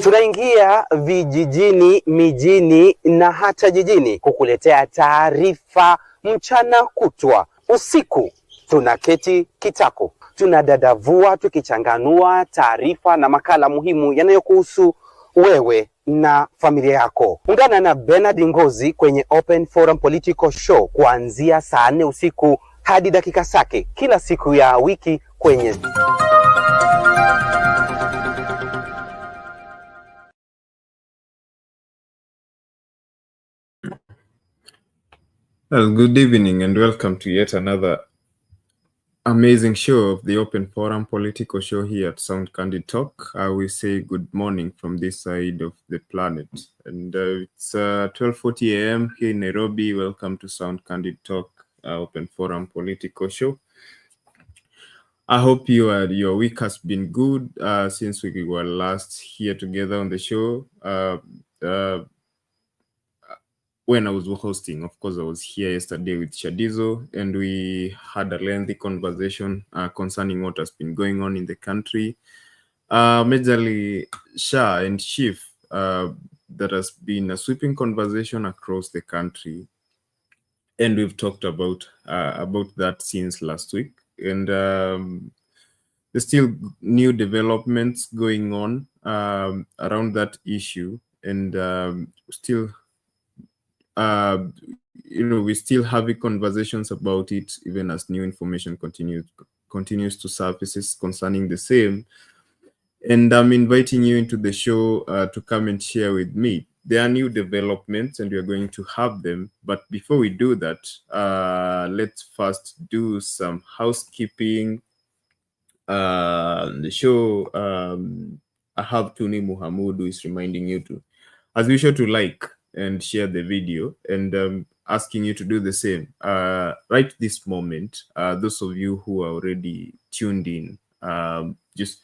Tunaingia vijijini, mijini na hata jijini kukuletea taarifa mchana kutwa. Usiku tunaketi kitako, tunadadavua tukichanganua taarifa na makala muhimu yanayokuhusu wewe na familia yako. Ungana na Bernard Ngozi kwenye Open Forum Political Show kuanzia saa 4 usiku hadi dakika zake kila siku ya wiki kwenye Well, good evening and welcome to yet another amazing show of the Open Forum Political Show here at Sound Candid Talk. We say good morning from this side of the planet. And it's 12:40 a.m. here in Nairobi. Welcome to Sound Candid Talk, Open Forum Political Show. I hope your week has been good since we were last here together on the show. When I was hosting, of course, I was here yesterday with Shadizo, and we had a lengthy conversation concerning what has been going on in the country. Majorly Shah and Chief, that has been a sweeping conversation across the country, and we've talked about that since last week. And there's still new developments going on around that issue, and still. We're still having conversations about it, even as new information continues to surface concerning the same. And I'm inviting you into the show to come and share with me. There are new developments, and we're going to have them. But before we do that, let's first do some housekeeping. The show, I have Tuni Muhammad, who is reminding you to, as usual, to like and share the video, and asking you to do the same right this moment. Those of you who are already tuned in, just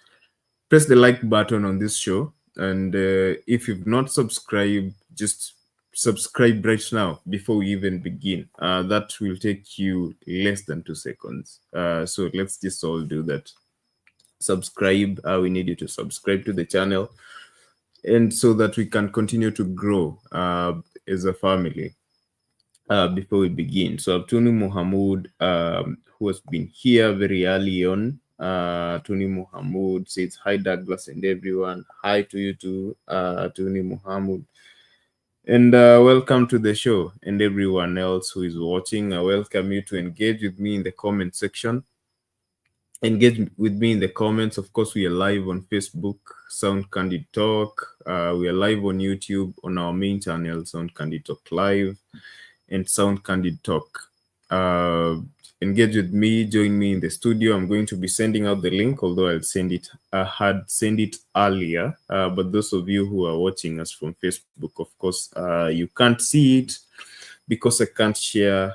press the like button on this show, and if you've not subscribed, just subscribe right now before we even begin. That will take you less than 2 seconds, so let's just all do that. Subscribe. We need you to subscribe to the channel, and so that we can continue to grow as a family. Before we begin, so Tuni Muhammad, who has been here very early on, Tuni Muhammad says, "Hi Douglas and everyone." Hi to you too, Tuni Muhammad, and welcome to the show. And everyone else who is watching, I welcome you to engage with me in the comment section. Engage with me in the comments. Of course, we are live on Facebook, Sound Candid Talk. We are live on YouTube on our main channel, Sound Candid Talk Live and Sound Candid Talk. Engage with me, join me in the studio. I'm going to be sending out the link, although I had sent it earlier. But those of you who are watching us from Facebook, of course, you can't see it because I can't share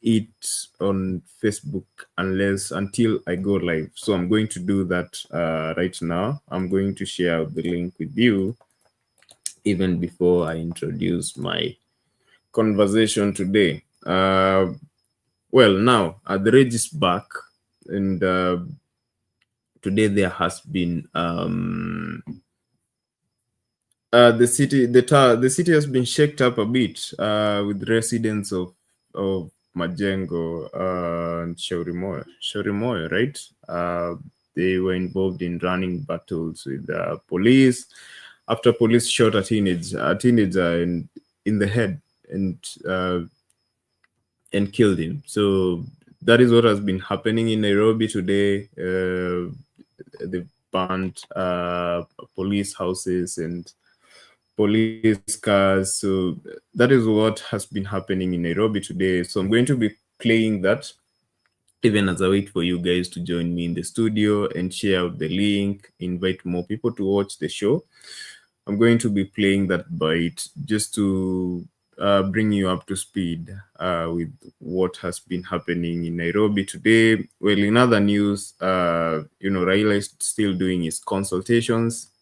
it on Facebook until I go live. So I'm going to do that right now. I'm going to share the link with you even before I introduce my conversation today. Well, now the rage is back, and today there has been the city has been shaken up a bit with residents of Majengo and Shaurimoyo, right? They were involved in running battles with police after police shot a teenager in the head and killed him. So that is what has been happening in Nairobi today. They burned police houses and police cars. So that is what has been happening in Nairobi today. So I'm going to be playing that even as I wait for you guys to join me in the studio and share out the link, invite more people to watch the show. I'm going to be playing that bite just to bring you up to speed with what has been happening in Nairobi today. Well, in other news, Raila is still doing his consultations.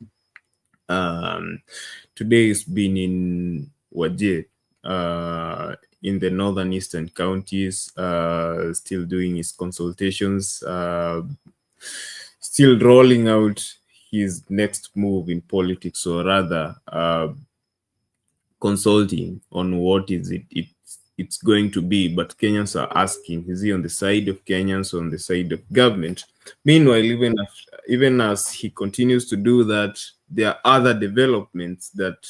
Today he's been in Wajir, in the northern eastern counties, still doing his consultations, still rolling out his next move in politics, or rather consulting on what is it's going to be. But Kenyans are asking, is he on the side of Kenyans or on the side of government? Meanwhile, even as he continues to do that, there are other developments that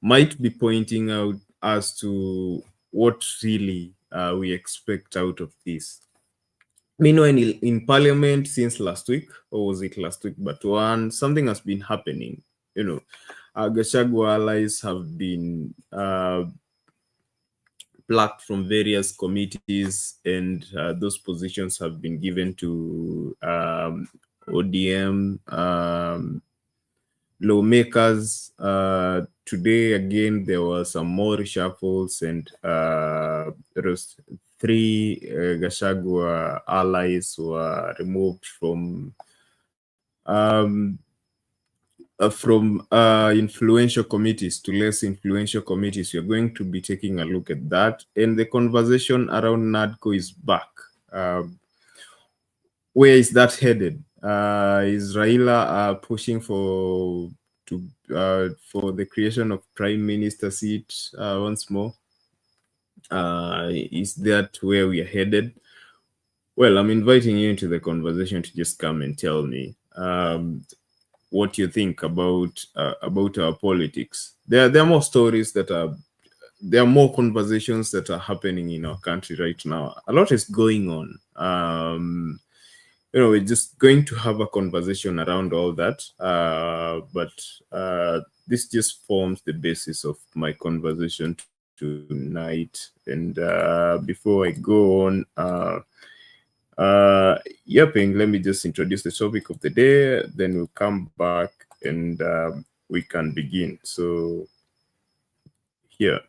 might be pointing out as to what really we expect out of this. Meanwhile, in Parliament since last week, or was it last week? But something has been happening. Gachagua allies have been plucked from various committees, and those positions have been given to ODM lawmakers. Today, again, there were some more reshuffles, and three Gachagua allies were removed from influential committees to less influential committees. We're going to be taking a look at that. And the conversation around NADCO is back. Where is that headed? Is Raila pushing for the creation of prime minister seat once more? Is that where we are headed? Well, I'm inviting you into the conversation to just come and tell me what you think about our politics. There are more stories there are more conversations that are happening in our country right now. A lot is going on. We're just going to have a conversation around all that. But this just forms the basis of my conversation tonight. And before I go on, let me just introduce the topic of the day, then we'll come back and we can begin. So here.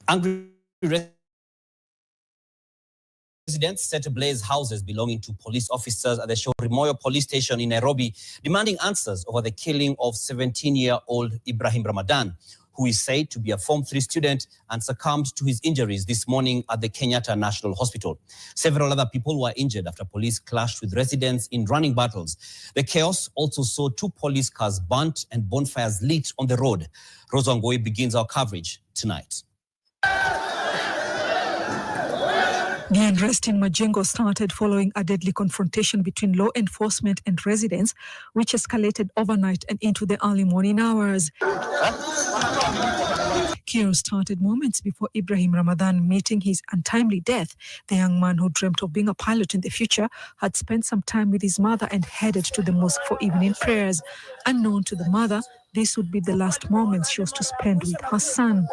Angry residents set ablaze houses belonging to police officers at the Shorimoyo police station in Nairobi, demanding answers over the killing of 17-year-old Ibrahim Ramadan, who is said to be a Form 3 student and succumbed to his injuries this morning at the Kenyatta National Hospital. Several other people were injured after police clashed with residents in running battles. The chaos also saw 2 police cars burnt and bonfires lit on the road. Rosa Ngoi begins our coverage tonight. The unrest in Majengo started following a deadly confrontation between law enforcement and residents, which escalated overnight and into the early morning hours. Chaos started moments before Ibrahim Ramadan meeting his untimely death. The young man who dreamt of being a pilot in the future had spent some time with his mother and headed to the mosque for evening prayers. Unknown to the mother, this would be the last moments she was to spend with her son.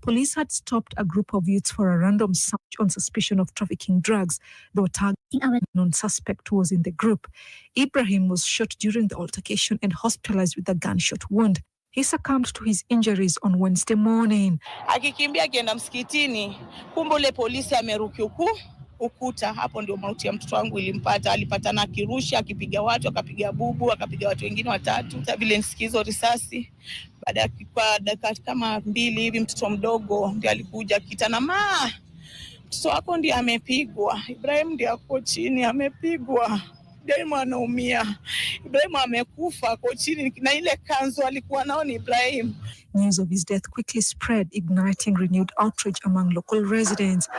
Police had stopped a group of youths for a random search on suspicion of trafficking drugs. They were targeting a known suspect who was in the group. Ibrahim was shot during the altercation and hospitalized with a gunshot wound. He succumbed to his injuries on Wednesday morning. Akikimbia akienda msikitini, kumbe ule polisi ameruki ukuta. Hapo ndio mauti ya mtoto wangu ilimpata. Alipatana akirusha, akipiga watu, akapiga bubu, akapiga watu wengine 3. Sasa vile nisikizo risasi, baada ya dakika kama 2 hivi mtoto mdogo ndiye alikuja akitana, mtoto wako ndiye amepigwa. Ibrahim ndiye ako chini amepigwa. Ibrahim anaumia. Ibrahim amekufa ako chini na ile kanzo alikuwa nao ni Ibrahim. News of his death quickly spread, igniting renewed outrage among local residents.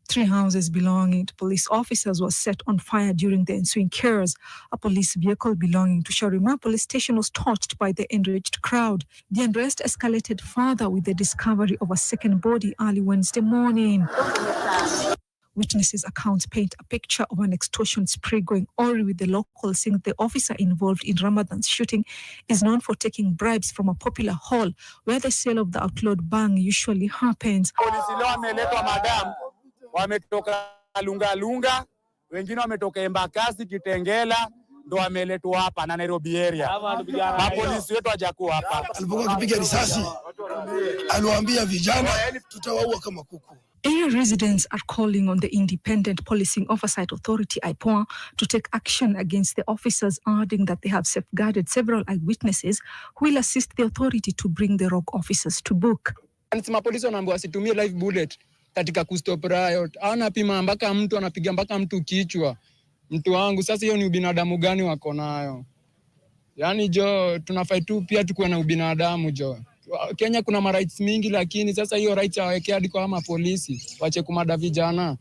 3 houses belonging to police officers were set on fire during the ensuing chaos. A police vehicle belonging to Shorimoyo police station was torched by the enraged crowd. The unrest escalated further with the discovery of a second body early Wednesday morning. Witnesses' accounts paint a picture of an extortion spree going on, with the locals saying the officer involved in Ramadan's shooting is known for taking bribes from a popular hall where the sale of the outlawed bang usually happens. Polisi leo wameletwa madam, wametoka Lunga, wengine wametoka Embakasi, Kitengela, ndo wameletwa hapa na Nairobi area. Mapolisi wetu hajakuwa hapa. Alipokuwa akipiga risasi, aliwaambia vijana tutawaua kama kuku. Area residents are calling on the Independent Policing Oversight Authority, IPOA, to take action against the officers, adding that they have safeguarded several eyewitnesses who will assist the authority to bring the rogue officers to book. Polisi wanaambiwa wasitumie live bullet katika kustop riot. Anapima mpaka mtu, anapiga mpaka mtu kichwa. Mtu wangu, sasa hiyo ni ubinadamu gani wako nayo? Yani jo, tunafai tu pia tukuwe na ubinadamu jo. Kenya kuna ma rights mingi, lakini sasa hiyo rights hawawekea hadi kwa polisi wache kumada vijana.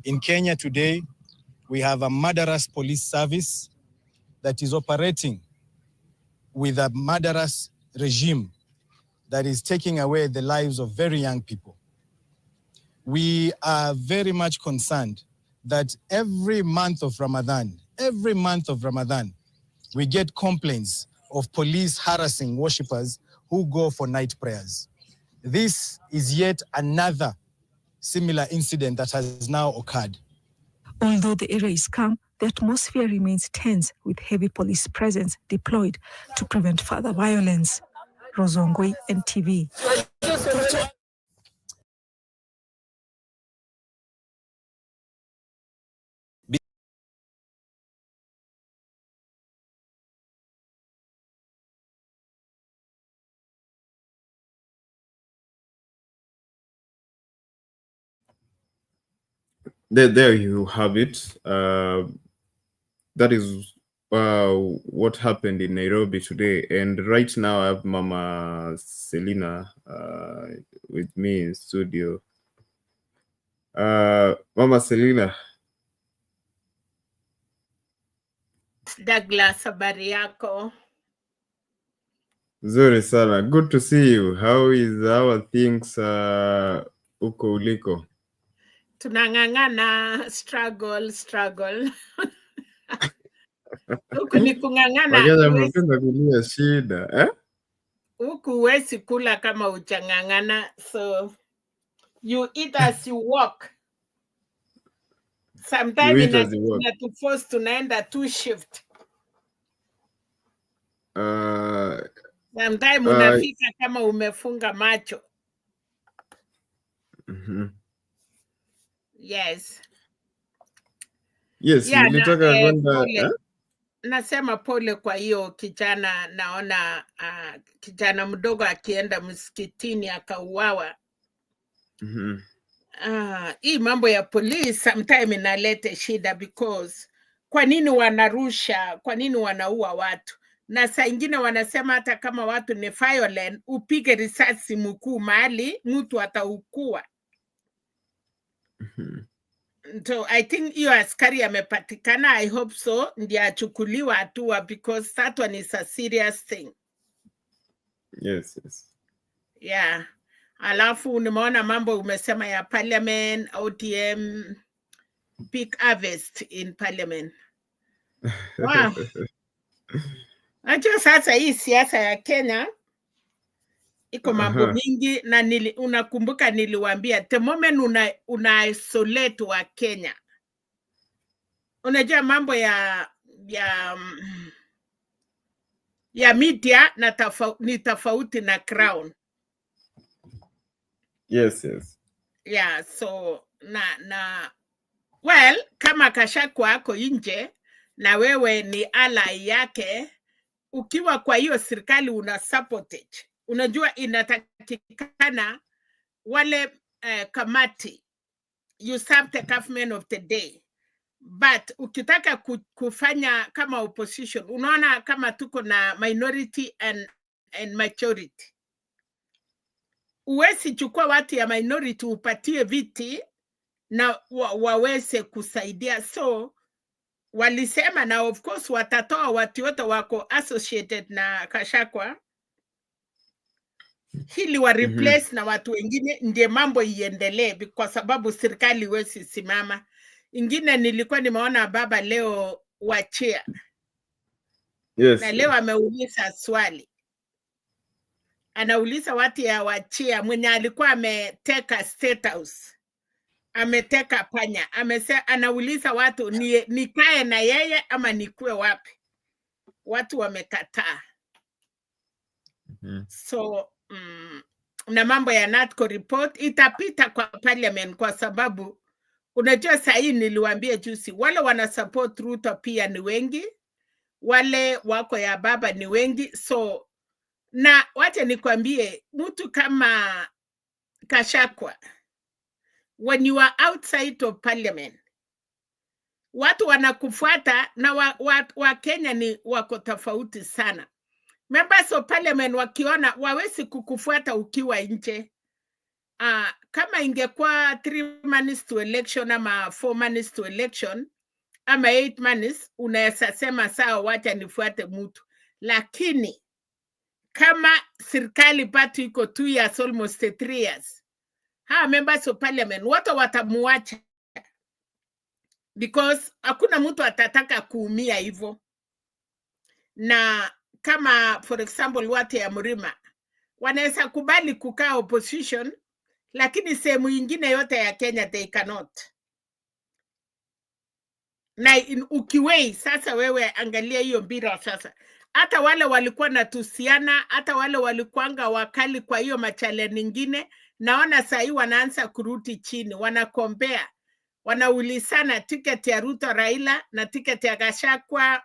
In Kenya today, we have a murderous police service that is operating with a murderous regime that is taking away the lives of very young people. We are very much concerned that every month of Ramadan, we get complaints of police harassing worshippers who go for night prayers. This is yet another similar incident that has now occurred. Although the area is calm, the atmosphere remains tense with heavy police presence deployed to prevent further violence. Rozongwe, NTV. There you have it. That is what happened in Nairobi today. And right now I have Mama Selina with me in studio. Mama Selina. Douglas, habari yako? Zuri sana. Good to see you. How are things uko uliko? Tunang'ang'ana, struggle. Huku ni kung'ang'ana. Wakenya mnapenda kulia shida, eh? Huku huwezi kula kama uchang'ang'ana, so you eat as you walk. Sometimes inatuforce tunaenda 2 shift. Sometimes unafika kama umefunga macho. Yes. Yes, nilitaka kwenda nasema pole kwa hiyo kijana. Naona kijana mdogo akienda msikitini akauawa. Hii mambo ya police sometimes inaleta shida because kwa nini wanarusha, kwa nini wanaua watu? Na saa ingine wanasema hata kama watu ni violent, upige risasi mkuu mahali mtu ataukua. So I think hiyo askari amepatikana. I hope so. Ndiye achukuliwa hatua because that one is a serious thing. Yes. Yeah. Alafu nimeona mambo umesema ya parliament, ODM, peak harvest in parliament. Wow. Najua sasa hii siasa ya Kenya iko mambo mingi na unakumbuka niliwaambia the moment una isolate wa Kenya. Unajua mambo ya media ni tofauti na crown. Yes. Yeah, so well, kama Gachagua ako nje na wewe ni ally yake, ukiwa kwa hiyo serikali una support it. Unajua inatakikana wale kamati, you serve the government of the day. But ukitaka kufanya kama opposition, unaona kama tuko na minority and majority. Uwezi chukua watu ya minority upatie viti na waweze kusaidia. So walisema na of course watatoa watu wote wako associated na Gachagua hili wa replace na watu wengine ndiye mambo iendelee, kwa sababu serikali wezi simama. Ingine nilikuwa nimeona baba leo wachia. Yes. Na leo ameuliza swali. Anauliza watu ya wachia mwenye alikuwa ameteka State House. Ameteka panya. Anauliza watu nikae na yeye ama nikue wapi? Watu wamekataa. So na mambo ya NATCO report itapita kwa parliament, kwa sababu unajua sahi niliwaambia juzi wale wana support Ruto pia ni wengi, wale wako ya baba ni wengi. So na wacha nikwambie mtu kama Gachagua when you are outside of parliament, watu wanakufuata na wa Kenya ni wako tofauti sana. Members of parliament wakiona wawezi kukufuata ukiwa nje. Kama ingekuwa 3 months to election ama 4 months to election ama 8 months, unaweza sema sawa, wacha nifuate mtu. Lakini kama serikali bado iko 2 years, almost 3 years, members of parliament watu watamuacha, because hakuna mtu atataka kuumia hivyo. Na kama for example watu ya Mrima wanaweza kubali kukaa opposition, lakini sehemu nyingine yote ya Kenya they cannot. Na ukiwei sasa, wewe angalia hiyo mpira sasa. Hata wale walikuwa natusiana, hata wale walikuanga wakali kwa hiyo machale nyingine, naona saa hii wanaanza kurudi chini, wanakombea, wanaulizana tiketi ya Ruto Raila na tiketi ya Gachagua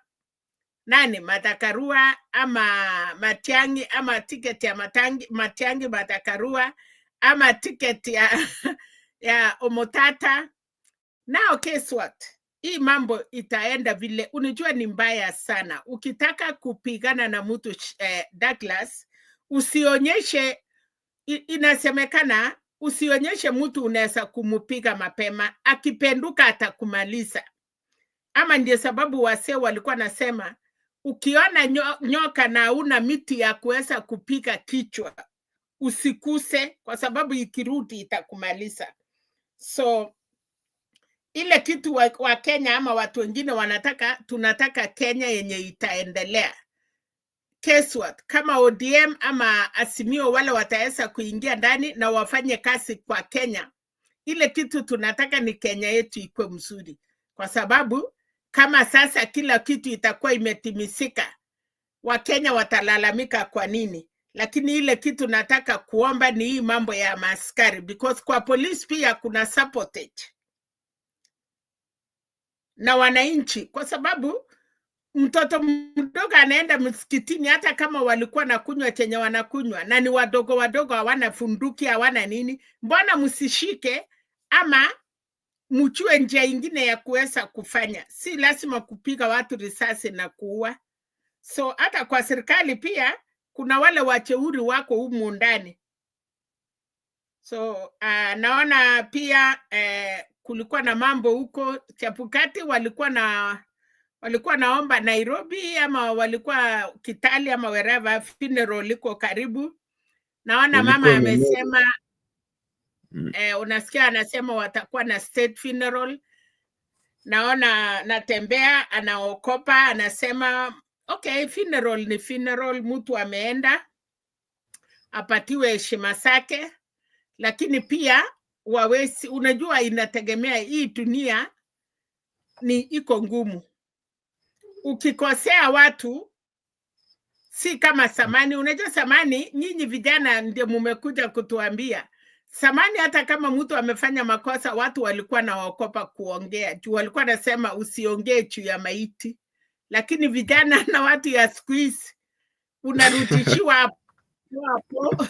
nani, Martha Karua ama Matiang'i, ama tiketi ya Matiang'i Martha Karua, ama tiketi ya Omotata. Now guess what? Hii mambo itaenda vile unajua ni mbaya sana. Ukitaka kupigana na mtu Douglas, usionyeshe, inasemekana usionyeshe mtu unaweza kumupiga mapema, akipenduka atakumaliza. Ama ndiyo sababu wasee walikuwa nasema ukiona nyoka na una miti ya kuweza kupiga kichwa, usikuse, kwa sababu ikirudi itakumaliza. So ile kitu wa Kenya ama watu wengine tunataka Kenya yenye itaendelea. Guess what? Kama ODM ama Azimio wale wataweza kuingia ndani na wafanye kazi kwa Kenya, ile kitu tunataka ni Kenya yetu ikuwe mzuri. Kwa sababu kama sasa kila kitu itakuwa imetimisika, Wakenya watalalamika kwa nini? Lakini ile kitu nataka kuomba ni hii mambo ya maaskari, because kwa polisi pia kuna sabotage na wananchi, kwa sababu mtoto mdogo anaenda msikitini, hata kama walikuwa na kunywa chenye wanakunywa na ni wadogo hawana funduki, hawana nini, mbona msishike ama mchue njia ingine ya kuweza kufanya? Si lazima kupiga watu risasi na kuua. So hata kwa serikali pia kuna wale wacheuri wako humu ndani. So naona pia kulikuwa na mambo huko Chapukati, walikuwa naomba Nairobi ama walikuwa Kitale ama wherever, funeral liko karibu. Naona mama amesema unasikia anasema watakuwa na state funeral. Naona natembea anaokopa, anasema okay, funeral ni funeral, mtu ameenda apatiwe heshima zake. Lakini pia wawezi, unajua inategemea, hii dunia ni iko ngumu. Ukikosea watu si kama zamani. Unajua zamani nyinyi vijana ndio mumekuja kutuambia. Zamani hata kama mtu amefanya makosa watu walikuwa na waokopa kuongea. Juu walikuwa nasema usiongee juu ya maiti. Lakini vijana na watu ya siku hizi unarudishiwa hapo.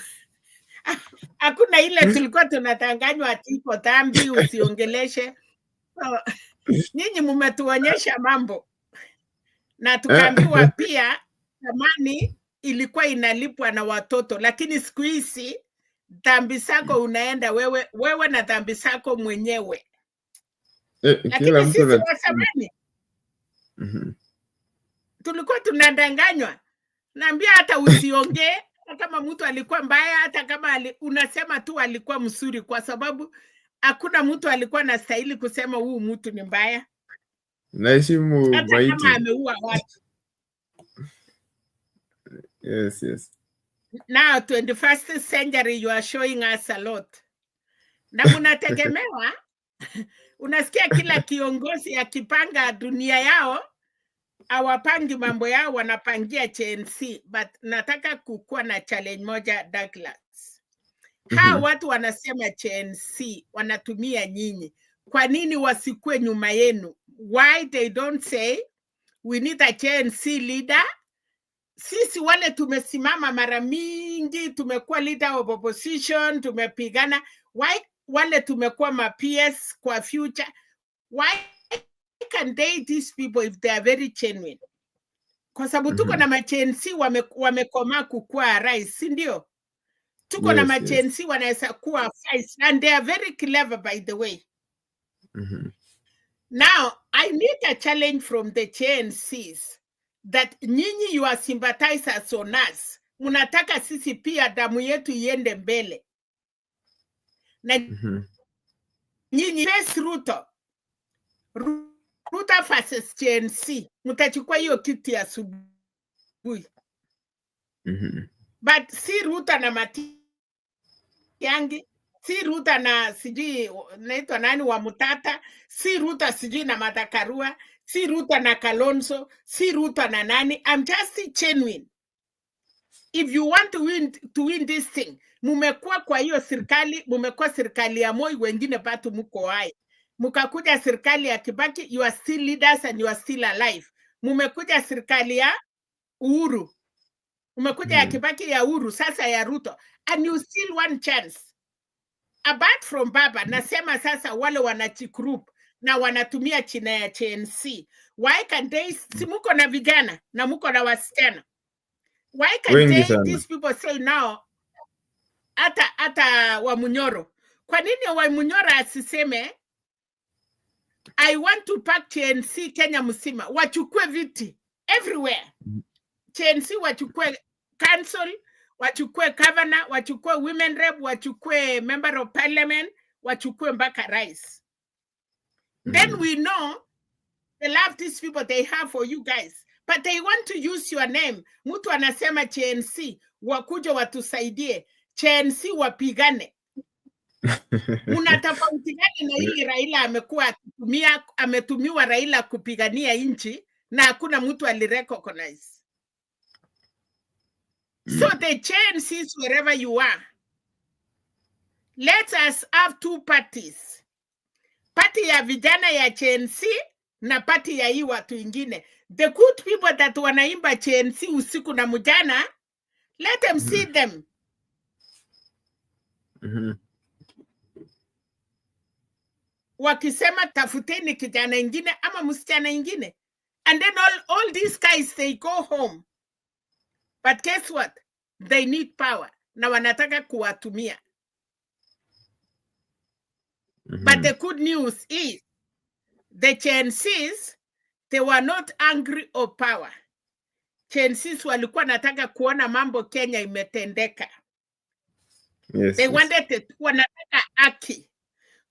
Hakuna ile tulikuwa tunatanganywa ati iko dhambi usiongeleshe. So, nyinyi mumetuonyesha mambo. Na tukaambiwa pia zamani ilikuwa inalipwa na watoto, lakini siku hizi dhambi zako unaenda wewe na dhambi zako mwenyewe. Lakini sisi wa zamani tulikuwa tunadanganywa. Naambia hata usiongee kama mtu alikuwa mbaya, hata kama unasema tu alikuwa mzuri, kwa sababu hakuna mtu alikuwa anastahili kusema huu mtu ni mbaya. Naheshimu hata kama ameua watu. Yes. Now 21st century you are showing us a lot. Na munategemewa unasikia kila kiongozi akipanga dunia yao, hawapangi mambo yao, wanapangia CNC. But nataka kukuwa na challenge moja Douglas. Hao watu wanasema CNC wanatumia nyinyi. Kwa nini wasikue nyuma yenu? Why they don't say we need a CNC leader? Sisi wale tumesimama mara mingi, tumekuwa leader of opposition, tumepigana. wale tumekuwa ma PS kwa future, why can they these people if they are very genuine? Kwa sababu tuko na machensi wamekoma kukua rais, si ndio? Tuko na machensi wanaweza kuwa vice, and they are very clever, by the way. Now, I need a challenge from the CNCs that nyinyi you are sympathizers on us. Munataka sisi pia damu yetu iende mbele. Na nyinyi face Ruto versus CNC. Mutachukua hiyo kiti ya asubuhi. But si Ruto na Matiang'i, si Ruto na sijui naitwa nani wa Mutata, si Ruto sijui na Matakarua, si Ruto na Kalonzo, si Ruto na nani. I'm just genuine. If you want to win this thing, mumekuwa kwa hiyo serikali, mumekuwa serikali ya Moi, wengine bado mko hai. Mukakuja serikali ya Kibaki, you are still leaders and you are still alive. Mumekuja serikali ya Uhuru. Mumekuja ya Kibaki ya Uhuru, sasa ya Ruto. And you still want chance. Apart from Baba, nasema sasa wale wanachigroup na wanatumia china ya CNC. Why can they, si muko na vijana na muko na wasichana. Why can these people say now, ata Wamunyoro? Kwa nini Wamunyoro asiseme, I want to pack CNC Kenya mzima, wachukue viti everywhere. CNC wachukue council, wachukue governor, wachukue women rep, wachukue member of parliament, wachukue mpaka rais. Then we know the love these people they have for you guys. But they want to use your name. Mtu anasema CNC, wakuja watusaidie. CNC wapigane. Munatofauti gani na hili Raila ametumiwa Raila kupigania nchi na hakuna mtu alirecognize. So the CNCs wherever you are, let us have two parties. Party ya vijana ya CNC na party ya hii watu ingine. The good people that wanaimba CNC usiku na mjana, let them see them. Wakisema tafuteni kijana ingine ama msichana ingine. And then all these guys, they go home. But guess what? They need power. Na wanataka kuwatumia. But the good news is, the CNCs, they were not angry or power. CNCs walikuwa nataka kuona mambo Kenya imetendeka. They wanted to, wanataka haki.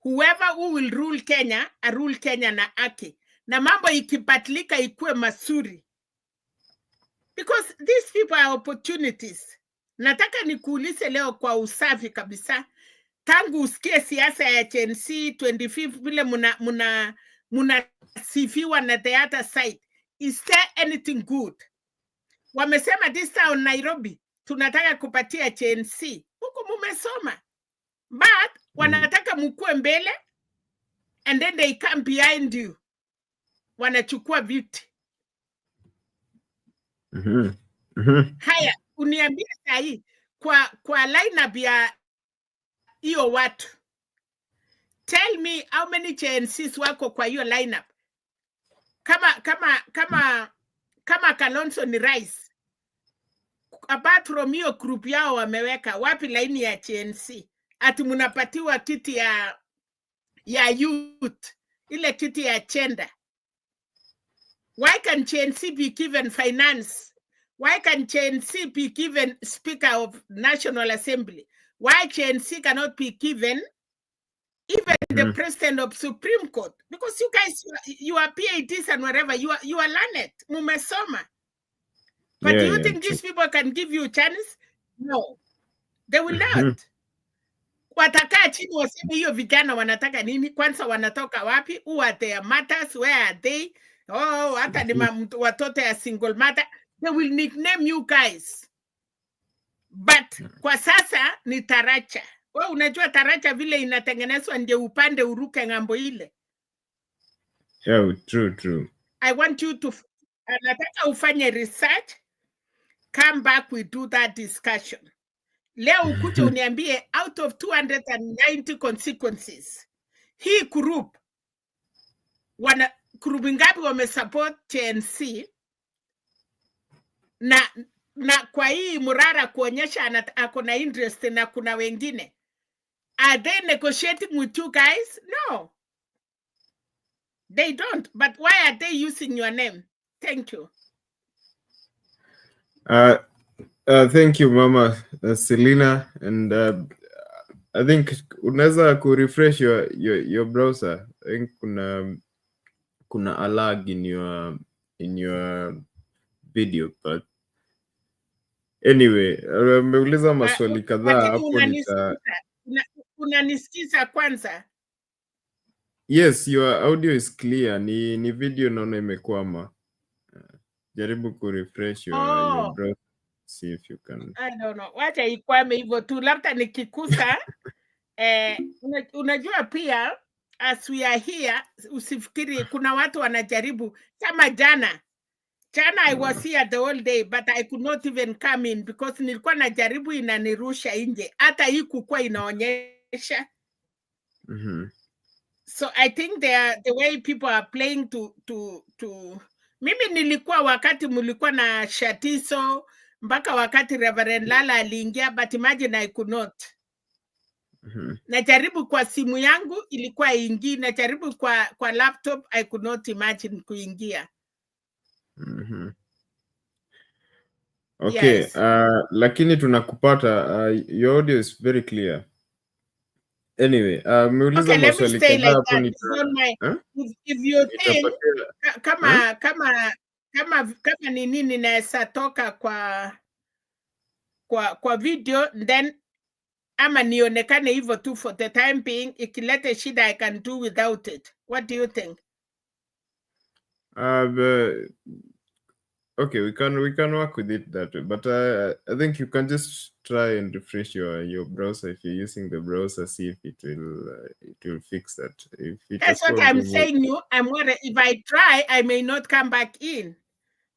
Whoever who will rule Kenya, rule Kenya na haki. Na mambo ikipatlika ikuwe masuri. Because these people are opportunities. Nataka nikuulize leo kwa usafi kabisa. Tangu usikie siasa ya CNC 25 vile muna sifiwa na the other side. Is there anything good? Wamesema this town Nairobi, tunataka kupatia CNC. Huku mumesoma. But wanataka mukue mbele and then they come behind you. Wanachukua viti. Haya, uniambia sahi kwa lineup ya hiyo watu. Tell me how many CNCs wako kwa hiyo lineup. Kama Kalonzo ni rais. Apart from hiyo group yao wameweka wapi line ya CNC? Ati munapatiwa kiti ya youth. Ile kiti ya gender. Why can CNC be given finance? Why can CNC be given Speaker of National Assembly? Why CNC cannot be given even the President of Supreme Court? Because you guys, you are PhDs and whatever, you are learned. Mumesoma. But do you think these people can give you a chance? No. They will not. Watakaa chini waseme hiyo vijana wanataka nini? Kwanza wanatoka wapi? Who are their mothers? Where are they? Oh, hata ni watoto ya single mother. They will nickname you guys. But kwa sasa ni taracha. Wewe unajua taracha vile inatengenezwa ndio upande uruke ngambo ile. Yeah, true. I want you to, nataka ufanye research. Come back, we do that discussion. Leo ukuje uniambie out of 290 consequences. Hii group ngapi wamesupport TNC na kwa hii Murara kuonyesha ako na interest na kuna wengine. Are they negotiating with you guys? No. They don't. But why are they using your name? Thank you. Thank you, Mama Selina. And I think unaweza refresh your browser. I think kuna a lag in your video, but anyway, umeuliza maswali kadhaa hapo. Unanisikiza kwanza? Yes, your audio is clear. Ni video naona imekwama. Jaribu refresh your browser, see if you can. I don't know. Wacha ikwame hivyo tu, labda nikikusa. Unajua pia as we are here, usifikiri kuna watu wanajaribu kama jana I was here the whole day, but I could not even come in because nilikuwa najaribu inanirusha nje, hata hii kukua inaonyesha. So I think the way people are playing to mimi nilikuwa wakati mulikuwa na Shatiso mpaka wakati Reverend Lala aliingia, but imagine I could not. Najaribu kwa simu yangu ilikuwa ingi, najaribu kwa laptop I could not imagine kuingia. Okay, yes. Lakini tunakupata, your audio is very clear. Anyway, Okay, let me stay like that. If you think kama ni nini naweza toka kwa video, then ama nionekane hivyo tu for the time being, ikilete shida I can do without it. What do you think? Okay, we can work with it that way, but I think you can just try and refresh your browser if you're using the browser, see if it will fix that. That's what I'm saying. I'm worried if I try, I may not come back in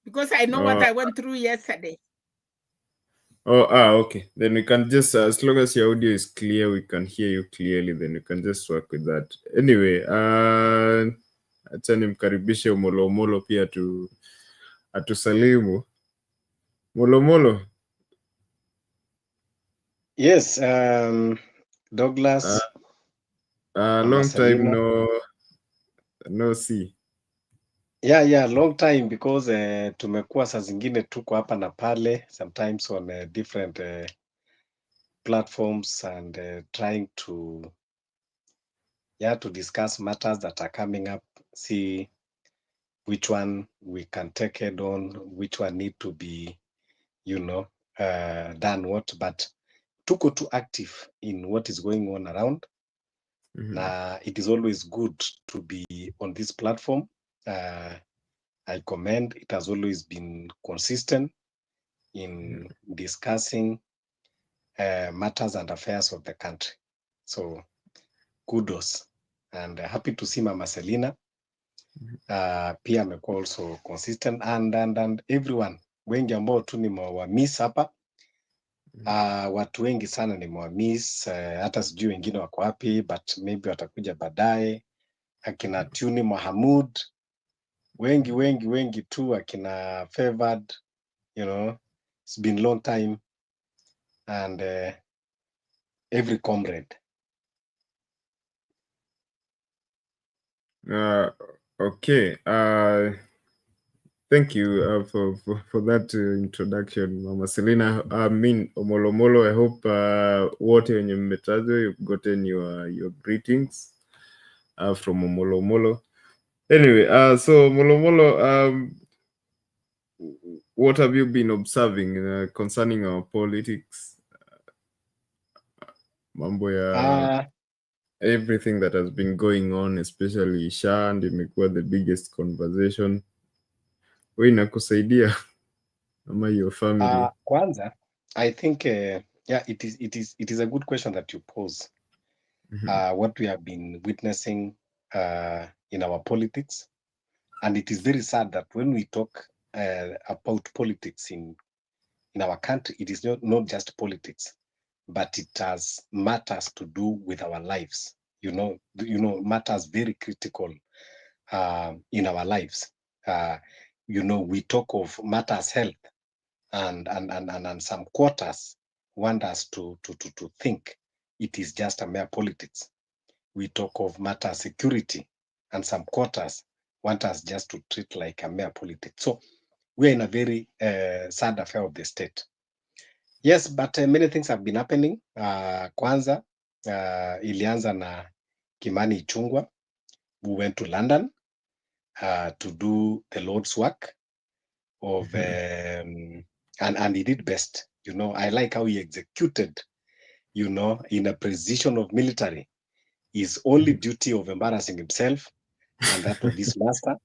because I know what I went through yesterday. Okay. Then we can just, as long as your audio is clear, we can hear you clearly, then you can just work with that. Anyway, acha nimkaribishe Omolo pia atusalimu. Molo. Yes, Douglas. Long time no see. Yeah, long time because tumekuwa saa zingine tuko hapa na pale, sometimes on different platforms and trying to discuss matters that are coming up, see which one we can take head on, which one need to be, done what, but tuko too active in what is going on around. Na it is always good to be on this platform. I commend, it has always been consistent in discussing matters and affairs of the country. So kudos, and happy to see Mama Selina. Pia amekuwa also consistent and everyone, wengi ambao tu nimewamiss hapa. Watu wengi sana nimewamiss, hata sijui wengine wako wapi, but maybe watakuja baadaye. Akina Tuni Mohamud, wengi tu, akina Favored, it's been long time, and every comrade. Okay. Thank you for that introduction, Mama Selina. I mean, Omolo, I hope wote wenye mmetajwa, you've gotten your greetings from Omolo. Anyway, so Omolo, what have you been observing concerning our politics? Mambo ya everything that has been going on, especially SHA, and imekuwa the biggest conversation. Wewe inakusaidia ama your family? Kwanza, I think it is a good question that you pose. What we have been witnessing in our politics, and it is very sad that when we talk about politics in our country, it is not just politics. but it has matters to do with our lives. Matters very critical in our lives. We talk of matters health, and some quarters want us to think it is just a mere politics. We talk of matter security, and some quarters want us just to treat like a mere politics. So we're in a very sad affair of the state. Yes, but many things have been happening. Kwanza ilianza na Kimani Ichung'wah, who went to London to do the Lord's work of and he did best. I like how he executed, in a position of military, his only duty of embarrassing himself and that of his master,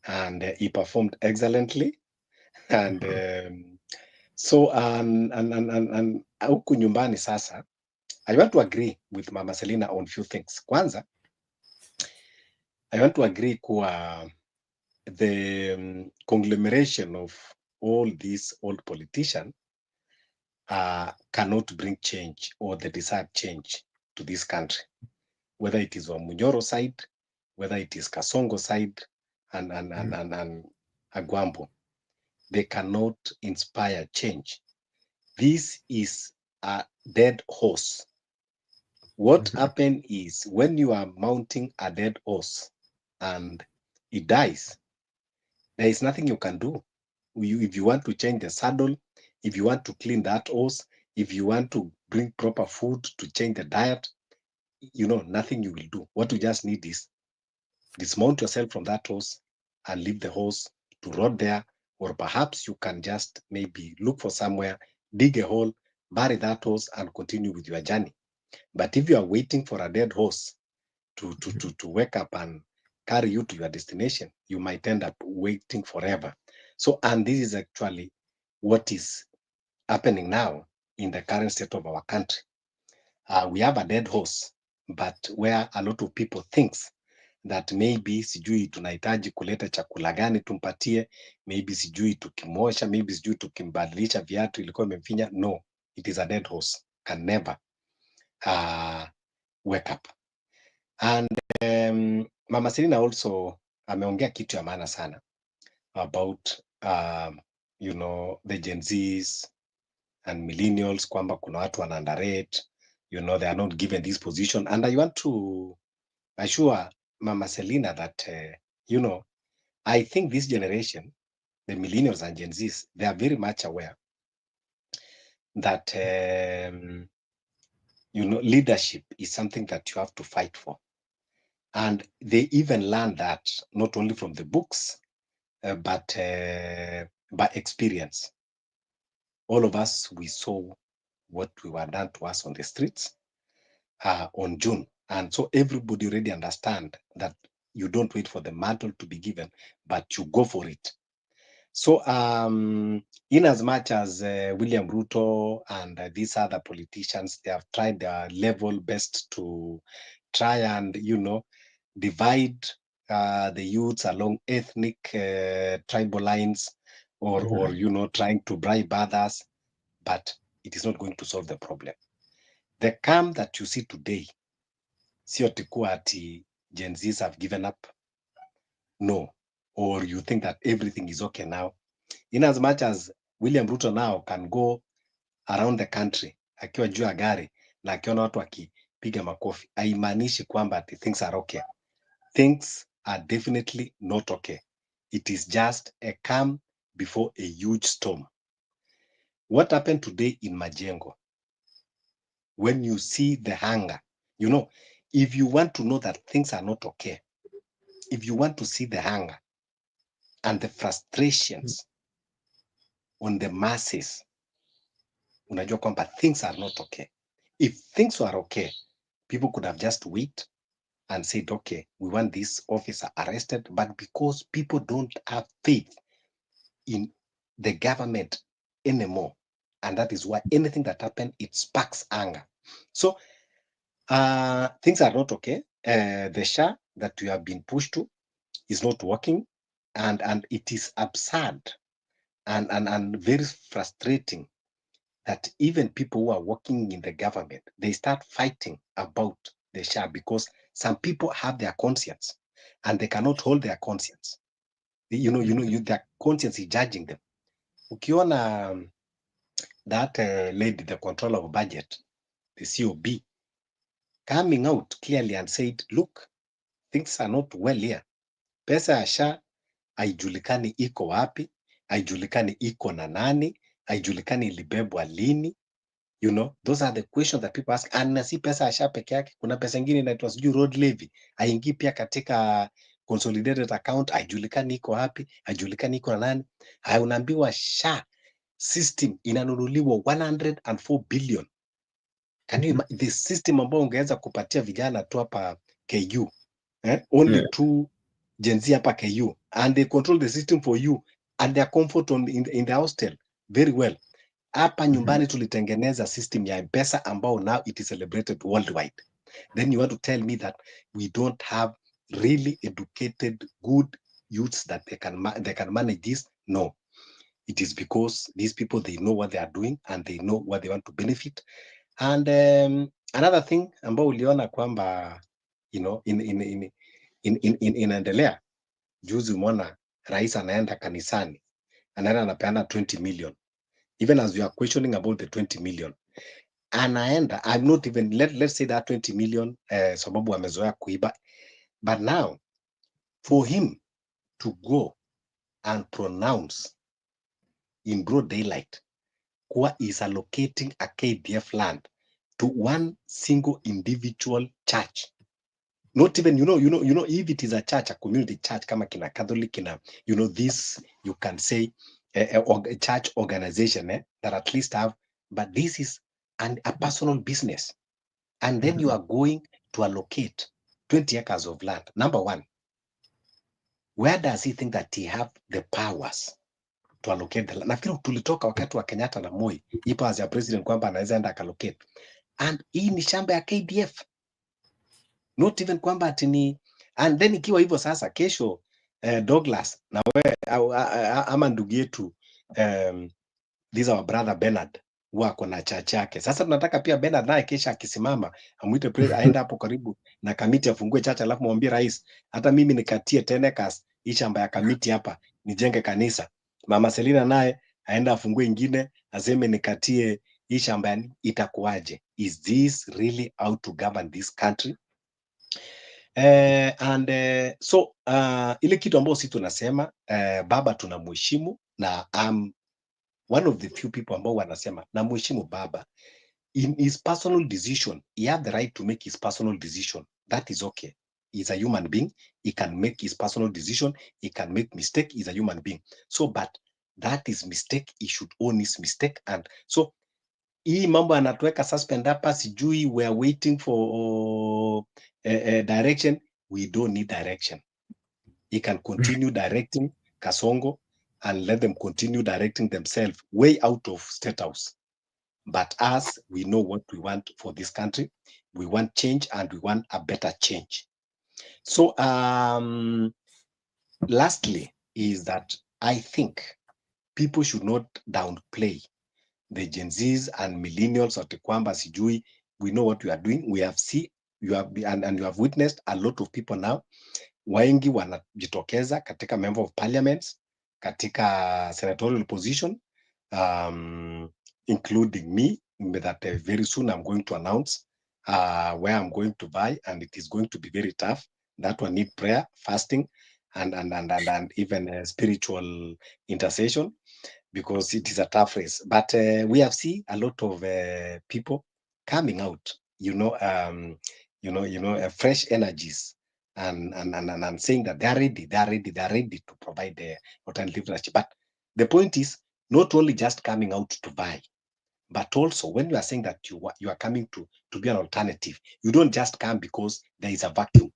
and he performed excellently. And so huku nyumbani sasa, I want to agree with Mama Selina on few things. Kwanza, I want to agree kuwa the conglomeration of all these old politicians cannot bring change or the desired change to this country, whether it is on Munyoro side, whether it is Kasongo side, and Agwambo. They cannot inspire change. This is a dead horse. What happened is, when you are mounting a dead horse and it dies, there is nothing you can do. If you want to change the saddle, if you want to clean that horse, if you want to bring proper food to change the diet, nothing you will do. What you just need is dismount yourself from that horse and leave the horse to rot there, or perhaps you can just maybe look for somewhere, dig a hole, bury that horse, and continue with your journey. But if you are waiting for a dead horse to wake up and carry you to your destination, you might end up waiting forever. So, and this is actually what is happening now in the current state of our country. We have a dead horse, but where a lot of people thinks that maybe sijui tunahitaji kuleta chakula gani tumpatie, maybe sijui tukimosha, maybe sijui tukimbadilisha viatu ilikuwa imemfinya. No, it is a dead horse, can never wake up. And Mama Selina also ameongea kitu ya maana sana about the Gen Zs and millennials, kwamba kuna watu wana underrate, they are not given this position. And I want to assure Mama Selina that I think this generation, the millennials and Gen Zs, they are very much aware that leadership is something that you have to fight for. And they even learn that not only from the books, but by experience. All of us, we saw what we were done to us on the streets on June. And so everybody already understand that you don't wait for the mantle to be given, but you go for it. So in as much as William Ruto and these other politicians, they have tried their level best to try and, divide the youths along ethnic tribal lines, or trying to bribe others, but it is not going to solve the problem. The calm that you see today, sio tikuwa ati Gen Zs have given up. No. Or you think that everything is okay now. In as much as William Ruto now can go around the country akiwa juu ya gari na akiona watu wakipiga makofi, haimaanishi kwamba ati things are okay. Things are definitely not okay. It is just a calm before a huge storm. What happened today in Majengo? When you see the hunger, if you want to know that things are not okay, if you want to see the hunger and the frustrations on the masses, unajua kwamba things are not okay. If things were okay, people could have just wait and said, okay, we want this officer arrested. But because people don't have faith in the government anymore, and that is why anything that happens, it sparks anger. So things are not okay. The SHA that we have been pushed to is not working, and it is absurd and very frustrating that even people who are working in the government, they start fighting about the SHA because some people have their conscience and they cannot hold their conscience. Their conscience is judging them. Ukiona that lady, the controller of budget, the COB, coming out clearly and said, look, things are not well here. Pesa ya SHA haijulikani iko wapi, haijulikani iko na nani, haijulikani ilibebwa lini. Those are the questions that people ask. And si pesa ya SHA peke yake, kuna pesa ingine inaitwa sijui road levy, haingii pia katika consolidated account, haijulikani iko wapi, haijulikani iko na nani. Unaambiwa SHA system inanunuliwa 104 billion. Can you the system ambao ungeweza kupatia vijana tu hapa KU, only two Gen Z hapa KU, and they control the system for you and their comfort in the hostel very well. Hapa nyumbani tulitengeneza system ya M-Pesa ambao now it is celebrated worldwide. Then you want to tell me that we don't have really educated good youths that they can manage this? No. It is because these people, they know what they are doing and they know what they want to benefit. And another thing ambao uliona kwamba inaendelea, juzi umeona rais anaenda kanisani, anaenda anapeana 20 million. Even as you are questioning about the 20 million, anaenda, I'm not even, let's say that 20 million sababu amezoea kuiba, but now for him to go and pronounce in broad daylight kuwa is allocating a KDF land to one single individual church, not even if it is a church, a community church kama kina Catholic, kina this you can say a church organization that at least have, but this is a personal business, and then you are going to allocate 20 acres of land. Number one, where does he think that he have the powers to allocate the land? Nafikiri tulitoka wakati wa Kenyatta na Moi, ipo as a president kwamba anaweza enda allocate, and hii ni shamba ya KDF, not even kwamba ati ni, and then ikiwa hivyo sasa kesho Douglas na wewe ama ndugu yetu this our brother Bernard wako na church yake. Sasa tunataka pia Bernard naye kesha akisimama amuite president aenda hapo karibu na kamiti afungue church, alafu mwambie rais, hata mimi nikatie 10 acres hii shamba ya kamiti hapa nijenge kanisa. Mama Selina naye aenda afungue ingine aseme nikatie hii shamba, itakuwaje? Is this really how to govern this country? So ile kitu ambayo sisi tunasema baba tunamheshimu, na one of the few people ambao wanasema namheshimu baba in his personal decision. He have the right to make his personal decision. That is okay. He's a human being. He can make his personal decision. He can make mistake. He's a human being. So, but that is mistake. He should own his mistake. And so, hii mambo anatuweka suspend hapa, sijui we are waiting for direction. We don't need direction. He can continue directing Kasongo and let them continue directing themselves way out of State House. But us, we know what we want for this country. We want change, and we want a better change. So lastly is that I think people should not downplay the Gen Zs and millennials or kwamba sijui. We know what we are doing. We have seen, you have and you have witnessed a lot of people now. Wengi wanajitokeza katika member of parliaments, katika senatorial position, including me, that very soon I'm going to announce where I'm going to buy, and it is going to be very tough. That one need prayer, fasting, and even spiritual intercession, because it is a tough race. But we have seen a lot of people coming out, fresh energies, and saying that they are ready to provide the alternative leadership. But the point is not only just coming out to buy, but also when you are saying that you are coming to be an alternative, you don't just come because there is a vacuum.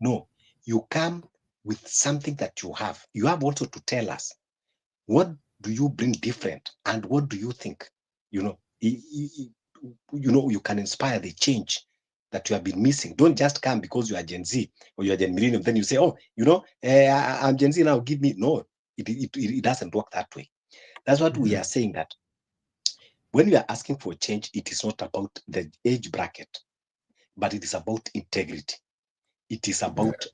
No, you come with something that you have. You have also to tell us, what do you bring different, and what do you think, you can inspire the change that you have been missing. Don't just come because you are Gen Z or you are Gen Millennium, then you say, oh, I'm Gen Z now, give me. No, it doesn't work that way. That's what we are saying, that When we are asking for change, it is not about the age bracket, but it is about integrity. It is about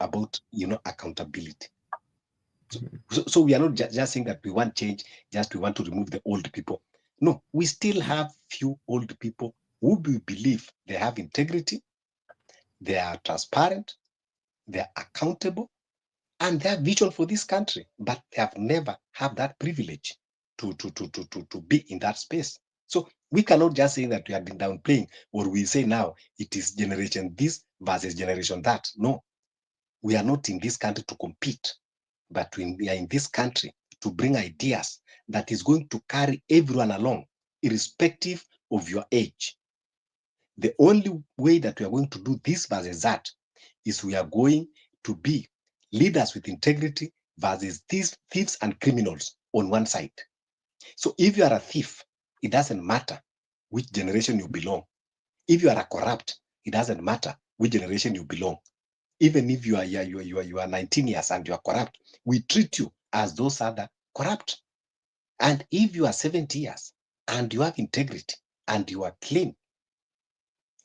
accountability. So we are not just saying that we want change, just we want to remove the old people. No, we still have few old people who we believe they have integrity, they are transparent, they are accountable, and they have vision for this country, but they have never had that privilege to be in that space. So we cannot just say that we have been downplaying, or we say now it is generation this versus generation that. No, we are not in this country to compete, but we are in this country to bring ideas that is going to carry everyone along, irrespective of your age. The only way that we are going to do this versus that is we are going to be leaders with integrity versus these thieves and criminals on one side. So if you are a thief, it doesn't matter which generation you belong. If you are a corrupt, it doesn't matter which generation you belong. Even if you are 19 years and you are corrupt, we treat you as those other corrupt. And if you are 70 years and you have integrity and you are clean,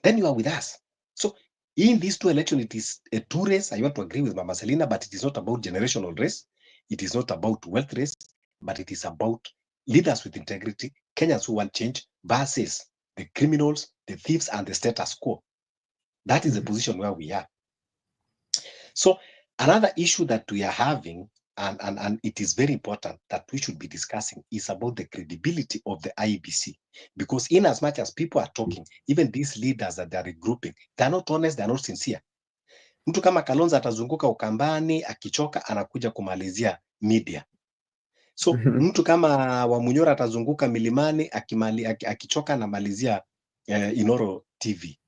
then you are with us. So in these two elections, it is a two race. I want to agree with Mama Selina, but it is not about generational race. It is not about wealth race, but it is about leaders with integrity, Kenyans who want change versus the criminals, the thieves, and the status quo. That is the position where we are. So another issue that we are having, and it is very important that we should be discussing, is about the credibility of the IEBC. Because in as much as people are talking, even these leaders that they are regrouping, they are not honest, they are not sincere. Mtu kama Kalonzo atazunguka Ukambani, akichoka anakuja kumalizia media. So mtu kama Wamunyora atazunguka milimani, akichoka anamalizia Inoro TV.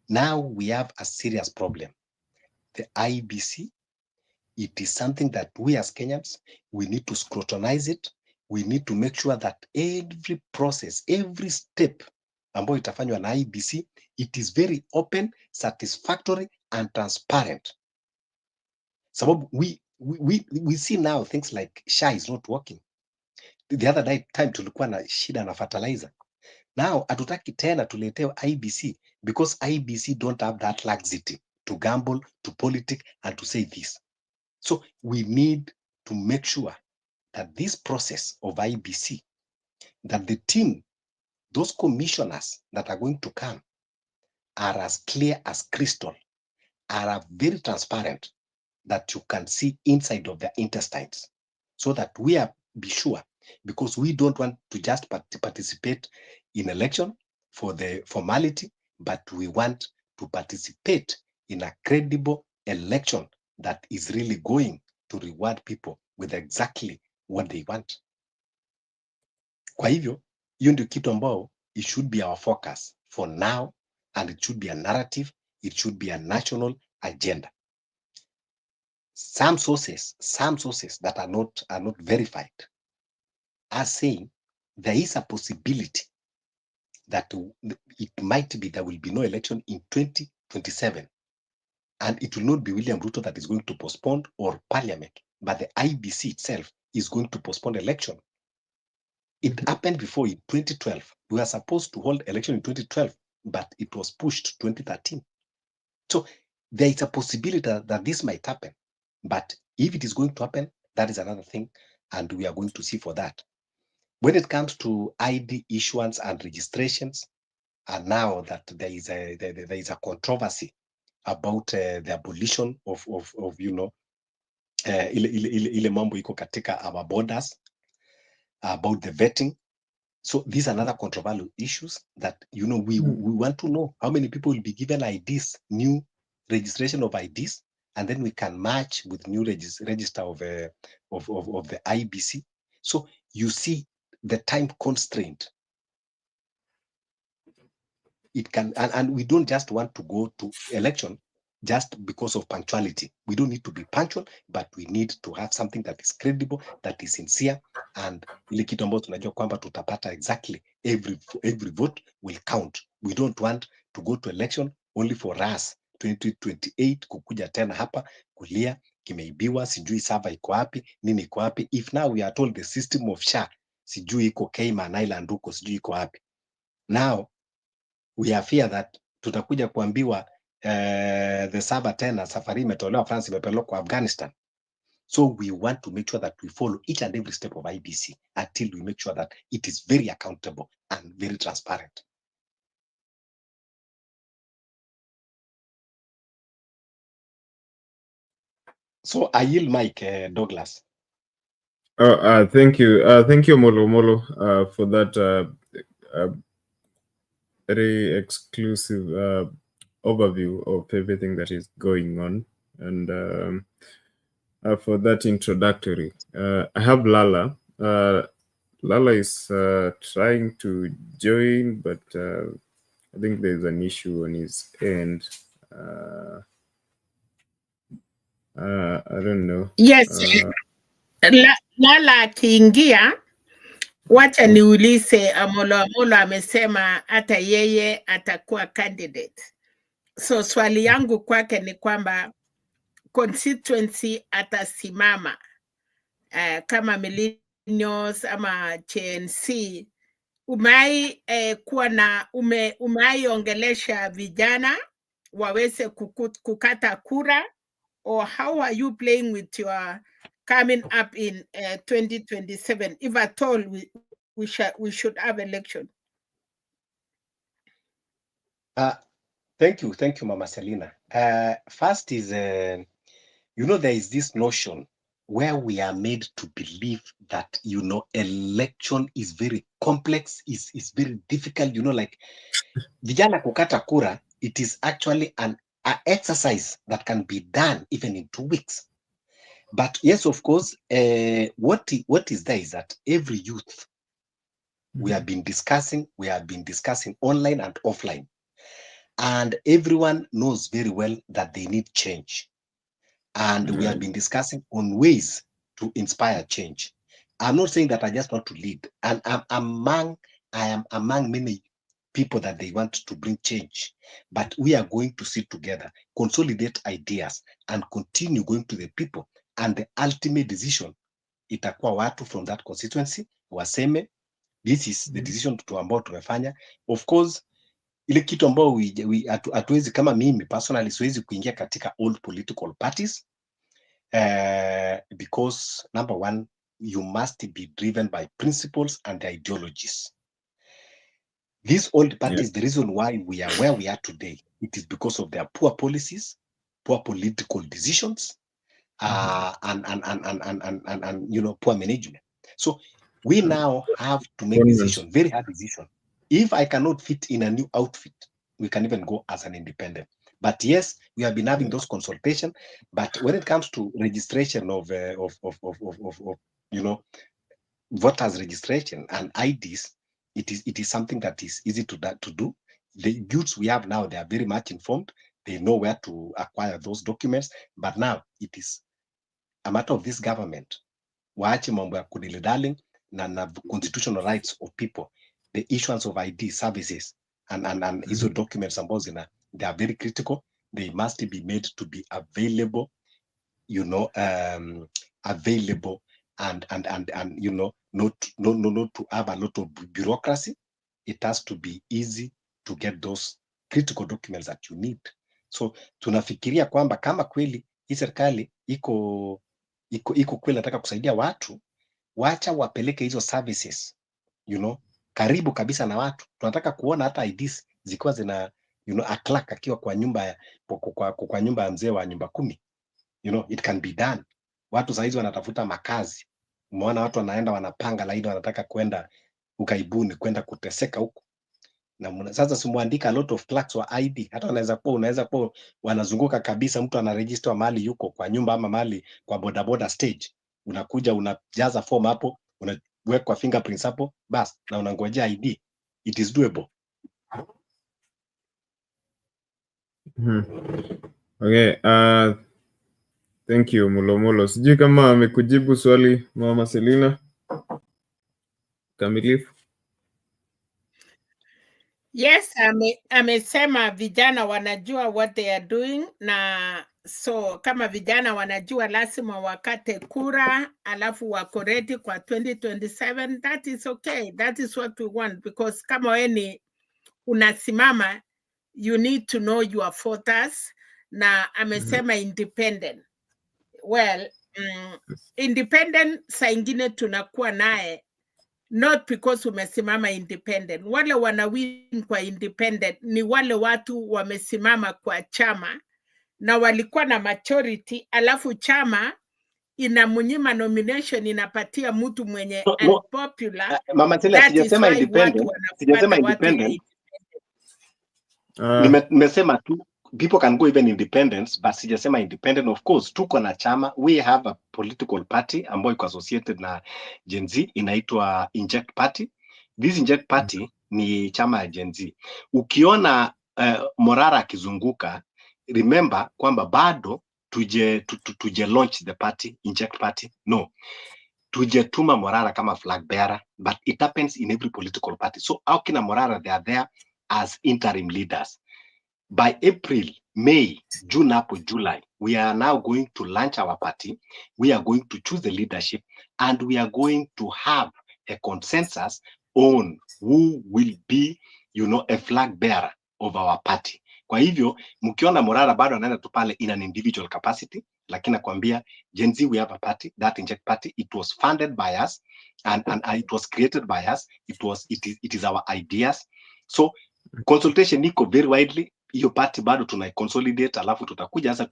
Now we have a serious problem. The IEBC, it is something that we as Kenyans, we need to scrutinize it. We need to make sure that every process, every step ambayo itafanywa na IEBC, it is very open, satisfactory, and transparent. Sababu we see now things like SHA is not working. The other time tulikuwa na shida na fertilizer. Now hatutaki tena tuletewe IEBC because IEBC don't have that laxity to gamble, to politic, and to say this. So we need to make sure that this process of IEBC, that the team, those commissioners that are going to come are as clear as crystal, are very transparent, that you can see inside of their intestines, so that we are be sure, because we don't want to just participate in election for the formality, but we want to participate in a credible election that is really going to reward people with exactly what they want. Kwa hivyo, hiyo ndio kitu ambao it should be our focus for now, and it should be a narrative, it should be a national agenda. Some sources that are not verified are saying there is a possibility that it might be there will be no election in 2027. And it will not be William Ruto that is going to postpone or parliament, but the IEBC itself is going to postpone election. It happened before in 2012. We were supposed to hold election in 2012, but it was pushed to 2013. So there is a possibility that this might happen. But if it is going to happen, that is another thing, and we are going to see for that. When it comes to ID issuance and registrations, and now that there is a controversy about the abolition of ile mambo iko katika our borders, about the vetting. So these are another controversial issues that we want to know how many people will be given IDs, new registration of IDs, and then we can match with new register of the IEBC. So you see the time constraint. It can, and we don't just want to go to election just because of punctuality. We don't need to be punctual, but we need to have something that is credible, that is sincere, and ile kitu ambacho tunajua kwamba tutapata exactly every vote will count. We don't want to go to election only for us 2028 kukuja tena hapa kulia kimeibiwa, sijui sava iko wapi, nini iko wapi. If now we are told the system of SHA sijui iko Cayman Island huko, sijui iko wapi. Now we are fear that tutakuja kuambiwa the server tena safari imetolewa France, imepelekwa Afghanistan. So we want to make sure that we follow each and every step of IEBC until we make sure that it is very accountable and very transparent. So I yield mic, Douglas. Thank you, Molo, for that very exclusive overview of everything that is going on, and for that introductory. I have Lala. Lala is trying to join, but I think there's an issue on his end. I don't know. Yes. Lala akiingia, wacha niulize Amolo amesema hata yeye atakuwa candidate. So swali yangu kwake ni kwamba constituency atasimama kama millennials ama GNC. Umai kuwa na umeiongelesha vijana waweze kukata kura, or how are you playing with your coming up in 2027, if at all we should have election? Thank you, Mama Selina. First is, you know, there is this notion where we are made to believe that, you know, election is very complex, is very difficult, you know, like vijana kukata kura, it is actually an exercise that can be done even in 2 weeks. But yes, of course, what is there is that every youth, we have been discussing online and offline. And everyone knows very well that they need change. And we have been discussing on ways to inspire change. I'm not saying that I just want to lead. And I am among many people that they want to bring change. But we are going to sit together, consolidate ideas, and continue going to the people. And the ultimate decision, itakuwa watu from that constituency, waseme, this is the decision ambao tumefanya. Of course, ile kitu ambao hatuwezi, kama mimi personally siwezi kuingia katika all political parties, because number one, you must be driven by principles and ideologies. These old parties, the reason why we are where we are today, it is because of their poor policies, poor political decisions, and you know, poor management. So we now have to make decision, very hard decision. If I cannot fit in a new outfit, we can even go as an independent. But yes, we have been having those consultations. But when it comes to registration of you know, voters registration and IDs, it is something that is easy to do. The youths we have now, they are very much informed. They know where to acquire those documents. But now it is a matter of this government. Waache mambo ya kudilidaling na constitutional rights of people. The issuance of ID services and ISO documents ambazo they are very critical. They must be made to be available, you know, available and you know, not to have a lot of bureaucracy. It has to be easy to get those critical documents that you need. So tunafikiria kwamba kama kweli hii serikali iko kweli nataka kusaidia watu, wacha wapeleke hizo services, you know, karibu kabisa na watu. Tunataka kuona hata IDs zikiwa zina, you know, a clerk akiwa kwa nyumba kwa nyumba ya mzee wa nyumba 10. You know, it can be done. Watu saizi wanatafuta makazi. Umeona watu wanaenda wanapanga laini, wanataka kwenda ukaibuni, kwenda kuteseka huko. Na sasa simuandika a lot of clerks wa ID. Hata unaweza kuwa wanazunguka kabisa, mtu anaregister mahali yuko kwa nyumba ama mahali kwa bodaboda stage. Unakuja unajaza form hapo, unaweka fingerprints hapo, bas na unangojea ID. It is doable. Okay, thank you Mulomolo. Sijui kama amekujibu swali Mama Selina kamilifu. Yes, amesema vijana wanajua what they are doing, na So kama vijana wanajua lazima wakate kura alafu wako ready kwa 2027, that is okay. That is what we want, because kama wewe ni unasimama, you need to know your voters. Na amesema independent. Well, independent saa ingine tunakuwa naye not because umesimama independent. Wale wanawin kwa independent ni wale watu wamesimama kwa chama na walikuwa na majority, alafu chama inamunyima nomination, inapatia mtu mwenye unpopular. Mama Tela, sijasema independent. Sijasema independent. Nimesema tu people can go even independence, but sijasema independent. Of course, tuko na chama. We have a political party ambayo iko associated na Gen Z, inaitwa Inject Party. This Inject Party ni chama ya Gen Z. Ukiona Morara akizunguka, remember kwamba bado tuje launch the party, Inject Party. No. Tujetuma Morara kama flag bearer, but it happens in every political party. So akina Morara, they are there as interim leaders. By April, May, June up to July, we are now going to launch our party. We are going to choose the leadership, and we are going to have a consensus on who will be, a flag bearer of our party. Kwa hivyo, mkiona Morara bado anaenda tu pale in an individual capacity, lakini nakwambia Gen Z, we have a party, that Inject Party. It was funded by us, and it was created by us. It is our ideas. So consultation niko very widely. Hiyo party bado tunai consolidate, alafu tutakuja sasa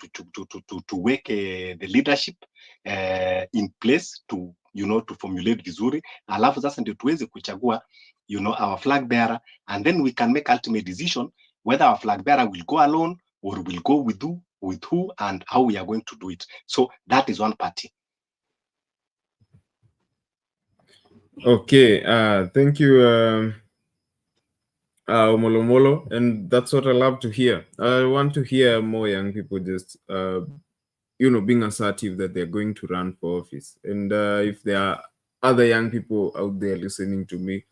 to work the leadership in place to to formulate vizuri, alafu sasa ndio tuweze kuchagua our flag bearer, and then we can make ultimate decision whether our flag bearer will go alone or will go with who and how we are going to do it. So that is one party. Okay, thank you, Omolomolo, and that's what I love to hear. I want to hear more young people just, being assertive that they're going to run for office. And if there are other young people out there listening to me,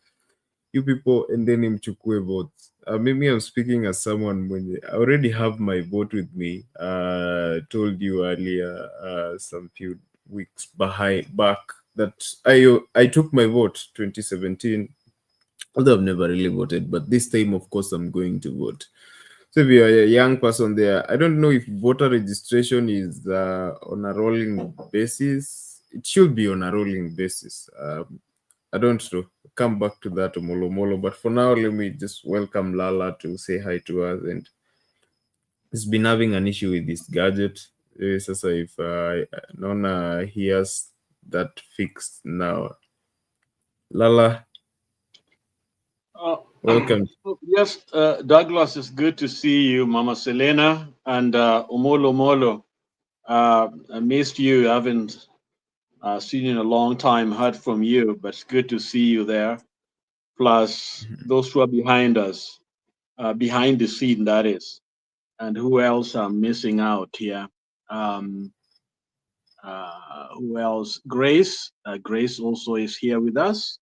you people, and then mchukue votes. Maybe I'm speaking as someone when I already have my vote with me. Told you earlier, some few weeks back that I took my vote 2017. Although I've never really voted, but this time, of course, I'm going to vote. So if you're a young person there, I don't know if voter registration is on a rolling basis. It should be on a rolling basis. I don't know. Come back to that, Omolomolo. But for now, let me just welcome Lala to say hi to us. And he's been having an issue with this gadget. So if Nona hears that fixed now. Lala. Welcome. Yes, Douglas, it's good to see you, Mama Selena, and Omolomolo. I missed you. I haven't seen you in a long time, heard from you, but it's good to see you there. Plus those who are behind us, behind the scene, that is. And who else I'm missing out here? Who else? Grace. Grace also is here with us.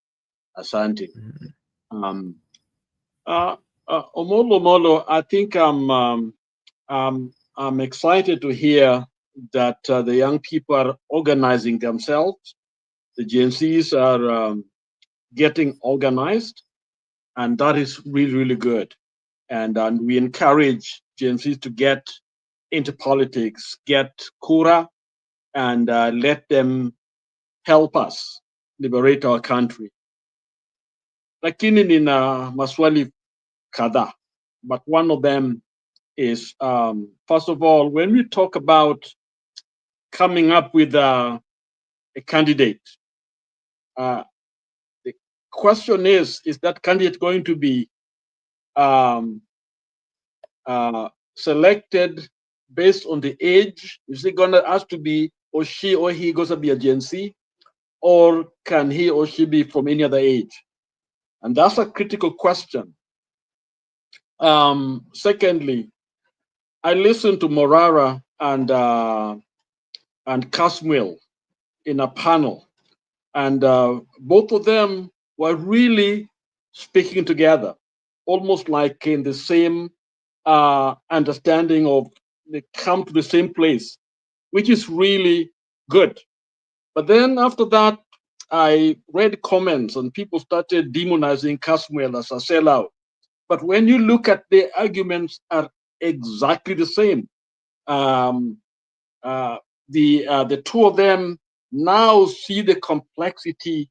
Asante. Omolomolo, I think I'm excited to hear that the young people are organizing themselves. The Gen Zs are getting organized, and that is really, really good. And we encourage Gen Zs to get into politics, get kura, and let them help us liberate our country. Lakini nina maswali kadhaa, but one of them is, first of all, when we talk about coming up with a candidate, the question is that candidate going to be selected based on the age? Is it going to have to be, or she or he goes to be a Gen Z, or can he or she be from any other age? And that's a critical question. Secondly, I listened to Morara and Caswell in a panel, and both of them were really speaking together, almost like in the same understanding of they come to the same place, which is really good. But then after that, I read comments and people started demonizing Caswell as a sellout. But when you look at the arguments are exactly the same. The two of them now see the complexity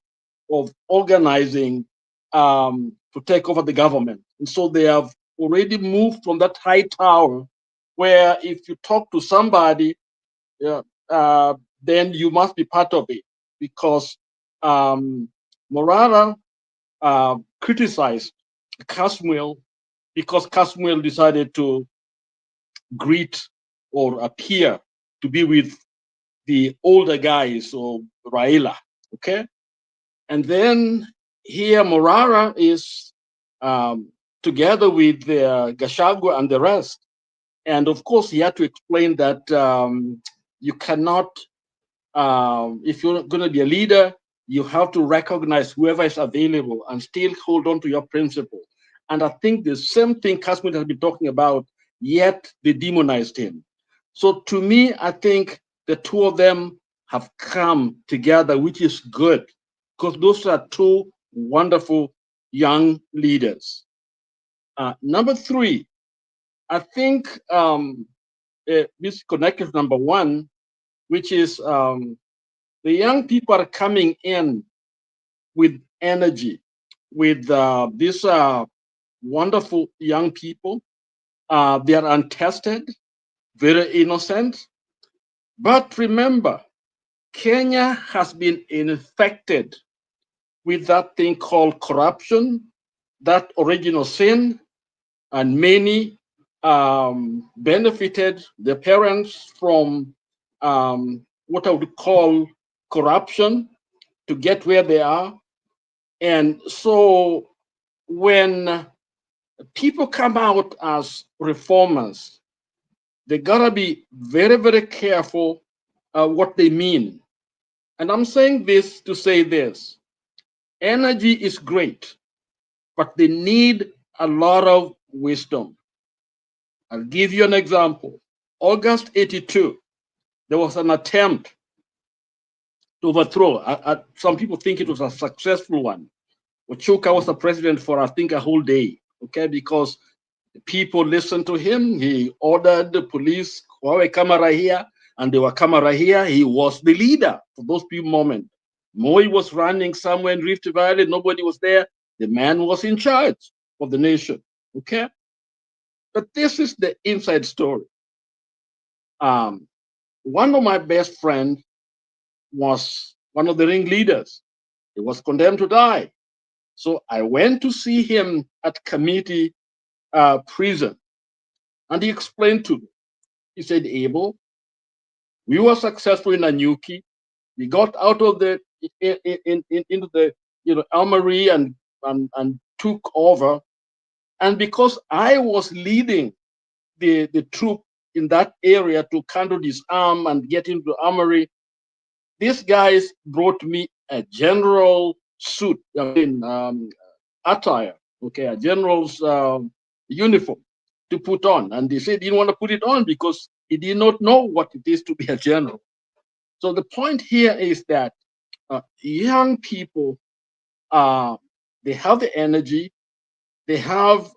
of organizing to take over the government. And so they have already moved from that high tower where if you talk to somebody, then you must be part of it, because Morara criticized Caswell because Caswell decided to greet or appear to be with the older guys, or Raila, okay? And then here Morara is together with Gachagua and the rest. And of course, he had to explain that you cannot, if you're going to be a leader, you have to recognize whoever is available and still hold on to your principle. And I think the same thing Kashmir has been talking about, yet they demonized him. So to me, I think the two of them have come together, which is good, because those are two wonderful young leaders. Number three, I think this connected number one, which is the young people are coming in with energy, with these wonderful young people. They are untested, very innocent. But remember, Kenya has been infected with that thing called corruption, that original sin, and many benefited their parents from what I would call corruption to get where they are. And so when people come out as reformers, they gotta be very, very careful what they mean. And I'm saying this to say this: energy is great, but they need a lot of wisdom. I'll give you an example. August 82, there was an attempt to overthrow. Some people think it was a successful one. Ochuka was the president for, I think, a whole day, okay, because people listened to him. He ordered the police, wawe camera here, and there were camera here. He was the leader for those few moments. Moi was running somewhere in Rift Valley. Nobody was there. The man was in charge of the nation, okay? But this is the inside story. One of my best friends was one of the ringleaders. He was condemned to die. So I went to see him at committee prison. And he explained to me, he said, Abel, we were successful in Anyuki. We got out of the into the armory and took over. And because I was leading the troop in that area to counter disarm and get into the armory, these guys brought me a general suit, attire, okay, a general's uniform to put on. And they said he didn't want to put it on because he did not know what it is to be a general. So the point here is that young people, they have the energy, they have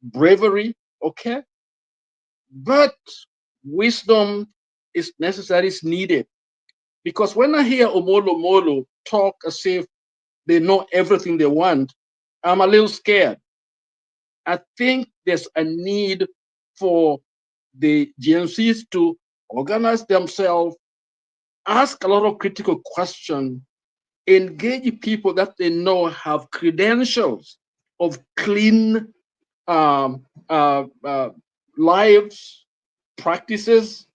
bravery, okay? But wisdom is necessary, is needed. Because when I hear Omolo Molo talk as if they know everything they want, I'm a little scared. I think there's a need for the GNCs to organize themselves, ask a lot of critical questions, engage people that they know have credentials of clean lives, practices,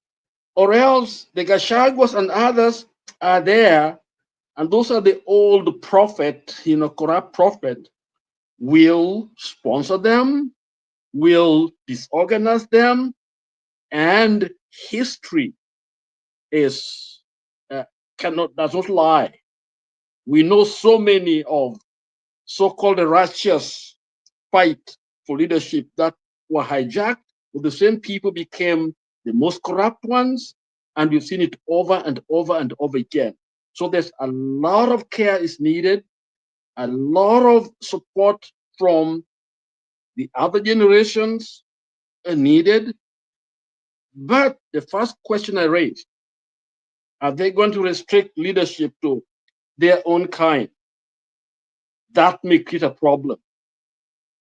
or else the Gashaguas and others are there, and those are the old prophet, corrupt prophet, will sponsor them, will disorganize them, and history is does not lie. We know so many of so-called righteous fight for leadership that were hijacked, but the same people became the most corrupt ones, and we've seen it over and over and over again. So there's a lot of care is needed, a lot of support from the other generations are needed. But the first question I raised, are they going to restrict leadership to their own kind? That may create a problem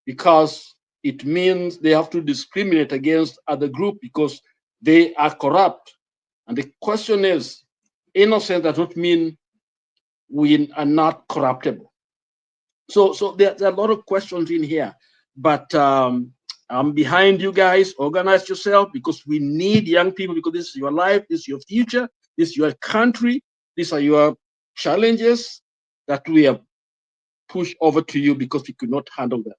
because it means they have to discriminate against other group because they are corrupt. And the question is, innocent does not mean we are not corruptible. So there are a lot of questions in here, but I'm behind you guys. Organize yourself because we need young people, because this is your life, this is your future, this is your country, these are your challenges that we have pushed over to you because we could not handle them.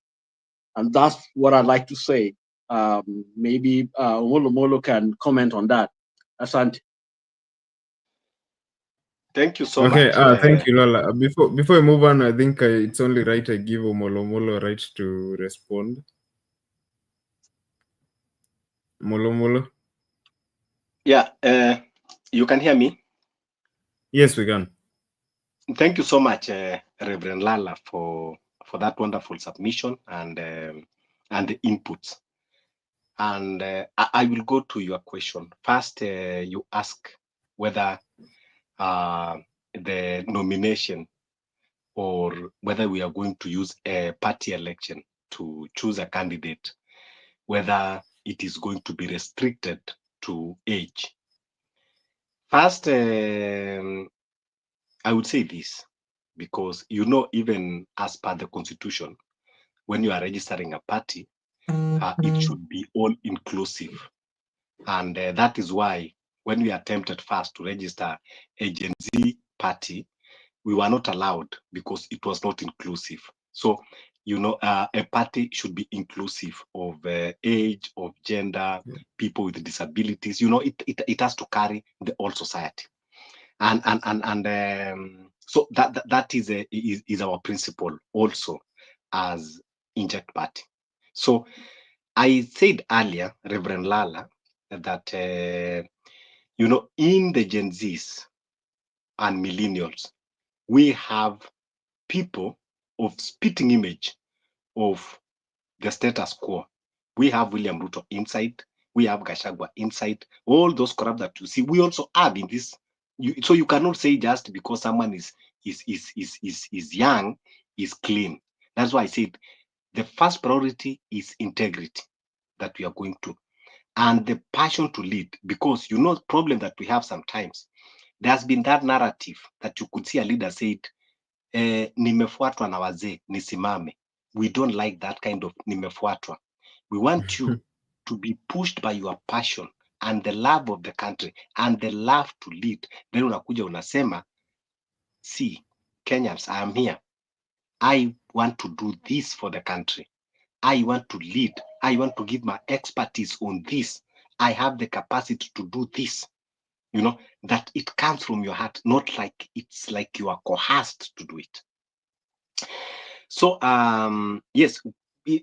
And that's what I'd like to say. Maybe Molo can comment on that. Asante. Thank you so Okay, much. thank you, Lola. Before we move on, I think it's only right I give Omolo right to respond. Molo. Yeah, you can hear me? Yes, we can. Thank you so much, Reverend Lala, for that wonderful submission and the inputs. And I will go to your question. First, you ask whether the nomination or whether we are going to use a party election to choose a candidate, whether it is going to be restricted to age. First, I would say this, because even as per the constitution, when you are registering a party, it should be all inclusive. And that is why when we attempted first to register a Gen Z party, we were not allowed because it was not inclusive. So, a party should be inclusive of age, of gender, people with disabilities. It has to carry the whole society. And so that is our principle also as Inject Party. So I said earlier, Reverend Lala, that in the Gen Zs and millennials, we have people of spitting image of the status quo. We have William Ruto inside, we have Gachagua inside, all those corrupt that you see, we also have in this. So you cannot say just because someone is young, is clean. That's why I said the first priority is integrity that we are going to, and the passion to lead, because the problem that we have sometimes, there has been that narrative that you could see a leader said, nimefuatwa na wazee nisimame. We don't like that kind of nimefuatwa. We want you to be pushed by your passion and the love of the country and the love to lead. Then unakuja unasema, see, Kenyans, I am here. I want to do this for the country. I want to lead. I want to give my expertise on this. I have the capacity to do this. That it comes from your heart, not like it's like you are coerced to do it. So, yes,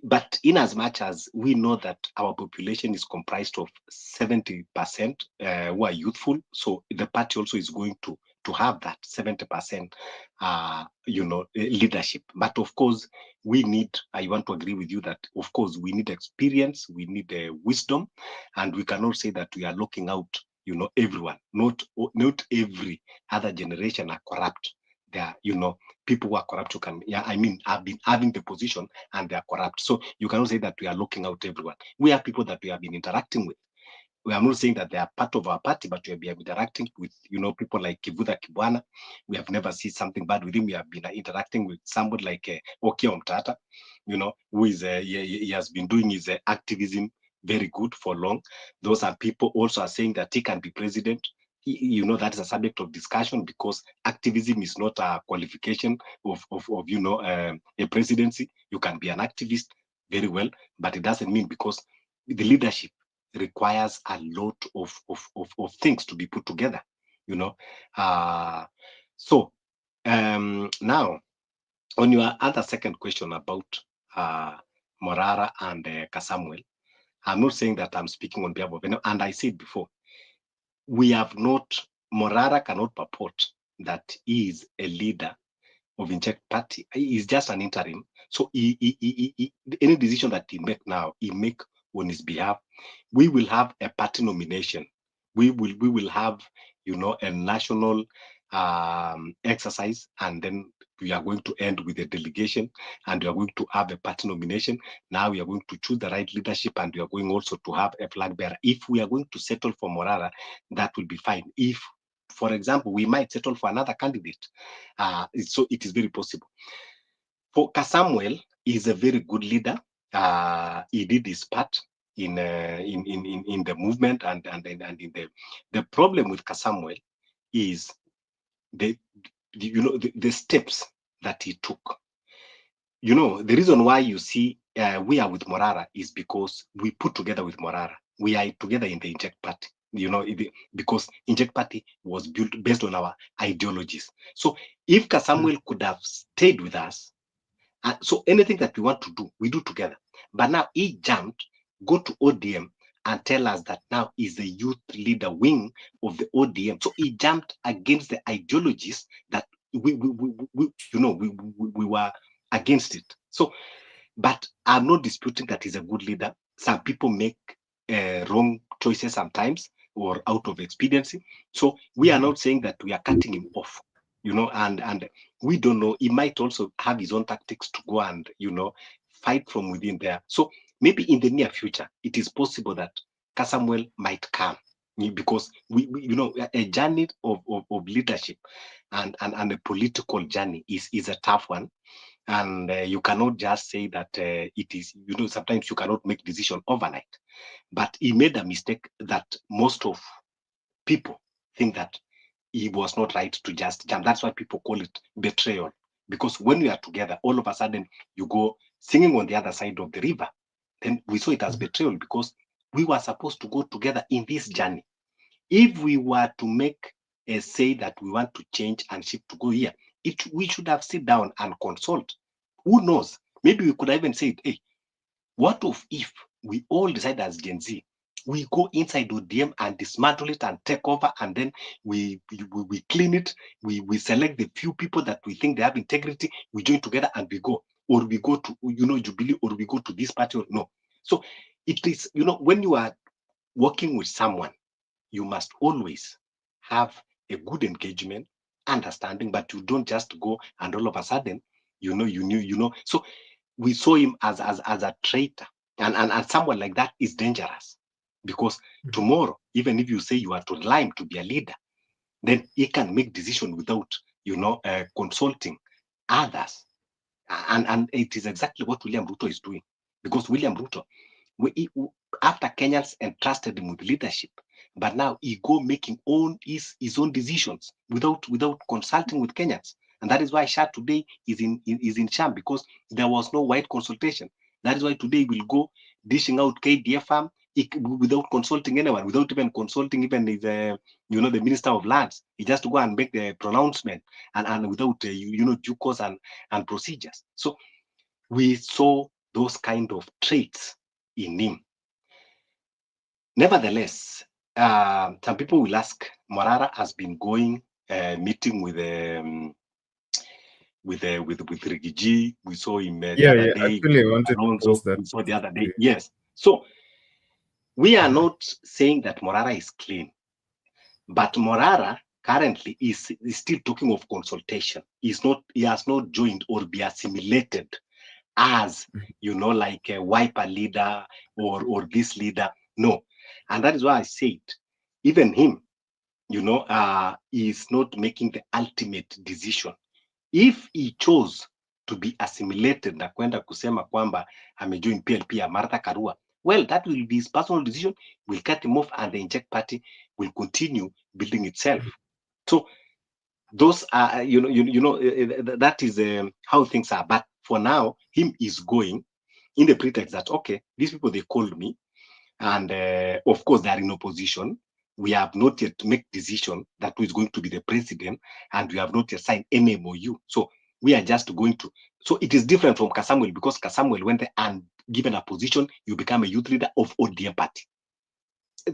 but in as much as we know that our population is comprised of 70% who are youthful, so the party also is going to have that 70%, leadership. But of course, I want to agree with you that, of course, we need experience, we need wisdom, and we cannot say that we are locking out, everyone. Not every other generation are corrupt. There are, people who are corrupt have been having the position and they are corrupt. So you cannot say that we are locking out everyone. We have people that we have been interacting with. We are not saying that they are part of our party, but we have been interacting with, people like Kivutha Kibwana. We have never seen something bad with him. We have been interacting with somebody like Okiya Omtata, who is he has been doing his activism very good for long. Those are people also are saying that he can be president. That is a subject of discussion, because activism is not a qualification of a presidency. You can be an activist very well, but it doesn't mean, because the leadership requires a lot of things to be put together, So now, on your other second question about Morara and Kasamuel, I'm not saying that I'm speaking on behalf of anyone. And I said before, we have not, Morara cannot purport that he is a leader of Inject Party. He is just an interim. So any decision that he make now, he make on his behalf. We will have a party nomination. We will have, you know, a national exercise, and then we are going to end with a delegation, and we are going to have a party nomination. Now we are going to choose the right leadership, and we are going also to have a flag bearer. If we are going to settle for Morara, that will be fine. If, for example, we might settle for another candidate, so it is very possible. For Samuel, he is a very good leader. He did his part in the movement, and in the problem with Samuel is the steps that he took. You know, the reason why you see we are with Morara is because we put together with Morara. We are together in the Inject Party. You know, because Inject Party was built based on our ideologies. So if Samuel could have stayed with us, so anything that we want to do, we do together. But now he jumped, go to ODM and tell us that now he's the youth leader wing of the ODM. So he jumped against the ideologies that we were against it. So, but I'm not disputing that he's a good leader. Some people make wrong choices sometimes, or out of expediency. So we are not saying that we are cutting him off, you know, and we don't know. He might also have his own tactics to go and, you know, fight from within there. So maybe in the near future, it is possible that Samuel might come, because we you know, a journey of leadership and a political journey is a tough one. And you cannot just say that it is, you know, sometimes you cannot make decision overnight. But he made a mistake that most of people think that he was not right to just jump. That's why people call it betrayal. Because when we are together, all of a sudden you go singing on the other side of the river. Then we saw it as betrayal, because we were supposed to go together in this journey. If we were to make a say that we want to change and shift to go here, we should have sit down and consult. Who knows? Maybe we could have even said, hey, what if we all decide as Gen Z, we go inside ODM and dismantle it and take over, and then we clean it, we select the few people that we think they have integrity, we join together and we go, or we go to, you know, Jubilee, or we go to this party, or no. So it is, you know, when you are working with someone, you must always have a good engagement, understanding, but you don't just go and all of a sudden, you know. So we saw him as a traitor, and someone like that is dangerous, because tomorrow, even if you say you are to rely him to be a leader, then he can make decision without, you know, consulting others, and it is exactly what William Ruto is doing, because William Ruto, after Kenyans entrusted him with leadership, but now he go making his own decisions without consulting with Kenyans. And that is why SHA today is in sham, because there was no wide consultation. That is why today we'll go dishing out KDFM without consulting anyone, without even consulting even the Minister of Lands. He just to go and make the pronouncement, and without due course and procedures. So we saw those kind of traits in him. Nevertheless, some people will ask, Morara has been going meeting with Rigiji. We saw him the other day. Actually, I wanted to post that. We saw the other day. Yes. So we are not saying that Morara is clean, but Morara currently is still talking of consultation. He has not joined or be assimilated as, like a wiper leader or this leader. No. And that is why I said, even him, he is not making the ultimate decision. If he chose to be assimilated na kwenda kusema kwamba amejoin PLP ya Martha Karua, well, that will be his personal decision. We'll cut him off, and the Inject Party will continue building itself. So those are, that is how things are. But for now, him is going in the pretext that, okay, these people, they called me, and of course they are in opposition. We have not yet made decision that who is going to be the president, and we have not yet signed any MOU. So we are just going to. So it is different from Kasamuel, because Kasamuel went there and given a position, you become a youth leader of ODM party.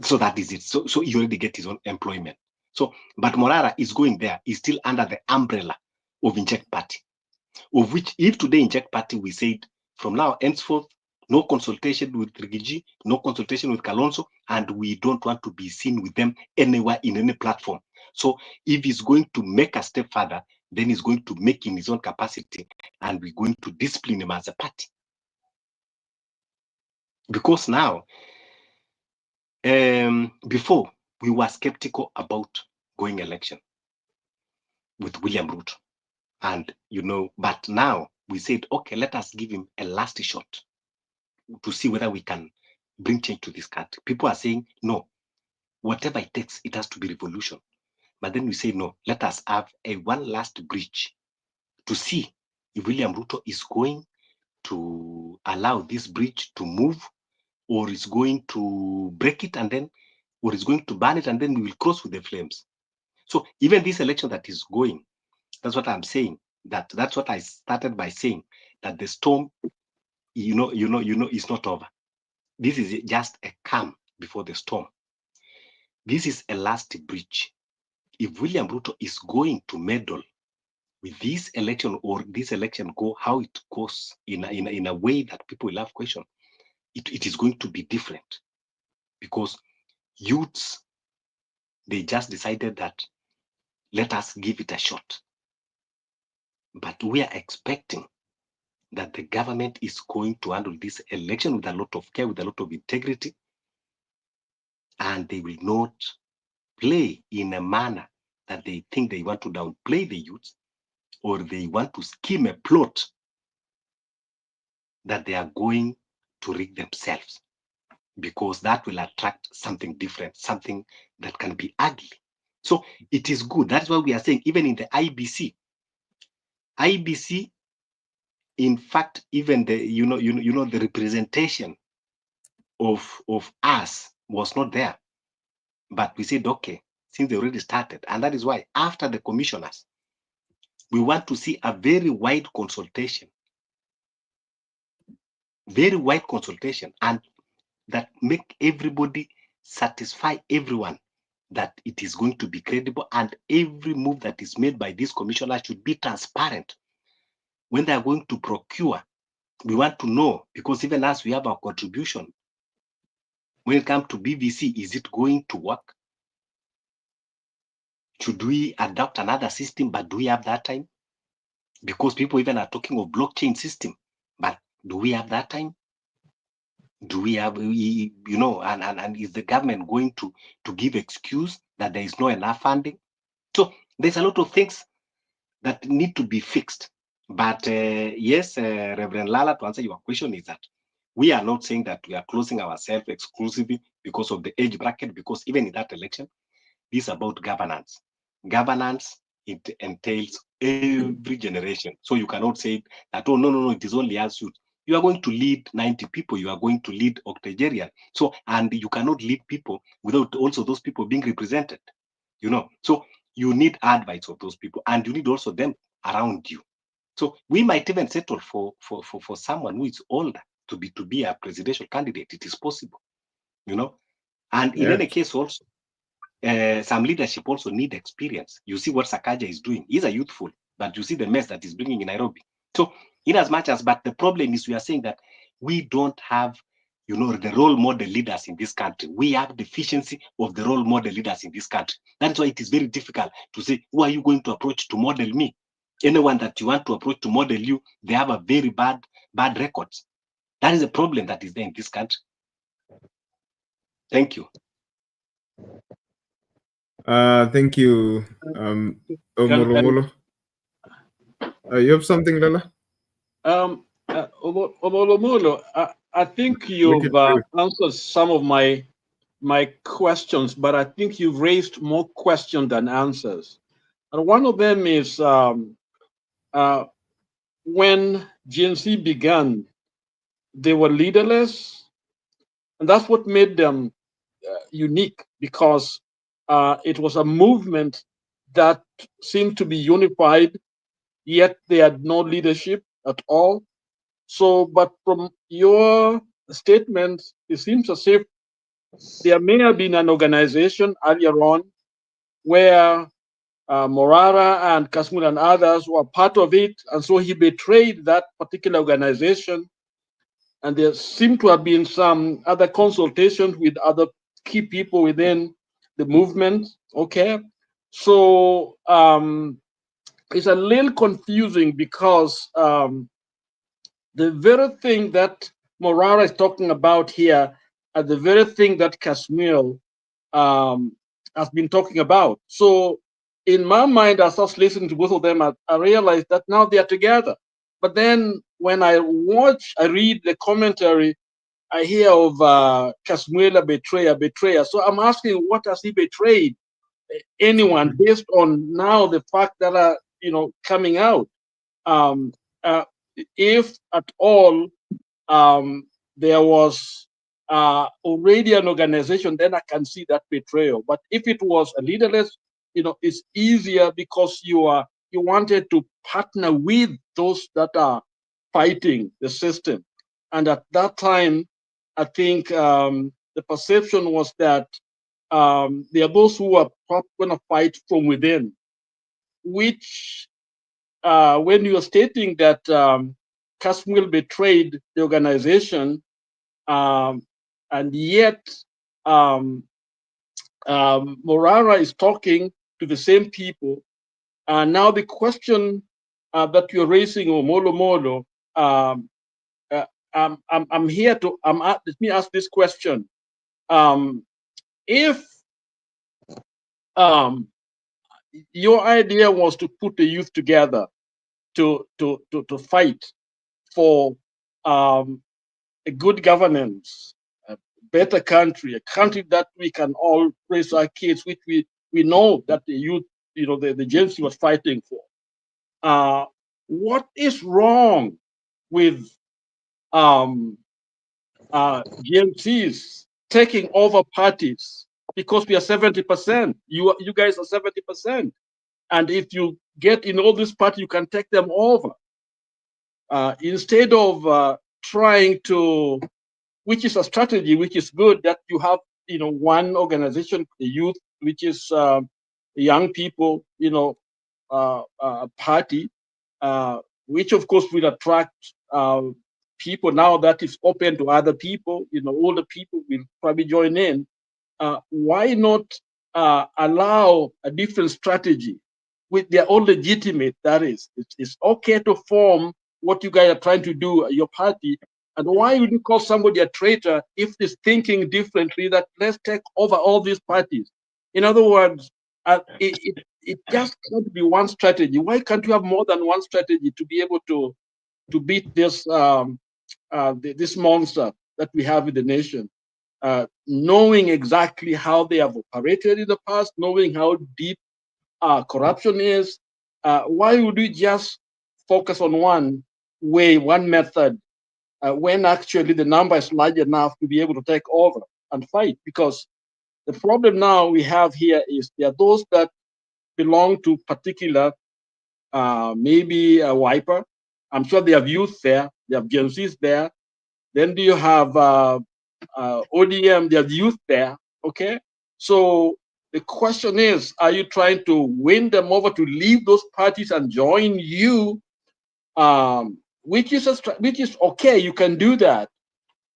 So that is it. So he already get his own employment. So, but Morara is going there, is still under the umbrella of Inject Party, of which if today Inject Party, we said from now henceforth, no consultation with Rigiji, no consultation with Kalonzo, and we don't want to be seen with them anywhere in any platform. So if he's going to make a step further, then he's going to make in his own capacity, and we're going to discipline him as a party. Because now, before, we were skeptical about going election with William Ruto. And, but now we said, okay, let us give him a last shot to see whether we can bring change to this country. People are saying, no, whatever it takes, it has to be revolution. But then we say, no, let us have one last bridge to see if William Ruto is going to allow this bridge to move, or is going to break it and then, or is going to burn it and then we will cross with the flames. So even this election that is going, that's what I'm saying. That's what I started by saying, that the storm, is not over. This is just a calm before the storm. This is a last bridge. If William Ruto is going to meddle with this election, or this election go how it goes in a way that people will have question, it is going to be different, because youths, they just decided that let us give it a shot. But we are expecting that the government is going to handle this election with a lot of care, with a lot of integrity, and they will not play in a manner that they think they want to downplay the youth, or they want to scheme a plot that they are going to rig themselves, because that will attract something different, something that can be ugly. So it is good. That's why we are saying, even in the IBC, in fact, even the the representation of us was not there. But we said, okay, since they already started, and that is why after the commissioners, we want to see a very wide consultation, and that make everybody, satisfy everyone that it is going to be credible, and every move that is made by this commissioner should be transparent. When they are going to procure, we want to know, because even as we have our contribution, when it comes to BVC, is it going to work? Should we adopt another system, but do we have that time? Because people even are talking of blockchain system, but do we have that time? Do we have, and is the government going to give excuse that there is no enough funding? So there's a lot of things that need to be fixed. But yes, Reverend Lala, to answer your question, is that we are not saying that we are closing ourselves exclusively because of the age bracket, because even in that election, this is about governance. Governance, it entails every generation. So you cannot say that, oh, no, it is only us youth. You are going to lead 90 people, you are going to lead octogenarian. So, and you cannot lead people without also those people being represented, So you need advice of those people, and you need also them around you. So we might even settle for someone who is older to be a presidential candidate. It is possible, And in any case also, some leadership also need experience. You see what Sakaja is doing. He's a youthful, but you see the mess that he's bringing in Nairobi. So in as much as, but the problem is we are saying that we don't have, the role model leaders in this country. We have deficiency of the role model leaders in this country. That is why it is very difficult to say, who are you going to approach to model me? Anyone that you want to approach to model you, they have a very bad records. That is a problem that is there in this country. Thank you. Thank you, Omolomolo. You have something, Lala? Omolomolo, I think you've answered some of my questions, but I think you've raised more questions than answers. And one of them is when GNC began, they were leaderless, and that's what made them unique, because it was a movement that seemed to be unified yet they had no leadership at all. So, but from your statement, it seems as if there may have been an organization earlier on where Morara and Kasmul and others were part of it, and so he betrayed that particular organization. And there seem to have been some other consultations with other key people within the movement. Okay, so it's a little confusing because the very thing that Morara is talking about here are the very thing that Kashmir has been talking about. So in my mind, as I was listening to both of them, I realized that now they are together. But then when I read the commentary, I hear of Kashmir betrayer. So I'm asking, what has he betrayed anyone based on now the fact that are coming out? If at all there was already an organization, then I can see that betrayal. But if it was a leaderless, it's easier because you wanted to partner with those that are fighting the system. And at that time, I think the perception was that there are those who are going to fight from within, which when you are stating that Kashmir betrayed the organization, and yet Morara is talking to the same people. Now the question that you're raising, Molo, I'm here to let me ask this question: if your idea was to put the youth together to fight for a good governance, a better country, a country that we can all raise our kids, which we know that the youth, the Gen Z was fighting for. What is wrong with Gen Zs taking over parties? Because we are 70%. You guys are 70%. And if you get in all this party, you can take them over. Instead of trying to, which is a strategy, which is good, that you have, one organization, the youth, which is young people, party, which of course will attract people now that is open to other people, older people will probably join in. Why not allow a different strategy with their own legitimate, that is, it's okay to form what you guys are trying to do, your party. And why would you call somebody a traitor if it's thinking differently that let's take over all these parties? In other words, it just can't be one strategy. Why can't you have more than one strategy to be able to beat this this monster that we have in the nation? Knowing exactly how they have operated in the past, knowing how deep corruption is, why would we just focus on one way, one method, when actually the number is large enough to be able to take over and fight? Because the problem now we have here is there are those that belong to particular, maybe a wiper. I'm sure they have youth there, they have Gen Zs there. Then do you have ODM, they have youth there, okay? So the question is, are you trying to win them over to leave those parties and join you? Which is okay, you can do that.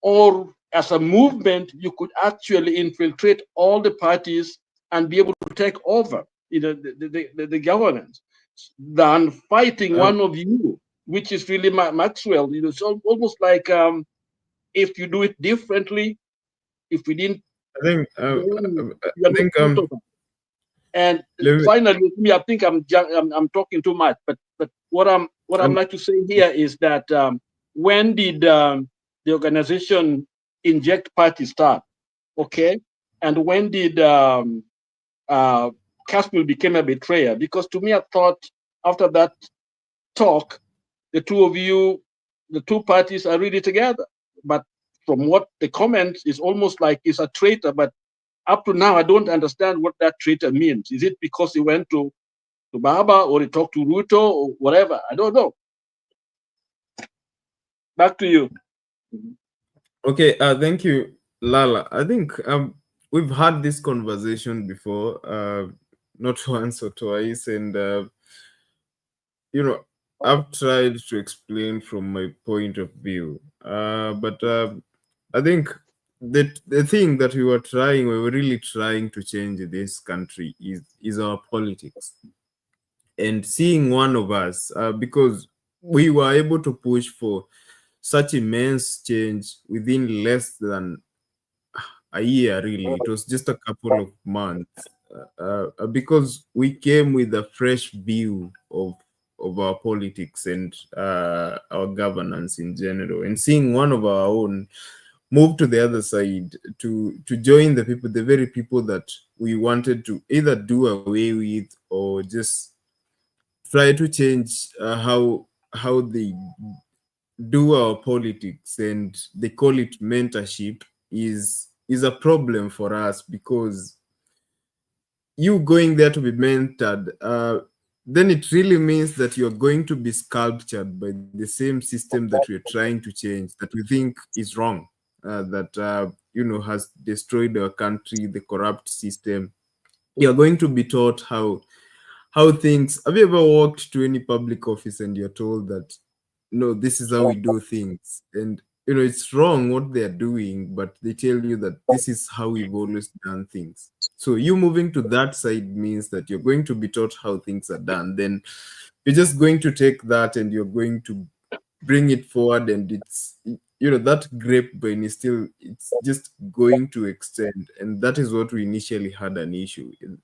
Or as a movement, you could actually infiltrate all the parties and be able to take over the governance than fighting one of you, which is really Maxwell. It's almost like if you do it differently, if we didn't, I think and finally, me, I think I'm talking too much. But what I'm like to say here is that when did the organization Inject Party start? Okay, and when did Kashmir became a betrayer? Because to me, I thought after that talk, the two of you, the two parties are really together. But from what the comments is almost like he's a traitor. But up to now, I don't understand what that traitor means. Is it because he went to to Baba or he talked to Ruto or whatever. I don't know. Back to you. Okay, thank you, Lala. I think we've had this conversation before, not once or twice, and you know, I've tried to explain from my point of view, but I think that the thing that we were really trying to change in this country is our politics, and seeing one of us, because we were able to push for such immense change within less than a year. Really, it was just a couple of months, because we came with a fresh view of our politics and our governance in general, and seeing one of our own move to the other side to join the people, the very people that we wanted to either do away with or just try to change how they do our politics, and they call it mentorship, is a problem for us, because you going there to be mentored, then it really means that you're going to be sculptured by the same system that we're trying to change, that we think is wrong, that has destroyed our country, the corrupt system. You're going to be taught how things. Have you ever walked to any public office and you're told that, no, this is how we do things, and it's wrong what they're doing, but they tell you that this is how we've always done things. So you moving to that side means that you're going to be taught how things are done. Then you're just going to take that and you're going to bring it forward, and it's that grapevine is still, it's just going to extend, and that is what we initially had an issue with.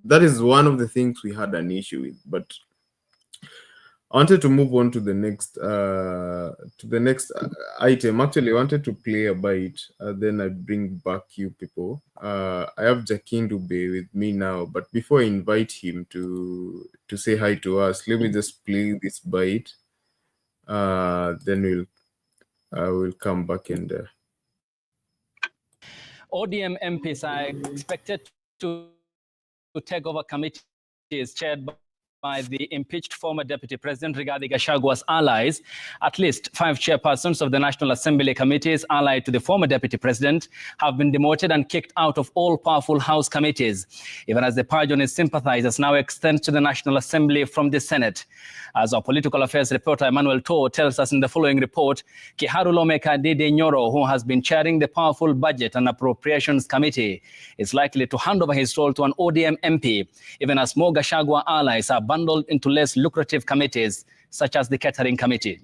That is one of the things we had an issue with. But I wanted to move on to the next item. Actually, I wanted to play a bite, then I bring back you people. I have Jakin Dube with me now, but before I invite him to say hi to us, let me just play this bite. Then we'll come back and ODM MPs are expected to take over committees chaired by the impeached former Deputy President Rigathi Gachagua's allies. At least 5 chairpersons of the National Assembly committees allied to the former Deputy President have been demoted and kicked out of all powerful House committees, even as the purge on his sympathizers now extends to the National Assembly from the Senate. As our political affairs reporter Emmanuel Toh tells us in the following report, Kiharu Lomeka Dede Nyoro, who has been chairing the powerful Budget and Appropriations Committee, is likely to hand over his role to an ODM MP, even as more Gachagua allies are bundled into less lucrative committees, such as the Catering Committee.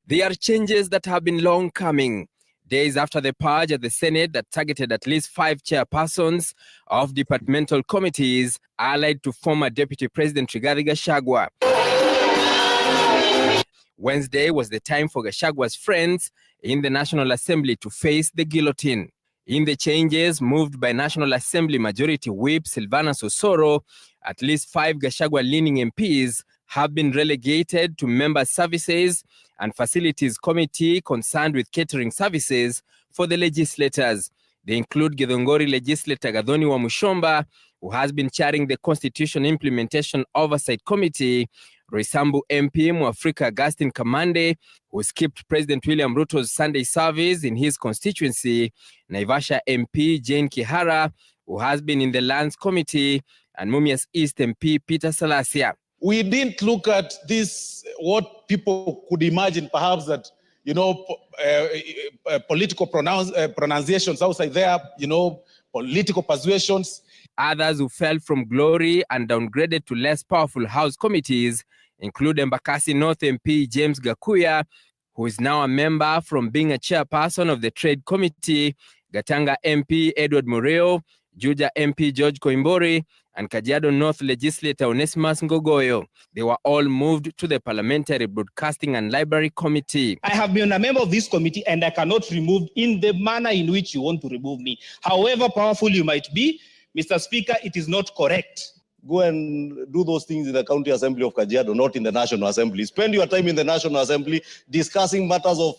They are changes that have been long coming. Days after the purge at the Senate that targeted at least 5 chairpersons of departmental committees allied to former Deputy President Rigathi Gachagua. Wednesday was the time for Gachagua's friends in the National Assembly to face the guillotine. In the changes moved by National Assembly Majority Whip Silvanus Osoro, at least 5 Gachagua-leaning MPs have been relegated to Member Services and Facilities Committee concerned with catering services for the legislators. They include Githongori legislator Gathoni Wamushomba, who has been chairing the Constitution Implementation Oversight Committee, Roysambu MP Mwafrika Augustine Kamande, who skipped President William Ruto's Sunday service in his constituency, Naivasha MP Jane Kihara, who has been in the Lands Committee, and Mumias East MP Peter Salasia. We didn't look at this, what people could imagine, perhaps that, political pronunciations outside there, political persuasions. Others who fell from glory and downgraded to less powerful House committees include Embakasi North MP James Gakuya, who is now a member from being a chairperson of the Trade Committee, Gatanga MP Edward Moreo, Juja MP George Koimbori, and Kajiado North legislator Onesimus Ngogoyo. They were all moved to the Parliamentary Broadcasting and Library Committee. I have been a member of this committee and I cannot remove in the manner in which you want to remove me. However powerful you might be, Mr. Speaker, it is not correct. go and do those things in the County Assembly of Kajiado, not in the National Assembly. Spend your time in the National Assembly discussing matters of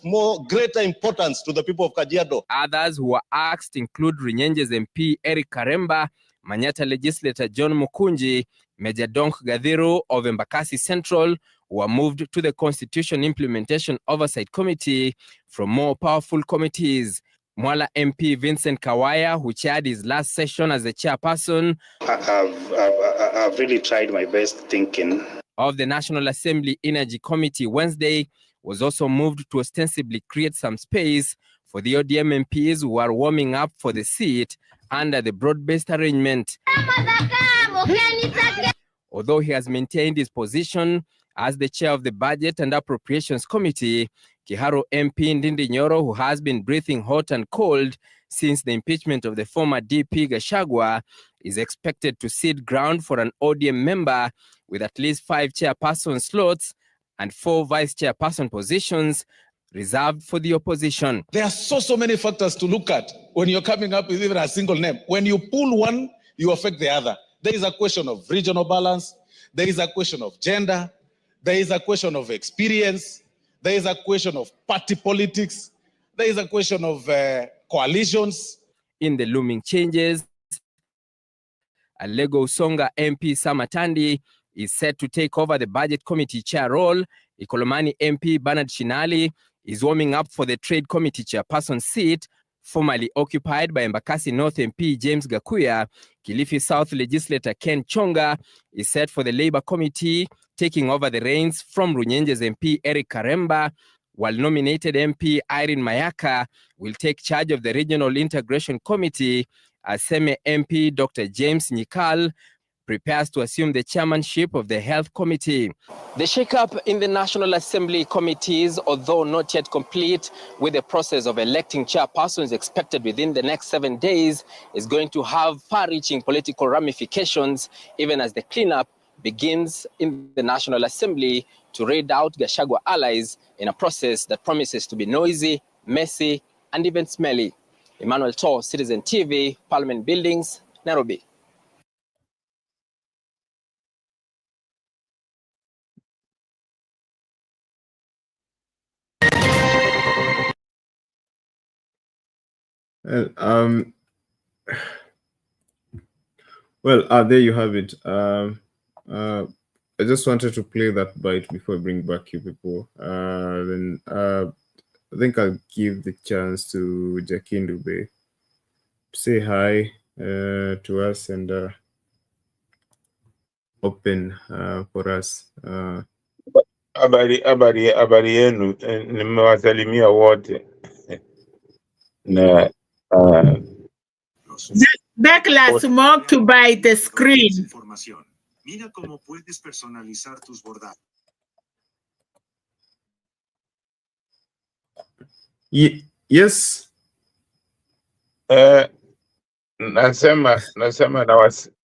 greater importance to the people of Kajiado. Others who were asked include Runyenjes MP Eric Karemba, Manyata legislator John Mukunji, Major Donk Gadhiru of Embakasi Central, who were moved to the Constitution Implementation Oversight Committee from more powerful committees. Mwala MP Vincent Kawaya, who chaired his last session as the chairperson I've really tried my best thinking of the National Assembly Energy Committee Wednesday, was also moved to ostensibly create some space for the ODM MPs who are warming up for the seat under the broad-based arrangement. Although he has maintained his position as the chair of the Budget and Appropriations Committee, Kiharu MP Ndindi Nyoro, who has been breathing hot and cold since the impeachment of the former DP Gachagua, is expected to cede ground for an ODM member with at least 5 chairperson slots and 4 vice chairperson positions reserved for the opposition. There are so many factors to look at when you're coming up with even a single name. When you pull one, you affect the other. There is a question of regional balance. There is a question of gender. There is a question of experience. There is a question of party politics. There is a question of coalitions. In the looming changes, Alego Usonga MP Samatandi is set to take over the Budget Committee chair role. Ikolomani MP Bernard Shinali is warming up for the Trade Committee chairperson seat, formerly occupied by Embakasi North MP James Gakuya. Kilifi South legislator Ken Chonga is set for the Labour Committee, taking over the reins from Runyenjes MP Eric Karemba, while nominated MP Irene Mayaka will take charge of the Regional Integration Committee as Seme MP Dr. James Nyikal prepares to assume the chairmanship of the Health Committee. The shake-up in the National Assembly committees, although not yet complete, with the process of electing chairpersons expected within the next 7 days, is going to have far-reaching political ramifications, even as the cleanup begins in the National Assembly to raid out Gachagua allies in a process that promises to be noisy, messy, and even smelly. Emmanuel Tor, Citizen TV, Parliament Buildings, Nairobi. Well, there you have it. I just wanted to play that bite before I bring back you people. Then I think I'll give the chance to Jackie Ndube to say hi to us and open for us. Habari yenu, nimewasalimia wote na Douglas to by the screen. Mira cómo puedes personalizar tus bordados. Yes. Nasema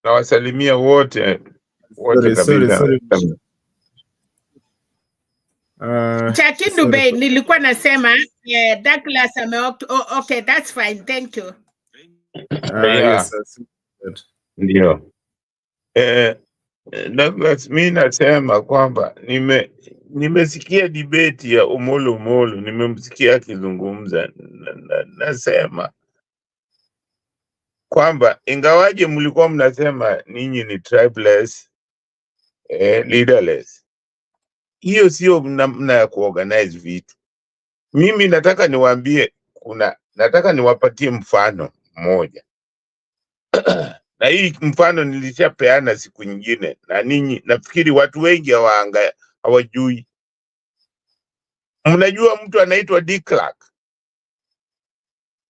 nawasalimia wote kabisa. Jackie Ndube, nilikuwa nasema Douglas okay, that's fine, thank you. Yes, ndio. Douglas, mi nasema kwamba nimesikia debate ya Omolo, nimemsikia akizungumza. Nasema kwamba ingawaje mlikuwa mnasema ninyi ni tribeless, leaderless, hiyo sio namna ya kuorganize vitu. Mimi nataka niwaambie, nataka niwapatie mfano mmoja. Na hii mfano nilishapeana siku nyingine, na ninyi nafikiri watu wengi hawajui. Mnajua mtu anaitwa De Klerk?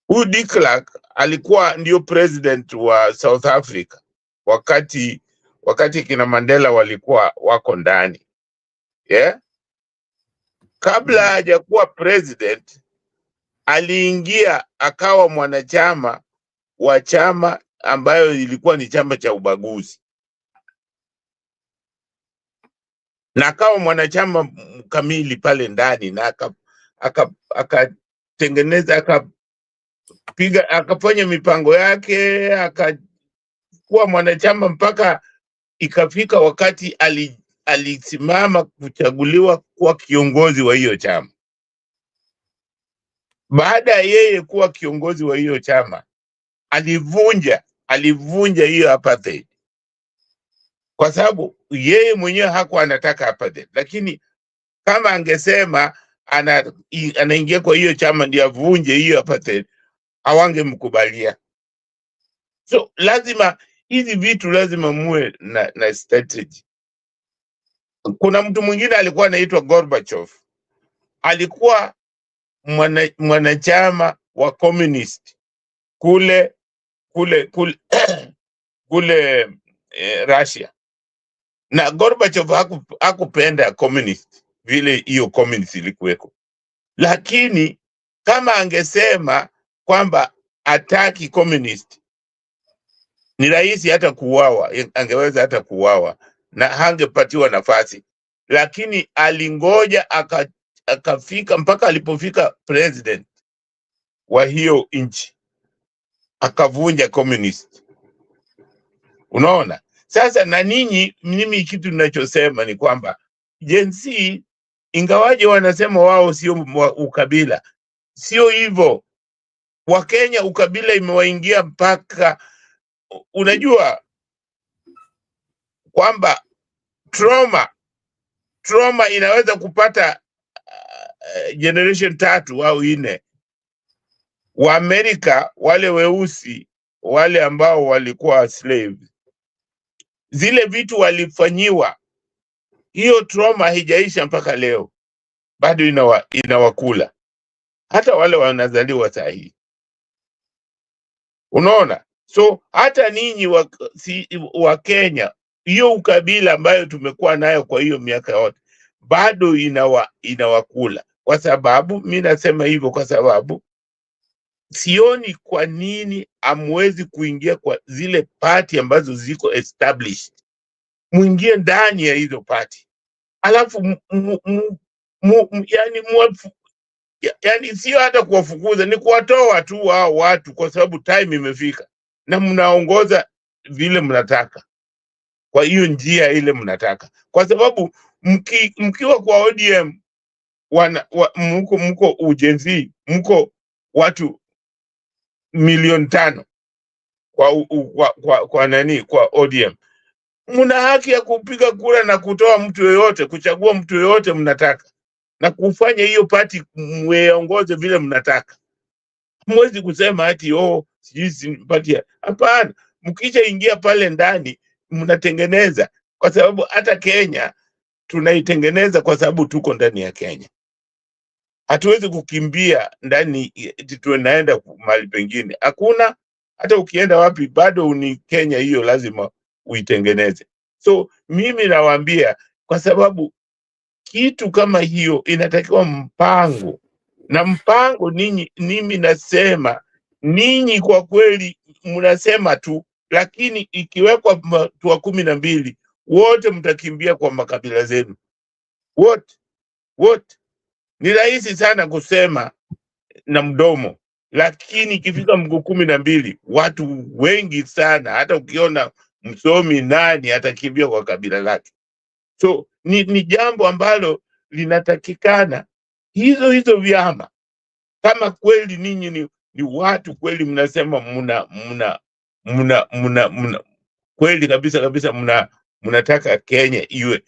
Huyu De Klerk alikuwa ndio president wa South Africa wakati kina Mandela walikuwa wako ndani. Yeah? Kabla hajakuwa president, aliingia akawa mwanachama wa chama ambayo ilikuwa ni chama cha ubaguzi, na akawa mwanachama kamili pale ndani, na akatengeneza akafanya mipango yake, akakuwa mwanachama mpaka ikafika wakati alisimama kuchaguliwa kuwa kiongozi wa hiyo chama. Baada ya yeye kuwa kiongozi wa hiyo chama, alivunja hiyo apartheid, kwa sababu yeye mwenyewe hakuwa anataka apartheid, lakini kama angesema anaingia kwa hiyo chama ndio avunje hiyo apartheid, hawangemkubalia. So lazima hizi vitu lazima muwe na strategy. Kuna mtu mwingine alikuwa anaitwa Gorbachev, alikuwa mwanachama wa communist kule Russia, na Gorbachev hakupenda communist vile hiyo communist ilikuweko, lakini kama angesema kwamba ataki communist, ni rahisi hata kuuawa, angeweza hata kuuawa na hangepatiwa nafasi, lakini alingoja akafika mpaka alipofika president wa hiyo nchi, akavunja communist. Unaona? Sasa na mimi kitu ninachosema ni kwamba Gen Z, ingawaje wanasema wao sio ukabila, sio hivyo. Wakenya ukabila imewaingia mpaka, unajua kwamba trauma inaweza kupata generation 3 au 4. Wa Amerika wale weusi, wale ambao walikuwa slaves, zile vitu walifanyiwa, hiyo trauma haijaisha mpaka leo, bado inawakula hata wale wanazaliwa sahihi. Unaona? So hata ninyi wa Kenya, hiyo ukabila ambayo tumekuwa nayo kwa hiyo miaka yote bado inawakula. Kwa sababu mimi nasema hivyo kwa sababu sioni kwa nini amwezi kuingia kwa zile party ambazo ziko established. Muingie ndani ya hizo party, alafu yani sio hata kuwafukuza, ni kuwatoa tu hao watu, kwa sababu time imefika na mnaongoza vile mnataka, kwa hiyo njia ile mnataka. Kwa sababu mkiwa kwa ODM mko ujenzi, mko watu 5,000,000 kwa ODM, mna haki ya kupiga kura na kutoa mtu yoyote, kuchagua mtu yoyote mnataka, na kufanya hiyo party muongoze vile mnataka. Mwezi kusema ati sijui simpatia. Hapana, mkisha ingia pale ndani mnatengeneza, kwa sababu hata Kenya tunaitengeneza kwa sababu tuko ndani ya Kenya. Hatuwezi kukimbia ndani tunaenda mahali pengine. Hakuna, hata ukienda wapi bado ni Kenya, hiyo lazima uitengeneze. So mimi nawaambia, kwa sababu kitu kama hiyo inatakiwa mpango, na mpango mimi nasema ninyi kwa kweli mnasema tu, lakini ikiwekwa watu 12 wote mtakimbia kwa makabila zenu wote. Ni rahisi sana kusema na mdomo, lakini ikifika mguu 12 watu wengi sana, hata ukiona msomi nani atakimbia kwa kabila lake. So ni jambo ambalo linatakikana. Hizo vyama, kama kweli ninyi ni watu kweli mnasema mna kweli kabisa mnataka Kenya iwe,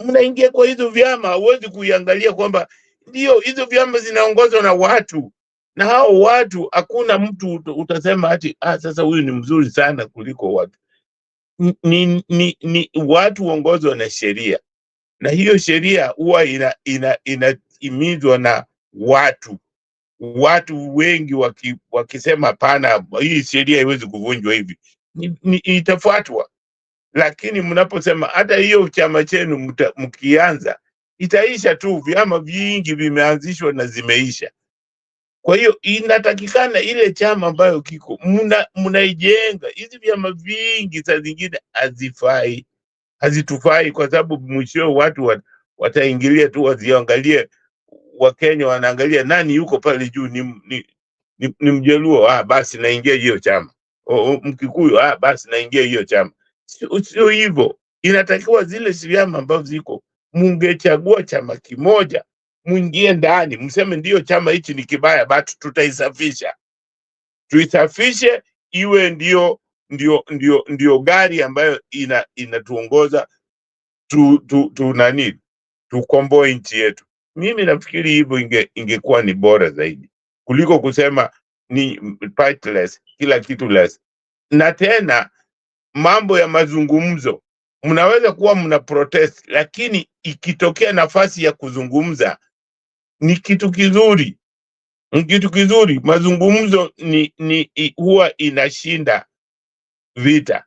mnaingia kwa hizo vyama. Huwezi kuiangalia kwamba ndio hizo vyama zinaongozwa na watu, na hao watu hakuna mtu utasema ati sasa huyu ni mzuri sana kuliko watu. Ni watu uongozwa na sheria, na hiyo sheria huwa inaimizwa na watu wengi wakisema hapana, hii sheria haiwezi kuvunjwa hivi, itafuatwa. Lakini mnaposema hata hiyo chama chenu mkianza itaisha tu, vyama vingi vimeanzishwa na zimeisha. Kwa hiyo inatakikana ile chama ambayo kiko mnaijenga. Hizi vyama vingi saa zingine hazitufai, kwa sababu mwisho watu wataingilia tu, waziangalie. Wakenya wanaangalia nani yuko pale juu, ni Mjaluo, basi naingia hiyo chama, Mkikuyu, basi naingia hiyo chama. Sio hivyo. Inatakiwa zile vyama ambavyo ziko, mungechagua chama kimoja, mwingie ndani, mseme ndio chama hichi ni kibaya, bado tutaisafisha. Tuisafishe iwe ndio gari ambayo inatuongoza tukomboe nchi yetu. Mimi nafikiri hivyo ingekuwa ni bora zaidi kuliko kusema ni partless, kila kitu less. Na tena mambo ya mazungumzo, mnaweza kuwa mna protest, lakini ikitokea nafasi ya kuzungumza ni kitu kizuri. Kitu kizuri, mazungumzo huwa inashinda vita,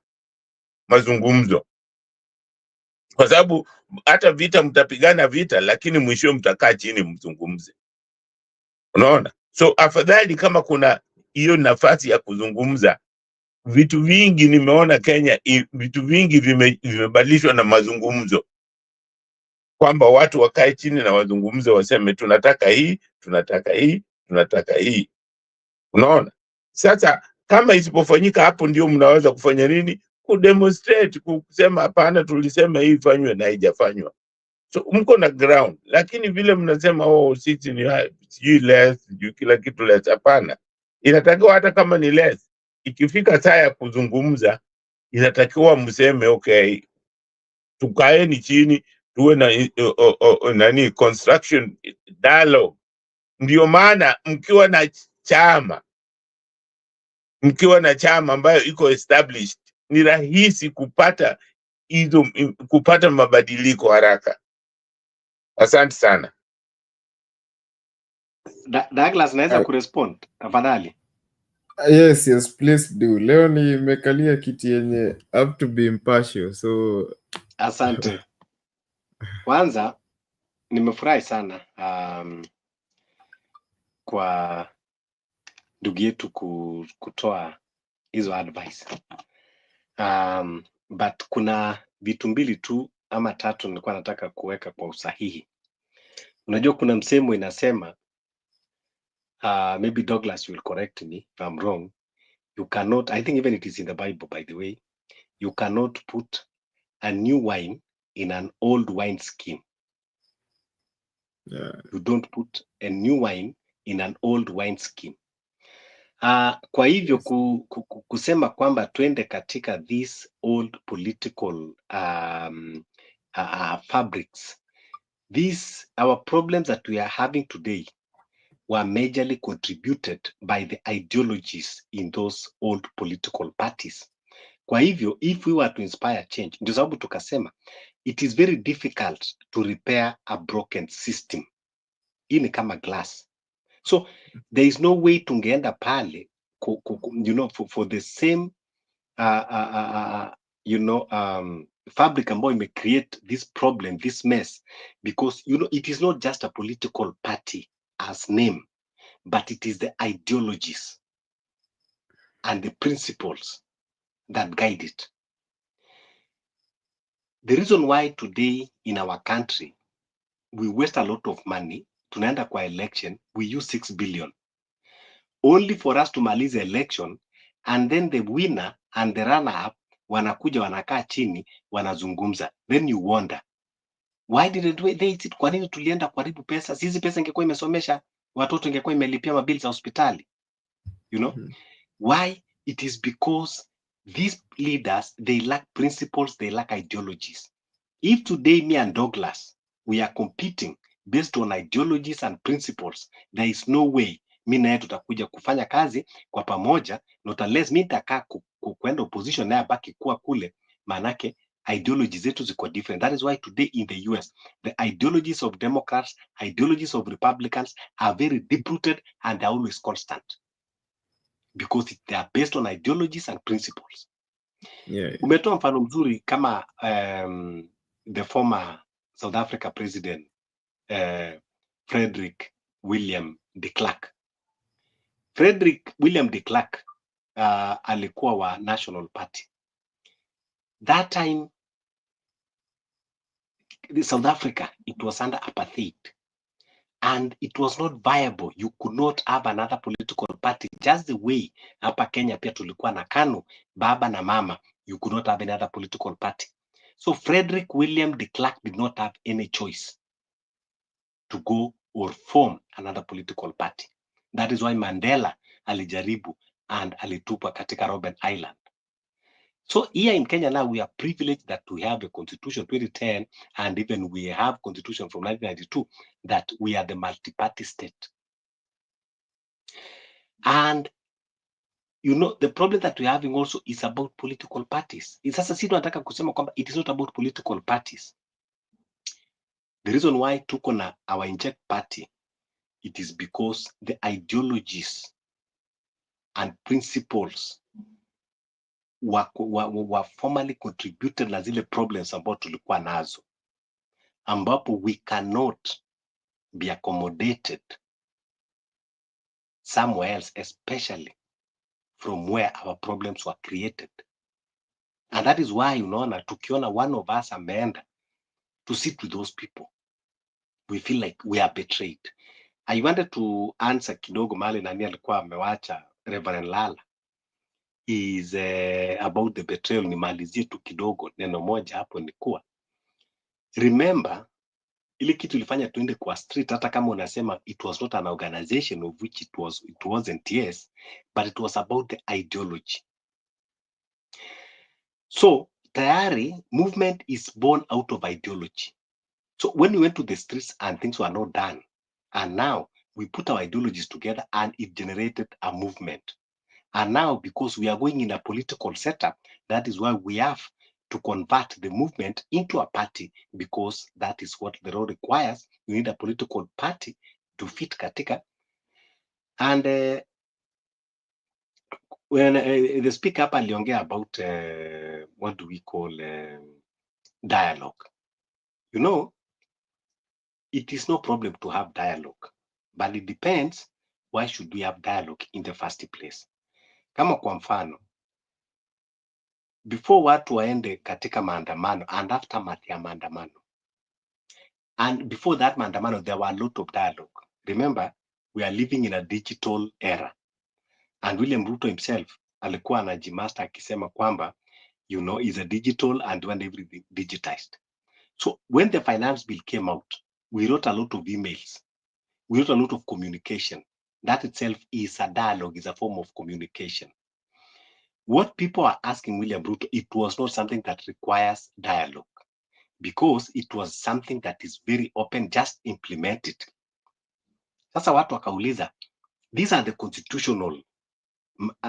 mazungumzo. Kwa sababu hata vita mtapigana vita, lakini mwisho mtakaa chini mzungumze. Unaona? So afadhali kama kuna hiyo nafasi ya kuzungumza. Vitu vingi nimeona Kenya, vitu vingi vimebadilishwa na mazungumzo, kwamba watu wakae chini na wazungumze, waseme tunataka hii, tunataka hii, tunataka hii. Unaona? Sasa kama isipofanyika, hapo ndio mnaweza kufanya nini? Kudemonstrate, kusema hapana, tulisema hii ifanywe na haijafanywa. So mko na ground, lakini vile mnasema sisi ni sijui less, sijui kila kitu less. Hapana, inatakiwa hata kama ni less, ikifika saa ya kuzungumza, inatakiwa mseme okay, tukaeni chini, tuwe na construction dialogue. Ndio maana mkiwa na chama ambayo iko established, ni rahisi kupata mabadiliko haraka. Asante sana. Douglas, naweza kurespond tafadhali? Yes, please do. Leo nimekalia kiti yenye have to be impartial, so asante. Kwanza nimefurahi sana kwa ndugu yetu kutoa hizo advice. But kuna vitu mbili tu ama tatu nilikuwa nataka kuweka kwa usahihi. Unajua kuna msemo inasema, maybe Douglas will correct me if I'm wrong, you cannot, I think even it is in the Bible by the way, you cannot put a new wine in an old wine skin. Yeah. You don't put a new wine in an old wine skin. Kwa hivyo kusema kwamba twende katika these old political fabrics, our problems that we are having today were majorly contributed by the ideologies in those old political parties. Kwa hivyo, if we were to inspire change, ndio sababu tukasema it is very difficult to repair a broken system. Hii ni kama glass. So there is no way tungeenda pale for the same fabric ambayo ime create this problem, this mess, because it is not just a political party as name, but it is the ideologies and the principles that guide it. The reason why today in our country we waste a lot of money, tunaenda kwa election, we use 6 billion only for us to malize election, and then the winner and the runner up wanakuja wanakaa chini wanazungumza. Then you wonder, why didn't they sit? Kwa nini tulienda kuharibu pesa? Sisi pesa ingekuwa imesomesha watoto, ingekuwa imelipia mabili za hospitali. Why? It is because these leaders, they lack principles, they lack ideologies. If today me and Douglas, we are competing based on ideologies and principles, there is no way mi naye tutakuja kufanya kazi kwa pamoja, not unless mi nitakaa kuenda opposition naye baki kuwa kule, manake ideologies zetu ziko different. That is why today in the US, the ideologies of Democrats, ideologies of Republicans are very deep-rooted and they are always constant. Because they are based on ideologies and principles. Yeah. Umetoa mfano mzuri kama the former South Africa president Frederick William de Klerk. Frederick William de Klerk alikuwa wa National Party. That time, South Africa, it was under apartheid. And it was not viable. You could not have another political party. Just the way hapa Kenya pia tulikuwa na KANU, baba na mama. You could not have another political party. So Frederick William de Klerk did not have any choice to go or form another political party. That is why Mandela alijaribu and alitupa katika Robben Island. So here in Kenya now, we are privileged that we have a constitution 2010, and even we have constitution from 1992, that we are the multi-party state. And you know, the problem that we're having also is about political parties. Sasa si tunataka kusema kwamba it is not about political parties. The reason why tuko na our inject party, it is because the ideologies and principles were formally contributed na zile problems ambao tulikuwa nazo, ambapo we cannot be accommodated somewhere else, especially from where our problems were created. And that is why, unaona, tukiona one of us ameenda to sit with those people, we feel like we are betrayed. I wanted to answer kidogo mali nani alikuwa amewacha Reverend Lala is about the betrayal. Nimalizie tu kidogo neno moja hapo, ni kuwa remember ile kitu ilifanya tuende kwa street, hata kama unasema it was not an organization of which it wasn't, yes, but it was about the ideology. So tayari movement is born out of ideology. So when we went to the streets and things were not done, and now we put our ideologies together and it generated a movement. And now, because we are going in a political setup, that is why we have to convert the movement into a party, because that is what the law requires. You need a political party to fit katika. And when the speaker up aliongea about what do we call dialogue. You know, it is no problem to have dialogue, but it depends why should we have dialogue in the first place. Kama kwa mfano, before watu waende katika maandamano and aftermath ya maandamano, and before that maandamano, there were a lot of dialogue. Remember, we are living in a digital era, and William Ruto himself alikuwa anajimaster akisema kwamba, you know, is a digital and when everything digitized. So when the finance bill came out, we wrote a lot of emails, we wrote a lot of communication. That itself is a dialogue, is a form of communication. What people are asking William Ruto, it was not something that requires dialogue, because it was something that is very open, just implement it. Sasa watu wakauliza, these are the constitutional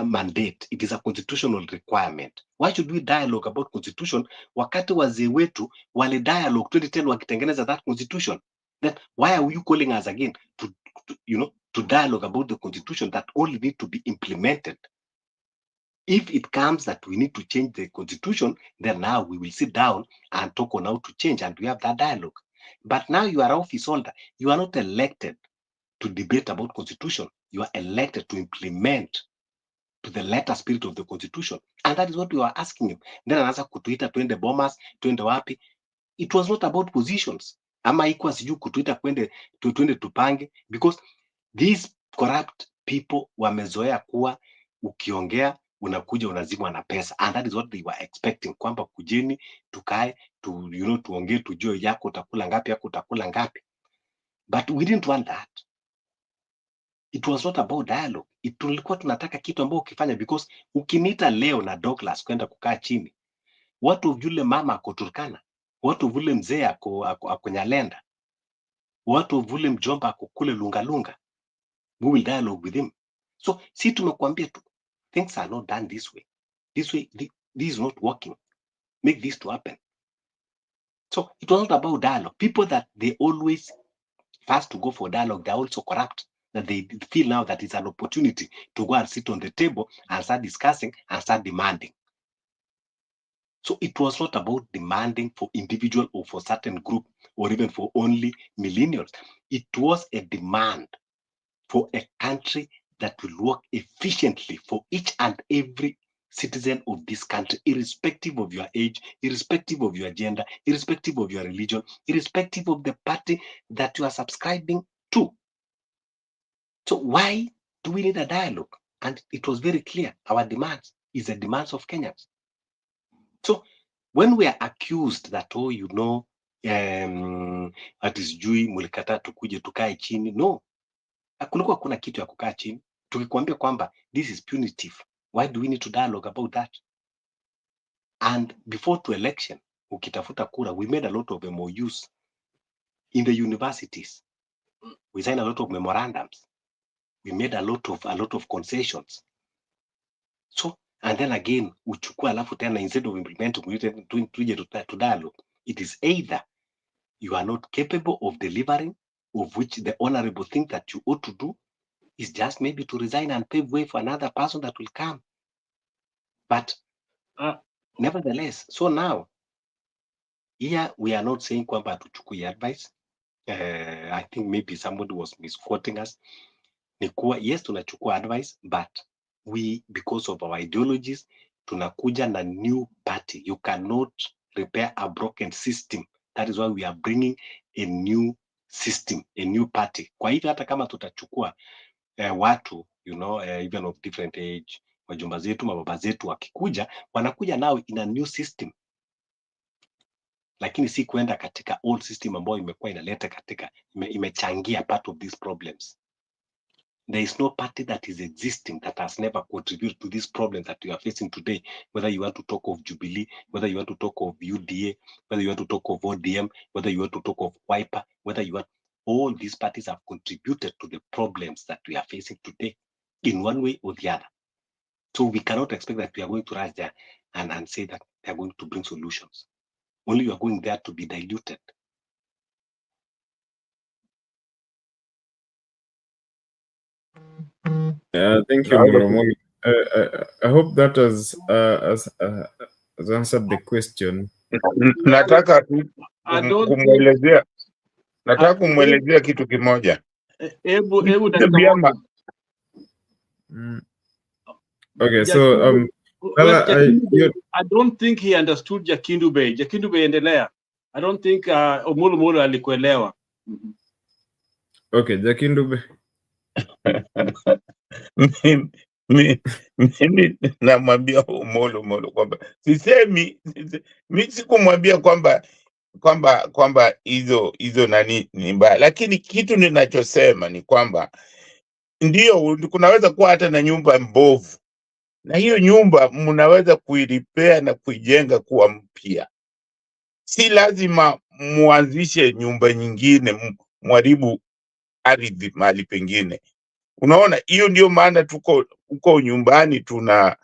mandate, it is a constitutional requirement. Why should we dialogue about constitution wakati wazee wetu wale dialogue 2010 wakitengeneza that constitution? Then why are you calling us again to dialogue about the constitution that only need to be implemented? If it comes that we need to change the constitution, then now we will sit down and talk on how to change, and we have that dialogue. But now you are office holder. You are not elected to debate about constitution. You are elected to implement to the letter spirit of the constitution. And that is what we are asking him. Then anaanza kutuita twende Bomas, twende wapi. It was not about positions. Ama ikuwa siju kutuita twende tupange, because these corrupt people wamezoea kuwa ukiongea unakuja unazimwa na pesa, and that is what they were expecting, kwamba kujeni tukae tuongee tujue yako utakula ngapi. But we didn't want that. It was not about dialogue. Tulikuwa tunataka kitu ambao ukifanya, because ukiniita leo na Douglas kwenda kukaa chini, watu vile mama ako Turkana, watu vile mzee ako Nyalenda, watu vile mjomba ako kule Lungalunga, we will dialogue with him. So si tumekuambia tu, things are not done this way. This is not working. Make this to happen. So it was not about dialogue. People that they always first to go for dialogue, they're also corrupt. That they feel now that it's an opportunity to go and sit on the table and start discussing and start demanding. So it was not about demanding for individual or for certain group or even for only millennials. It was a demand for a country that will work efficiently for each and every citizen of this country, irrespective of your age, irrespective of your gender, irrespective of your religion, irrespective of the party that you are subscribing to. So why do we need a dialogue? And it was very clear, our demands is the demands of Kenyans. So when we are accused that, oh, you know, ati sijui mlikataa tukuje tukae chini, no, kulikuwa kuna kitu ya kukaa chini. Tukikwambia kwamba this is punitive, why do we need to dialogue about that? And before to election, ukitafuta kura, we made a lot of MOUs in the universities. We signed a lot of memorandums. We made a lot of concessions. So, and then again, uchukua alafu tena, instead of implementing to dialogue, it is either you are not capable of delivering, of which the honorable thing that you ought to do is just maybe to resign and pave way for another person that will come. But nevertheless, so now, here we are not saying kwamba tuchukue advice. I think maybe somebody was misquoting us. Yes, tunachukua advice, but we, because of our ideologies, tunakuja na new party. You cannot repair a broken system. That is why we are bringing a new system, a new party. Kwa hivyo hata kama tutachukua watu, you know, even of different age, wajumba zetu, mababa zetu wakikuja, wanakuja now in a new system. Lakini si kuenda katika old system ambayo imekuwa inaleta katika, imechangia part of these problems. There is no party that is existing that has never contributed to these problems that we are facing today. Whether you want to talk of Jubilee, whether you want to talk of UDA, whether you want to talk of ODM, whether you want to talk of Wiper, whether you want, all these parties have contributed to the problems that we are facing today in one way or the other. So we cannot expect that we are going to rise there and say that they are going to bring solutions. Only you are going there to be diluted. Thank you, Moromogi. I hope that has answered the question. Nataka kumwelezea kitu kimoja. Okay, so I don't think he understood Jakindube. Jakindube endelea. I don't think Omolo alikuelewa. Okay, Jakindube. Mimi namwambia Omolo kwamba sisemi, mimi sikumwambia kwamba hizo nani ni mbaya, lakini kitu ninachosema ni kwamba ndio kunaweza kuwa hata na nyumba mbovu, na hiyo nyumba mnaweza kuiripea na kuijenga kuwa mpya. Si lazima muanzishe nyumba nyingine, mwaribu ardhi mahali pengine. Unaona, hiyo ndio maana tuko nyumbani tuna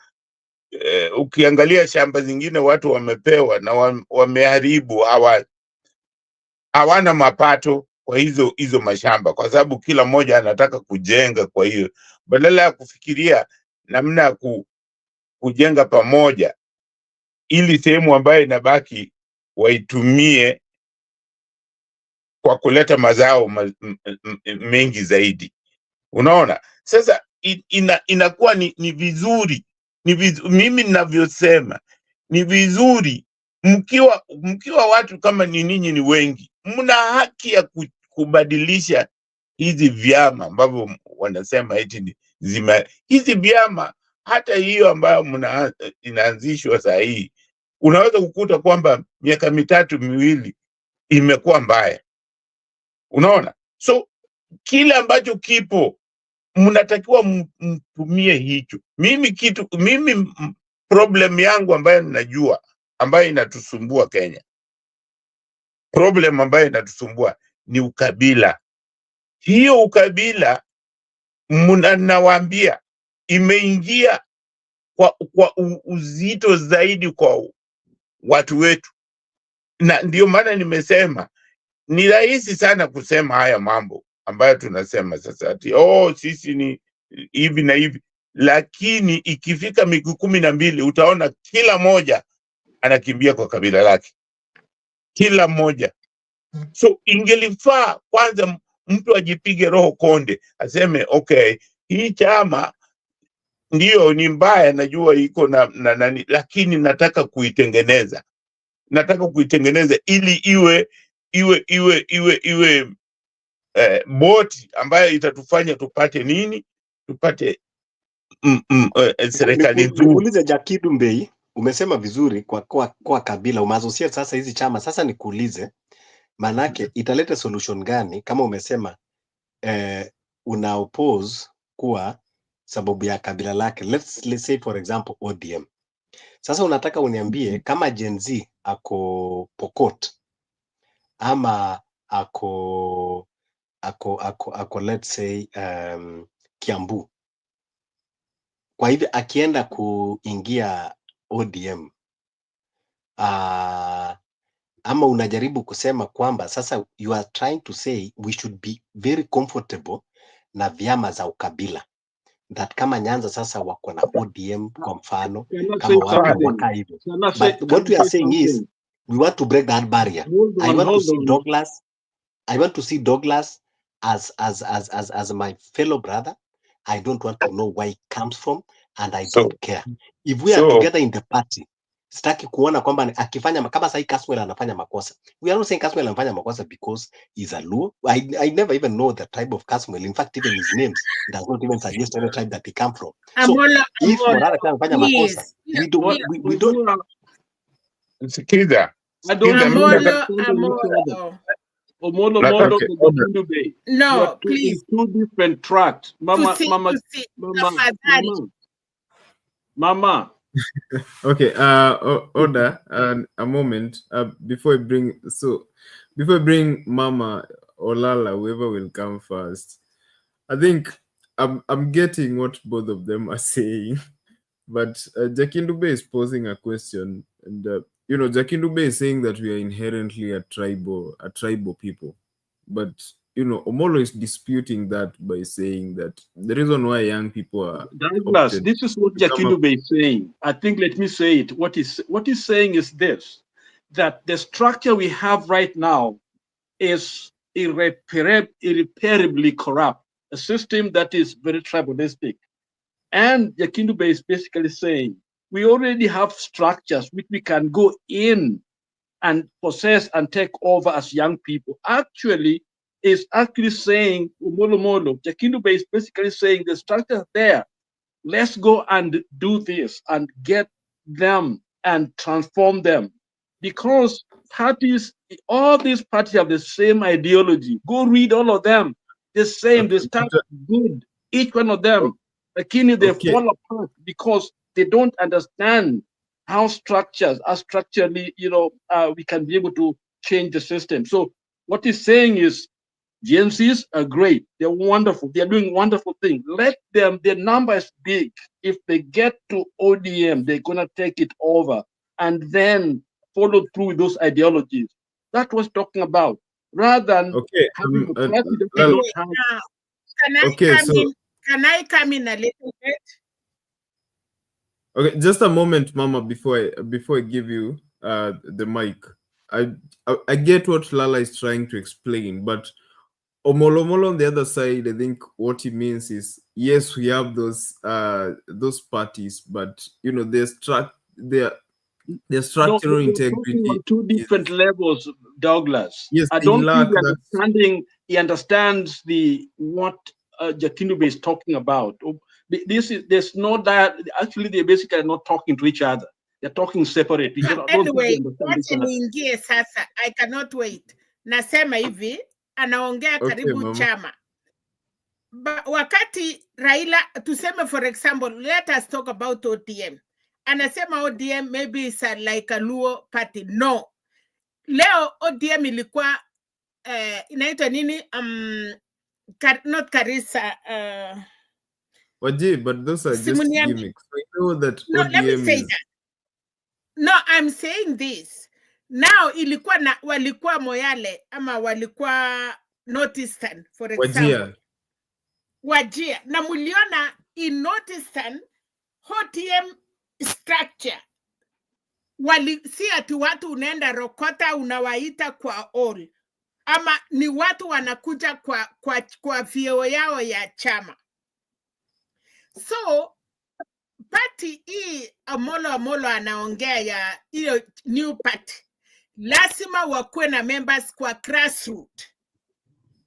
ukiangalia shamba zingine watu wamepewa na wameharibu, hawana mapato kwa hizo mashamba, kwa sababu kila mmoja anataka kujenga. Kwa hiyo badala ya kufikiria namna ya kujenga pamoja, ili sehemu ambayo inabaki waitumie kwa kuleta mazao mengi zaidi. Unaona, sasa inakuwa ni vizuri, mimi ninavyosema ni vizuri mkiwa watu kama ninyi ni wengi, mna haki ya kubadilisha hizi vyama ambavyo wanasema eti hizi vyama. Hata hiyo ambayo inaanzishwa saa hii, unaweza kukuta kwamba miaka 3-2 imekuwa mbaya. Unaona, so kile ambacho kipo mnatakiwa mtumie hicho. Mimi problem yangu ambayo ninajua, ambayo inatusumbua Kenya, problem ambayo inatusumbua ni ukabila. Hiyo ukabila nawaambia imeingia kwa uzito zaidi kwa watu wetu, na ndio maana nimesema ni rahisi sana kusema haya mambo ambayo tunasema sasa ati sisi ni hivi na hivi, lakini ikifika miaka 12 utaona kila moja anakimbia kwa kabila lake, kila moja. So ingelifaa kwanza mtu ajipige roho konde, aseme okay, hii chama ndio ni mbaya, najua iko na nani, lakini nataka kuitengeneza ili iwe boti ambayo itatufanya tupate nini, tupate serikali nzuri. Nikuulize Jakindube, umesema vizuri kwa kabila umazosia sasa hizi chama. Sasa nikuulize, manake italeta solution gani kama umesema una oppose kwa sababu ya kabila lake? Let's say for example ODM. Sasa unataka uniambie kama Gen Z ako Pokot ama ako let's say Kiambu, kwa hivyo akienda kuingia ODM ama unajaribu kusema kwamba sasa you are trying to say we should be very comfortable na vyama za ukabila, that kama Nyanza sasa wako na ODM kwa mfano, kama watu waka hivyo. But what we are saying is we want to break that barrier. I want to see Douglas as my fellow brother. I don't want to know where he comes from, and I don't care. If we are together in the party, sitaki kuona kwamba akifanya kama sahi Caswell anafanya makosa. We are not saying Caswell anafanya makosa because he's a Luo. I never even know the tribe of Caswell. In fact, even his names does not even suggest any tribe that he come from. So if Morara anafanya makosa, we don't. Sikiza. No, please. Two different tracks. Mama. Okay, order a moment. Before I bring Mama or Lala, whoever will come first. I think I'm getting what both of them are saying, but Jakindube is posing a question, and Jakindube is saying that we are inherently a tribal people, but Omolo is disputing that by saying that the reason why young people are Douglas, this is what Jakindube is saying. I think, let me say it. What he's saying is this, that the structure we have right now is irreparably corrupt, a system that is very tribalistic. And Jakindube is basically saying, we already have structures which we can go in and possess and take over as young people. Is actually saying, Jakindube is basically saying the structure there, let's go and do this and get them and transform them. Because parties, all these parties have the same ideology. Go read all of them. The same, they start good, each one of them. They fall apart because they don't understand how structurally, we can be able to change the system. So what he's saying is, GNCs are great. They're wonderful. They're doing wonderful things. Let them, their number is big. If they get to ODM, they're going to take it over and then follow through with those ideologies. That was talking about. Rather than having a party that they don't have. Can I come in a little bit? Okay, just a moment, Mama, before I give you the mic. I get what Lala is trying to explain, but Omolo on the other side, I think what he means is, yes, we have those parties, but their structural integrity on two different levels, Douglas. Yes, I don't think he understands what Jakindube is talking about. There's no that actually they basically are not talking to each other. They're talking separately. Anyway, sasa, I cannot wait. Nasema hivi, anaongea karibu chama. Wakati Raila, tuseme for example, let us talk about ODM. Anasema ODM maybe is like a Luo party. No. Leo ODM ilikuwa inaitwa nini? Not Karisa. But those are just gimmicks. I know that ODM let me say that. No, I'm saying this. Now ilikuwa walikuwa Moyale ama walikuwa Northeastern, for example. Wajia. Na muliona in Northeastern ODM structure. Si ati watu unaenda Rokota unawaita kwa all. Ama ni watu wanakuja kwa vyeo yao ya chama. So party hii Omolo anaongea ya hiyo new party, lazima wakuwe na members kwa grassroots,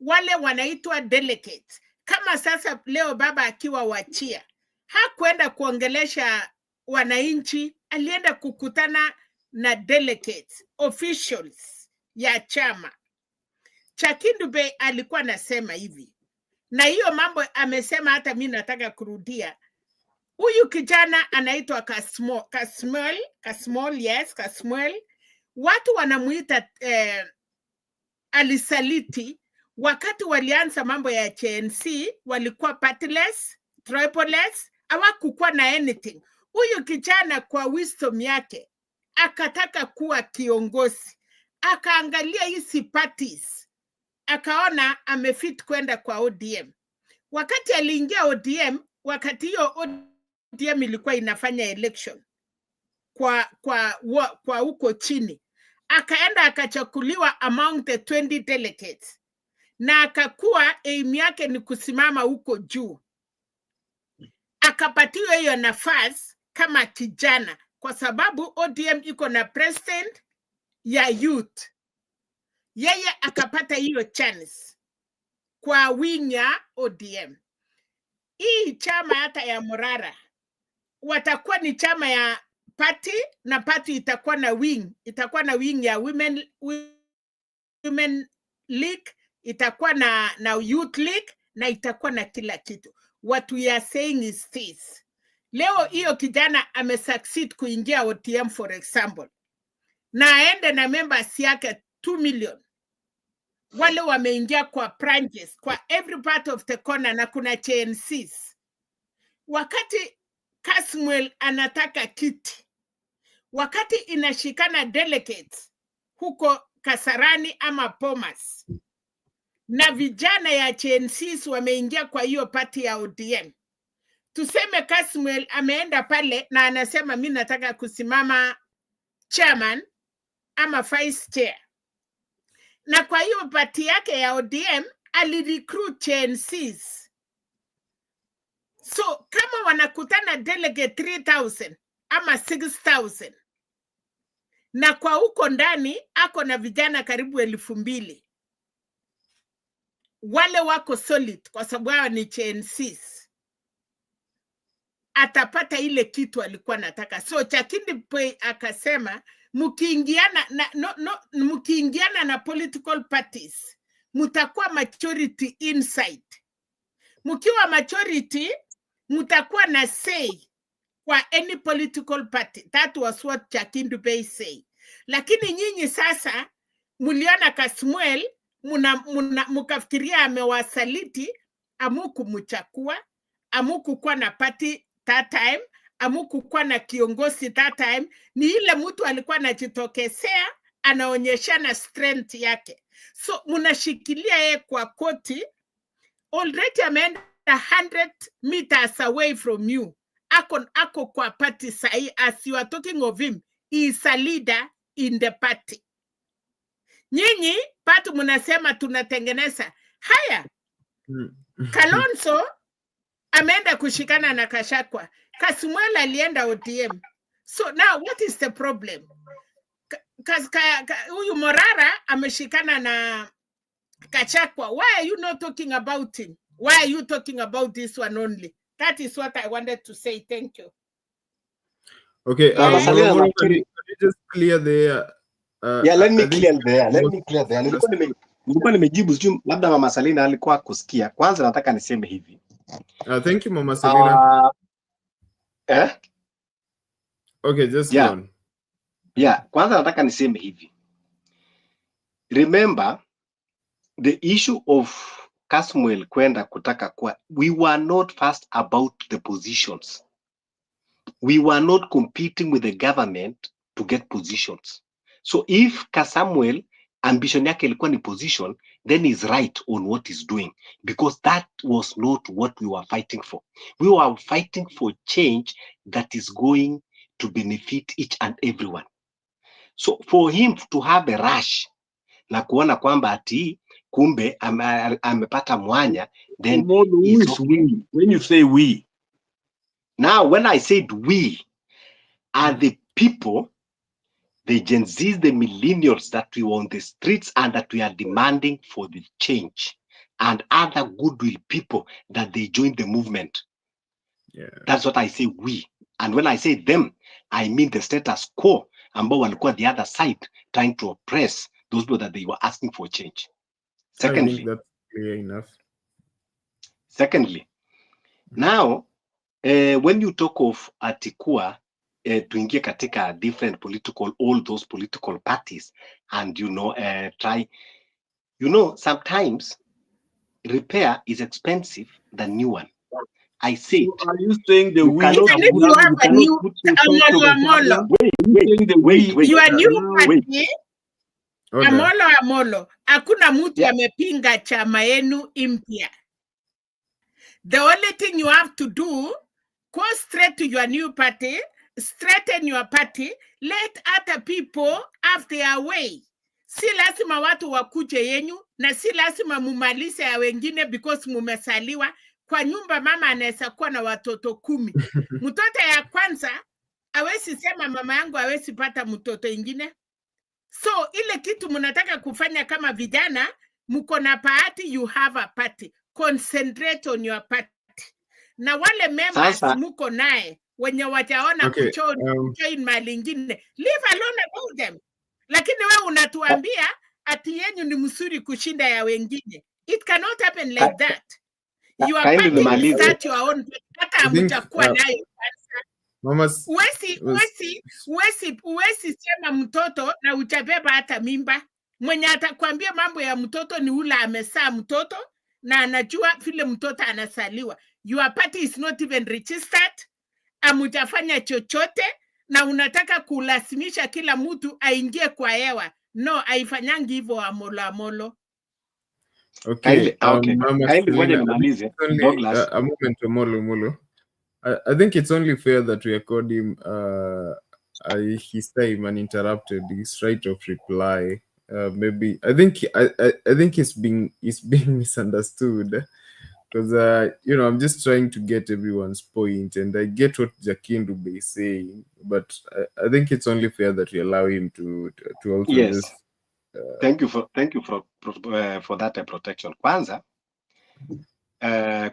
wale wanaitwa delegates. Kama sasa leo baba akiwa Wachia hakwenda kuongelesha wananchi, alienda kukutana na delegates, officials ya chama. Chakindube alikuwa anasema hivi, na hiyo mambo amesema, hata mimi nataka kurudia. Huyu kijana anaitwa Kasmuel. Watu wanamuita alisaliti. Wakati walianza mambo ya CNC, walikuwa partyless, tribalist, hawakukuwa na anything. Huyu kijana kwa wisdom yake akataka kuwa kiongozi, akaangalia hizi parties, akaona amefit kwenda kwa ODM. Wakati aliingia ODM, wakati hiyo ODM ilikuwa inafanya election kwa huko chini, akaenda akachakuliwa among the 20 delegates, na akakuwa aim yake ni kusimama huko juu. Akapatiwa hiyo nafasi kama kijana, kwa sababu ODM iko na president ya youth. Yeye akapata hiyo chance kwa wing ya ODM. Hii chama hata ya Murara watakuwa ni chama ya party, na party itakuwa na wing ya women league, itakuwa na youth league, na itakuwa na kila kitu. What we are saying is this: leo hiyo kijana amesucceed kuingia ODM for example, na aende na members yake 2 million. Wale wameingia kwa branches, kwa every part of the corner, na kuna CNCs. Wakati Kasmuel anataka kiti, wakati inashikana delegates huko Kasarani ama Bomas, na vijana ya CNCs wameingia kwa hiyo party ya ODM, tuseme Kasmuel ameenda pale na anasema mimi nataka kusimama chairman ama vice chair, na kwa hiyo party yake ya ODM alirecruit CNCs. So kama wanakutana delegate 3,000 ama 6,000, na kwa huko ndani ako na vijana karibu 2,000, wale wako solid kwa sababu hao ni CNCs, atapata ile kitu alikuwa nataka. So Chakindube akasema mkiingiana na political parties mutakuwa majority inside. Mkiwa majority mutakuwa na say kwa any political party. That was what Chakindube say. Lakini nyinyi sasa muliona Kasmuel, mukafikiria amewasaliti, amukumuchakua, amukukuwa na party that time, amukukuwa na kiongozi that time. Ni ile mtu alikuwa anajitokezea, anaonyeshana strength yake. So munashikilia yeye kwa koti, already ameenda 100 meters away from you. Ako kwa party sahi. As you are talking of him, he is a leader in the party. Nyinyi patu munasema tunatengeneza haya. Kalonzo ameenda kushikana na Gachagua. Kasmuel alienda ODM. So now what is the problem? Huyu Morara ameshikana na Gachagua. Why are you not talking about him? Why are you talking about this one only? That is what I wanted to say. Thank you. Okay, can you just clear the let me clear there. Nilikuwa nimejibu, sijui labda Mama Salina alikuwa kusikia. Kwanza nataka niseme hivi. Thank you, Mama Salina. Okay, just go on. Kwanza nataka niseme hivi. Remember the issue of Kasmuel kwenda kutaka kwa, we were not fast about the positions. We were not competing with the government to get positions. So if Kasmuel ambition yake ilikuwa ni position, then he's right on what he's doing, because that was not what we were fighting for. We were fighting for change that is going to benefit each and everyone. So for him to have a rush na kuona kwamba ati kumbe amepata mwanya, then who is we? When you say we, now when I said we are the people, the Gen Zs, the millennials that we were on the streets and that we are demanding for the change, and other goodwill people that they joined the movement. That's what I say we. And when I say them, I mean the status quo ambao walikuwa the other side trying to oppress those people that they were asking for change. Secondly, I think that's clear enough. Secondly, now when you talk of atikua tuingie katika different all those political parties and try, sometimes repair is expensive than new one. I said, So are you saying the you we cannot Even if put- you have you a cannot new put yourself to the Amolo, wait. your new Wait. party, Order. Amolo, hakuna mtu Yeah. amepinga chama yenu impya. The only thing you have to do, go straight to your new party, straighten your party, let other people have their way. Si lazima watu wakuje yenyu, na si lazima mumalize ya wengine because mumesaliwa. Kwa nyumba mama anaweza kuwa na watoto 10. Mtoto ya kwanza, hawezi sema mama yangu hawezi pata mtoto ingine. So ile kitu mnataka kufanya kama vijana, mko na party, you have a party. Concentrate on your party. Na wale members Sasa- muko naye wenye wataona Okay, kujoin mali ingine, leave alone about them. Lakini wewe unatuambia ati yenyu ni mzuri kushinda ya wengine. It cannot happen like that. Your kindly party will nimalize. start your own. Hata I think, hamtakuwa nayo kwanza. Mama's Uwezi sema mtoto na utabeba hata mimba. Mwenye atakwambia mambo ya mtoto ni ule amesaa mtoto na anajua vile mtoto anasaliwa. Your party is not even registered. Amutafanya chochote na unataka kulazimisha kila mtu aingie kwa hewa. No, haifanyangi hivyo Amolo. okay. Okay. Mama Kindly ngoja Selina, nimalize. it's only, Douglas. a moment, Molo. I think it's only fair that we accord him his time uninterrupted, his right of reply. Maybe I think he's being misunderstood because I'm just trying to get everyone's point, and I get what Jakindube is saying, but I think it's only fair that we allow him to also Yes. just. Thank you for that protection. Kwanza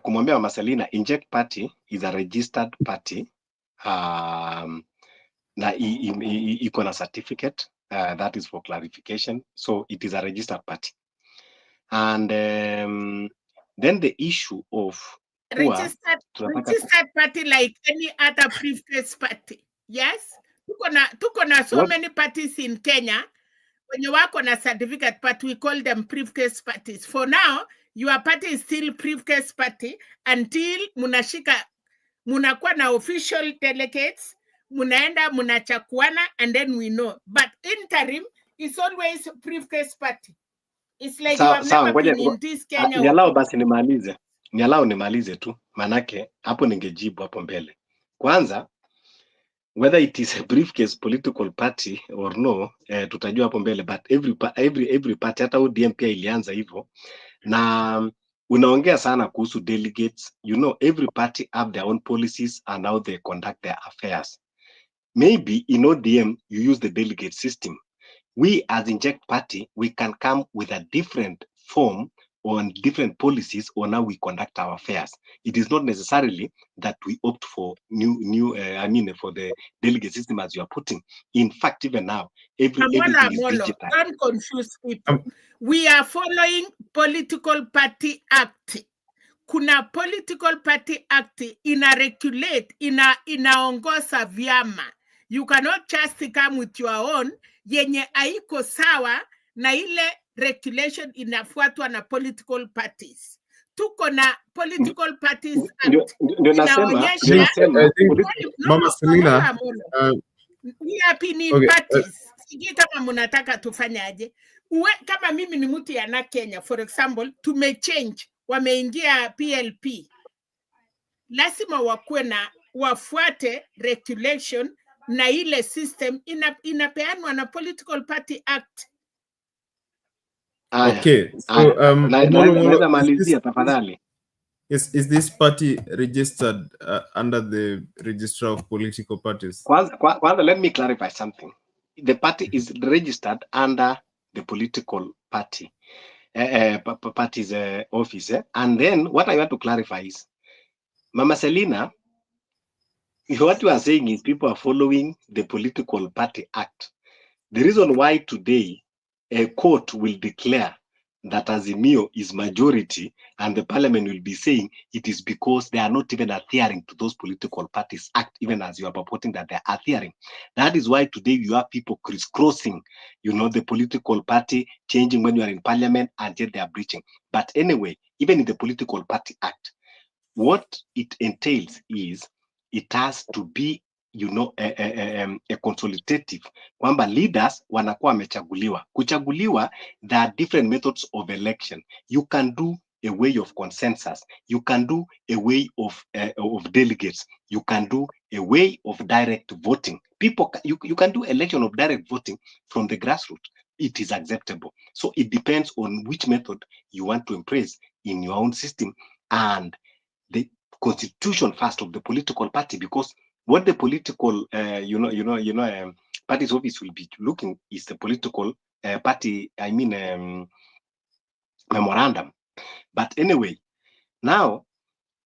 kumwambia Mama Selina, Inject Party is a registered party na iko na certificate, that is for clarification. So it is a registered party. And then the issue of Registered party like any other previous party. Yes? Tuko na so many parties in Kenya. When you work on a certificate, but we call them briefcase parties. For now, your party is still briefcase party until munakuwa na official delegates, munaenda munachakuana, and then we know. But interim is always briefcase party. It's like you have never been in this Kenya. Nialao basi nimalize tu, manake hapo ningejibu hapo mbele. Kwanza, whether it is a briefcase political party or no, tutajua hapo mbele, but every party, hata ODM pia ilianza hivyo. Na unaongea sana kuhusu delegates. Every party have their own policies and how they conduct their affairs. Maybe in ODM you use the delegate system. We as Inject Party, we can come with a different form on different policies on how we conduct our affairs. It is not necessarily that we opt for for the delegate system as you are putting. In fact, even now, everything is digital. Don't confuse people. We are following Political Party Act. Kuna Political Party Act regulate, inaongoza vyama. You cannot just come with your own yenye haiko sawa na ile regulation inafuatwa na political parties. Tuko na Political Parties Act. Ndio nasema. Mama Selina, we have been in parties. Sijui kama mnataka tufanyaje. Kama mimi ni mtu ya na Kenya, for example, tumechange, wameingia PLP. Lazima wafuate regulation na ile system inapeanwa na Political Party Act. Okay, so naweza malizia tafadhali. Is this party registered under the Register of Political Parties? Kwanza, let me clarify something. The party is registered under the political party party's office. And then what I want to clarify is, Mama Selina, what you are saying is people are following the Political Party Act. The reason why today a court will declare that Azimio is majority and the parliament will be saying it is because they are not even adhering to those Political Parties Act, even as you are purporting that they are adhering. That is why today you have people crisscrossing, the political party, changing when you are in parliament, and yet they are breaching. But anyway, even in the Political Party Act, what it entails is it has to be a consultative, kwamba leaders wanakuwa wamechaguliwa. Kuchaguliwa, there are different methods of election. You can do a way of consensus. You can do a way of delegates. You can do a way of direct voting. You can do election of direct voting from the grassroots. It is acceptable. So it depends on which method you want to embrace in your own system and the constitution first of the political party, because what the political party's office will be looking is the political party, memorandum. But anyway, now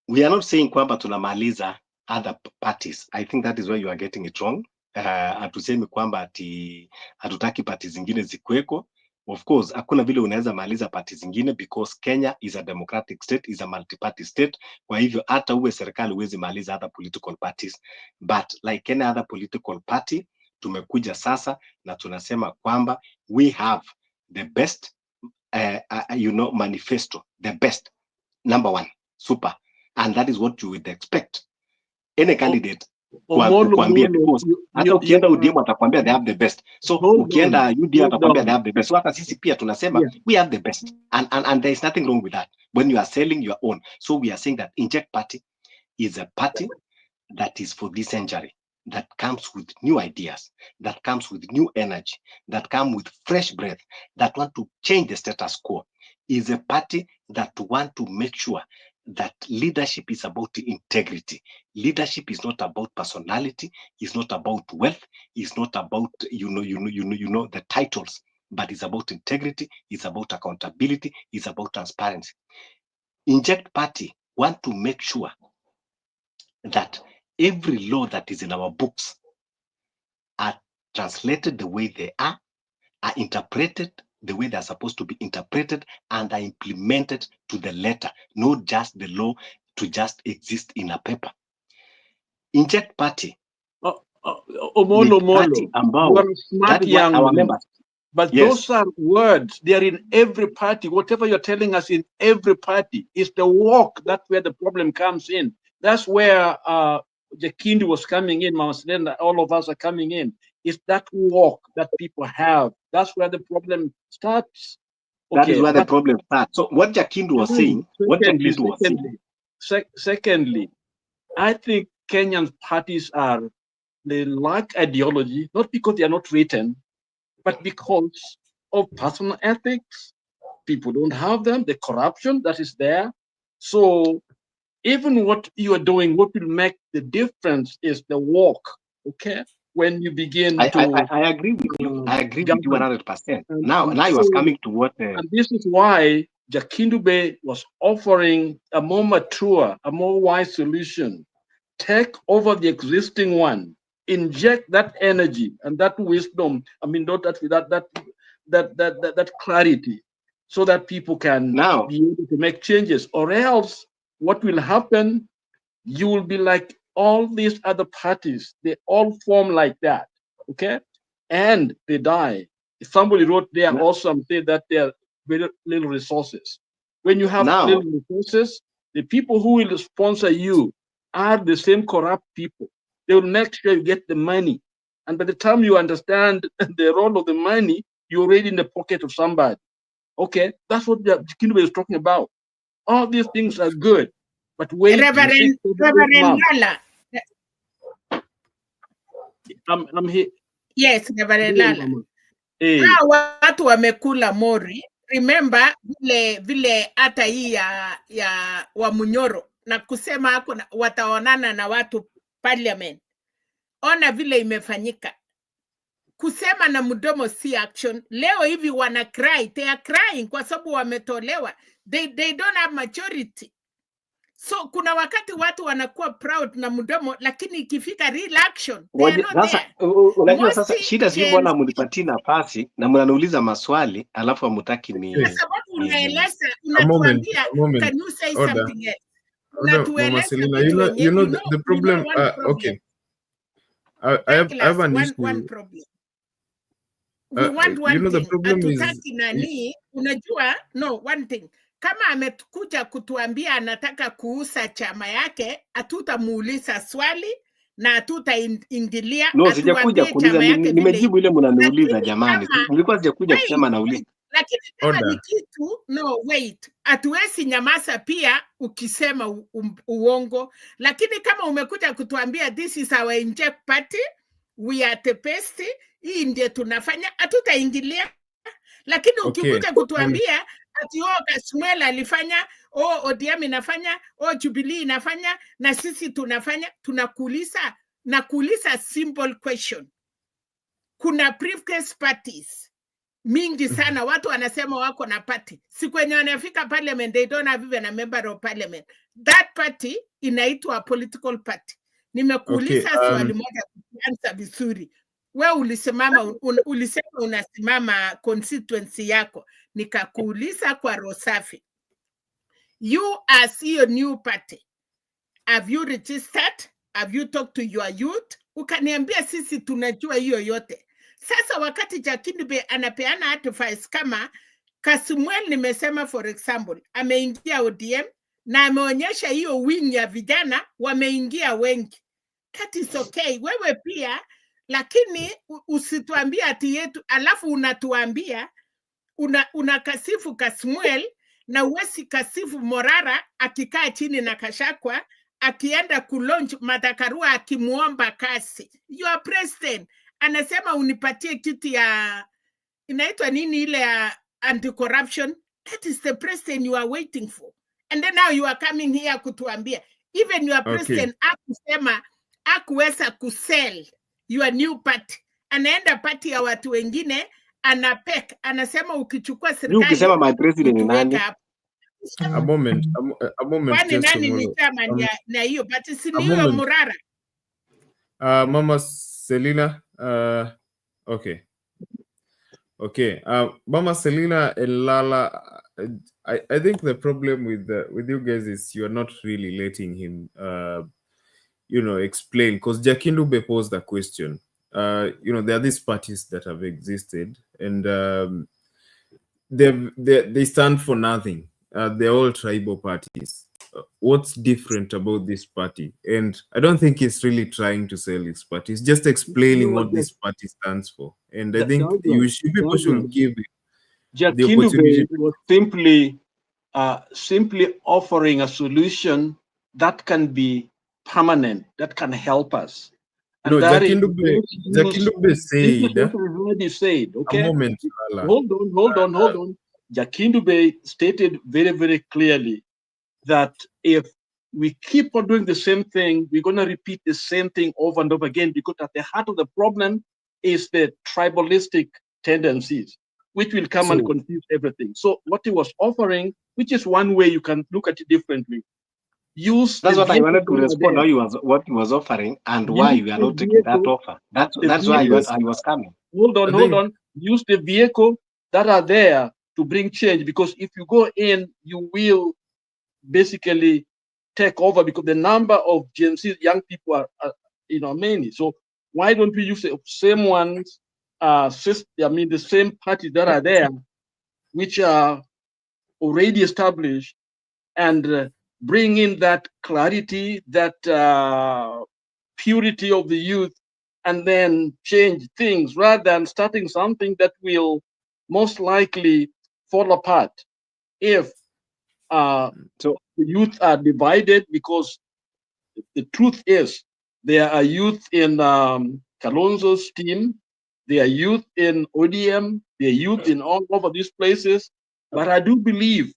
we are not saying kwamba tunamaliza other parties. I think that is where you are getting it wrong. Hatusemi kwamba ati hatutaki parties zingine zikweko. Of course, hakuna vile unaweza maliza parties zingine, because Kenya is a democratic state, is a multi-party state. Kwa hivyo hata uwe serikali huwezi maliza other political parties. But like any other political party, tumekuja sasa na tunasema kwamba we have the best manifesto, the best, number one, super. And that is what you would expect any candidate kuambia, because hata ukienda UDM atakwambia they have the best. So ukienda UDM atakwambia they have the best. So hata sisi pia tunasema we have the best, and there is nothing wrong with that when you are selling your own. So we are saying that Inject Party is a party that is for this century, that comes with new ideas, that comes with new energy, that comes with fresh breath, that want to change the status quo. Is a party that want to make sure that leadership is about integrity. Leadership is not about personality, it's not about wealth, it's not about the titles, but it's about integrity, it's about accountability, it's about transparency. Inject Party want to make sure that every law that is in our books are translated the way they are interpreted the way they're supposed to be interpreted, and are implemented to the letter, not just the law to just exist in a paper. Inject Party. Omolo, you are smart young man. But those are words. They are in every party. Whatever you're telling us in every party is the walk. That's where the problem comes in. That's where the Kindi was coming in, all of us are coming in. It's that walk that people have. That's where the problem starts. Okay, that is where the problem starts. So what Jakindu was saying, secondly, I think Kenyan parties they lack ideology, not because they are not written, but because of personal ethics. People don't have them, the corruption that is there. So even what you are doing, what will make the difference is the walk, okay? When you begin I agree with you. I agree with you 100%. Now you are coming to what... And this is why Jakindube was offering a more mature, a more wise solution. Take over the existing one, inject that energy and that wisdom, that clarity, so that people can be able to make changes. Or else what will happen, you will be like all these other parties. They all form like that, okay? And they die. Somebody wrote there also and said that there are very little resources. When you have little resources, the people who will sponsor you are the same corrupt people. They will make sure you get the money. And by the time you understand the role of the money, you're already in the pocket of somebody. Okay, that's what the Kindle is talking about. All these things are good, but wait. Reverend Lala. I'm here. Yes, Reverend Lala. Hawa watu wamekula mori. Remember vile hata hii ya Wamunyoro na kusema wataonana na watu parliament. Ona vile imefanyika. Kusema na mdomo si action. Leo hivi wana cry. They are crying kwa sababu wametolewa. They don't have maturity. So kuna wakati watu wanakuwa proud na mdomo, lakini ikifika real action they are not Sasa there. unajua sasa Mosi shida si Gen mbona mnipatie nafasi na mnaniuliza maswali alafu hamtaki kwa sababu unaeleza, A moment, unatuambia can you say order. something else? Order, Mama Selina, you know the problem. Okay, I have an issue. One problem. We want one you know the thing. problem is Hatutaki nani, unajua, no, one thing. Kama amekuja kutuambia anataka kuuza chama yake, hatutamuuliza swali na hatutaingilia. No, sijakuja kuuliza, nimejibu ile mnaniuliza jamani. Nilikuwa sijakuja kusema nauliza. Lakini kama ni kitu, no, wait. Hatuwezi nyamaza pia ukisema uongo. Lakini kama umekuja kutuambia this is our inject party, we are the best, hii ndiye tunafanya, hatutaingilia. Lakini ukikuja kutuambia ati Kasmuela alifanya, ODM inafanya, Jubilee inafanya, na sisi tunafanya, tunakuuliza na kuuliza simple question. Kuna briefcase parties mingi sana, watu wanasema wako na party. Siku wenye wanafika parliament, they don't have even a member of parliament. That party inaitwa political party. Nimekuuliza swali moja kuanza vizuri. Wewe ulisema unasimama constituency yako. Nikakuuliza kwa Rosafi. You as your new party, have you registered? Have you talked to your youth? Ukaniambia sisi tunajua hiyo yote. Sasa wakati Jakindube anapeana advice kama Kasmuel, nimesema for example, ameingia ODM na ameonyesha hiyo wing ya vijana wameingia wengi. That is okay. Wewe pia, lakini usituambie ati yetu, alafu unatuambia unakasifu Kasmuel na uwezi kasifu Morara akikaa chini na Gachagua akienda kulaunch Madakarua akimuomba kasi. Your president anasema unipatie kitu ya inaitwa nini ile ya anti-corruption. That is the president you are waiting for. And then now you are coming here kutuambia. Even your president akusema akuweza kusell your new party. Anaenda party ya watu wengine, anapek, anasema ukichukua serikali. Ukisema my president ni nani? A moment. Kwani nani ni chama na hiyo party? Si hiyo Murara. Mama Selina, okay. Mama Selina and Lala, I think the problem with you guys is you're not really letting him, explain. Because Jakindube posed the question. There are these parties that have existed, and they stand for nothing. They're all tribal parties. What's different about this party? And I don't think he's really trying to sell his party. He's just explaining what this party stands for. And I think people should give it the opportunity. Was simply offering a solution that can be permanent, that can help us. And no, Jakindube said. Okay. A moment, hold on. Jakindube stated very, very clearly that if we keep on doing the same thing, we're going to repeat the same thing over and over again, because at the heart of the problem is the tribalistic tendencies, which will come and confuse everything. So what he was offering, which is one way you can look at it differently. That's what I wanted to respond. What he was offering and why we are not taking that offer. That's why I was coming. Hold on. Use the vehicle that are there to bring change, because if you go in, you will basically take over, because the number of Gen Z young people are many. So why don't we use the same ones, the same parties that are there, which are already established, and bring in that clarity, that purity of the youth, and then change things, rather than starting something that will most likely fall apart if the youth are divided. Because the truth is, there are youth in Kalonzo's team, there are youth in ODM, there are youth in all over these places. But I do believe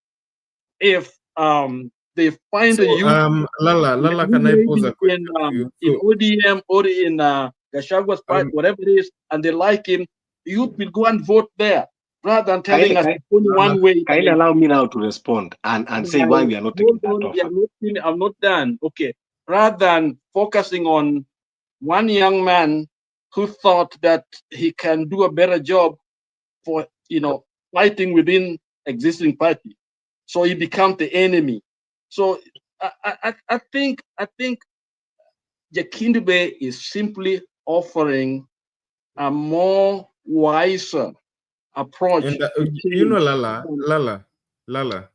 if they find a youth, Lala, can I pose a question in ODM or in Gachagua's party, whatever it is, and they like him, youth will go and vote there. rather than telling us only one way. Kindly allow me now to respond and say why we are not taking that offer. I'm not done. Okay. Rather than focusing on one young man who thought that he can do a better job for, fighting within existing party, so he becomes the enemy. So I think Jakindube is simply offering a more wiser approach. And Lala.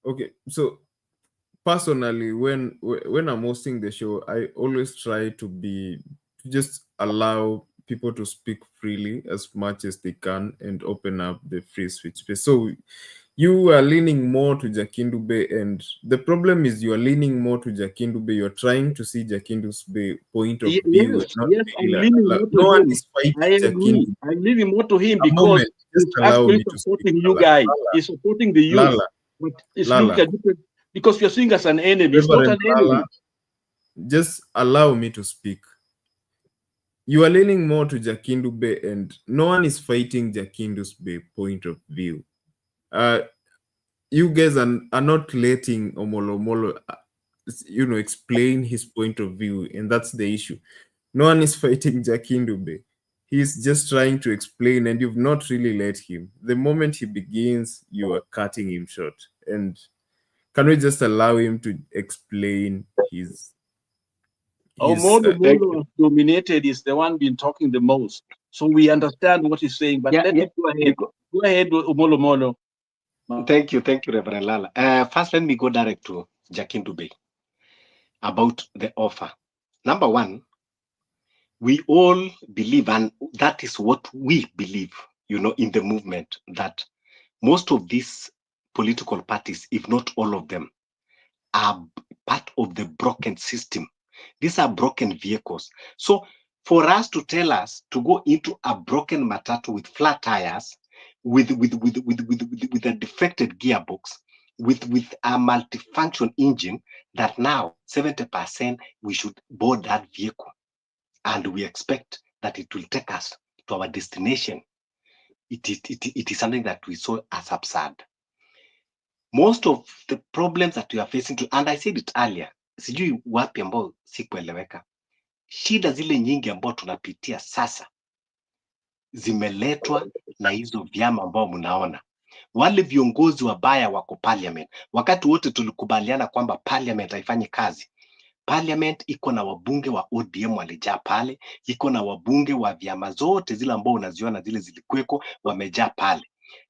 Okay, so personally, when I'm hosting the show, I always try to just allow people to speak freely as much as they can and open up the free speech space. So you are leaning more to Jakindube, and the problem is you are leaning more to Jakindube. You're trying to see Jakindube point of view. Yes, I'm leaning more to no him. one is fighting I agree. Jakindube. I'm leaning more to him A because moment, he's just allow actually me to speak. supporting you guys. He's supporting the youth. Lala, But it's Lala. looking at different, because you're seeing as an enemy. It's not an Reverend enemy. Lala, just allow me to speak. You are leaning more to Jakindube, and no one is fighting Jakindube point of view. You guys are not letting Omolo explain his point of view, and that's the issue. No one is fighting Jakindube. He's just trying to explain, and you've not really let him. The moment he begins, you are cutting him short. And can we just allow him to explain his Omolo dominated is the one been talking the most. So we understand what he's saying, but let him go ahead. Go ahead, Omolo. Thank you, Reverend Lala. First, let me go direct to Jakindube about the offer. Number one, we all believe, and that is what we believe, in the movement, that most of these political parties, if not all of them, are part of the broken system. These are broken vehicles. So for us to tell us to go into a broken matatu with flat tires, with a defected gearbox, with a multifunction engine, that now 70% we should board that vehicle, and we expect that it will take us to our destination. It is something that we saw as absurd. Most of the problems that we are facing, and I said it earlier, sijui wapi ambao sikueleweka, shida zile nyingi ambao tunapitia sasa zimeletwa na hizo vyama ambao mnaona. Wale viongozi wabaya wako parliament. Wakati wote tulikubaliana kwamba parliament haifanyi kazi. Parliament iko na wabunge wa ODM walijaa pale, iko na wabunge wa vyama zote zile ambao unaziona zile zilikuweko wamejaa pale.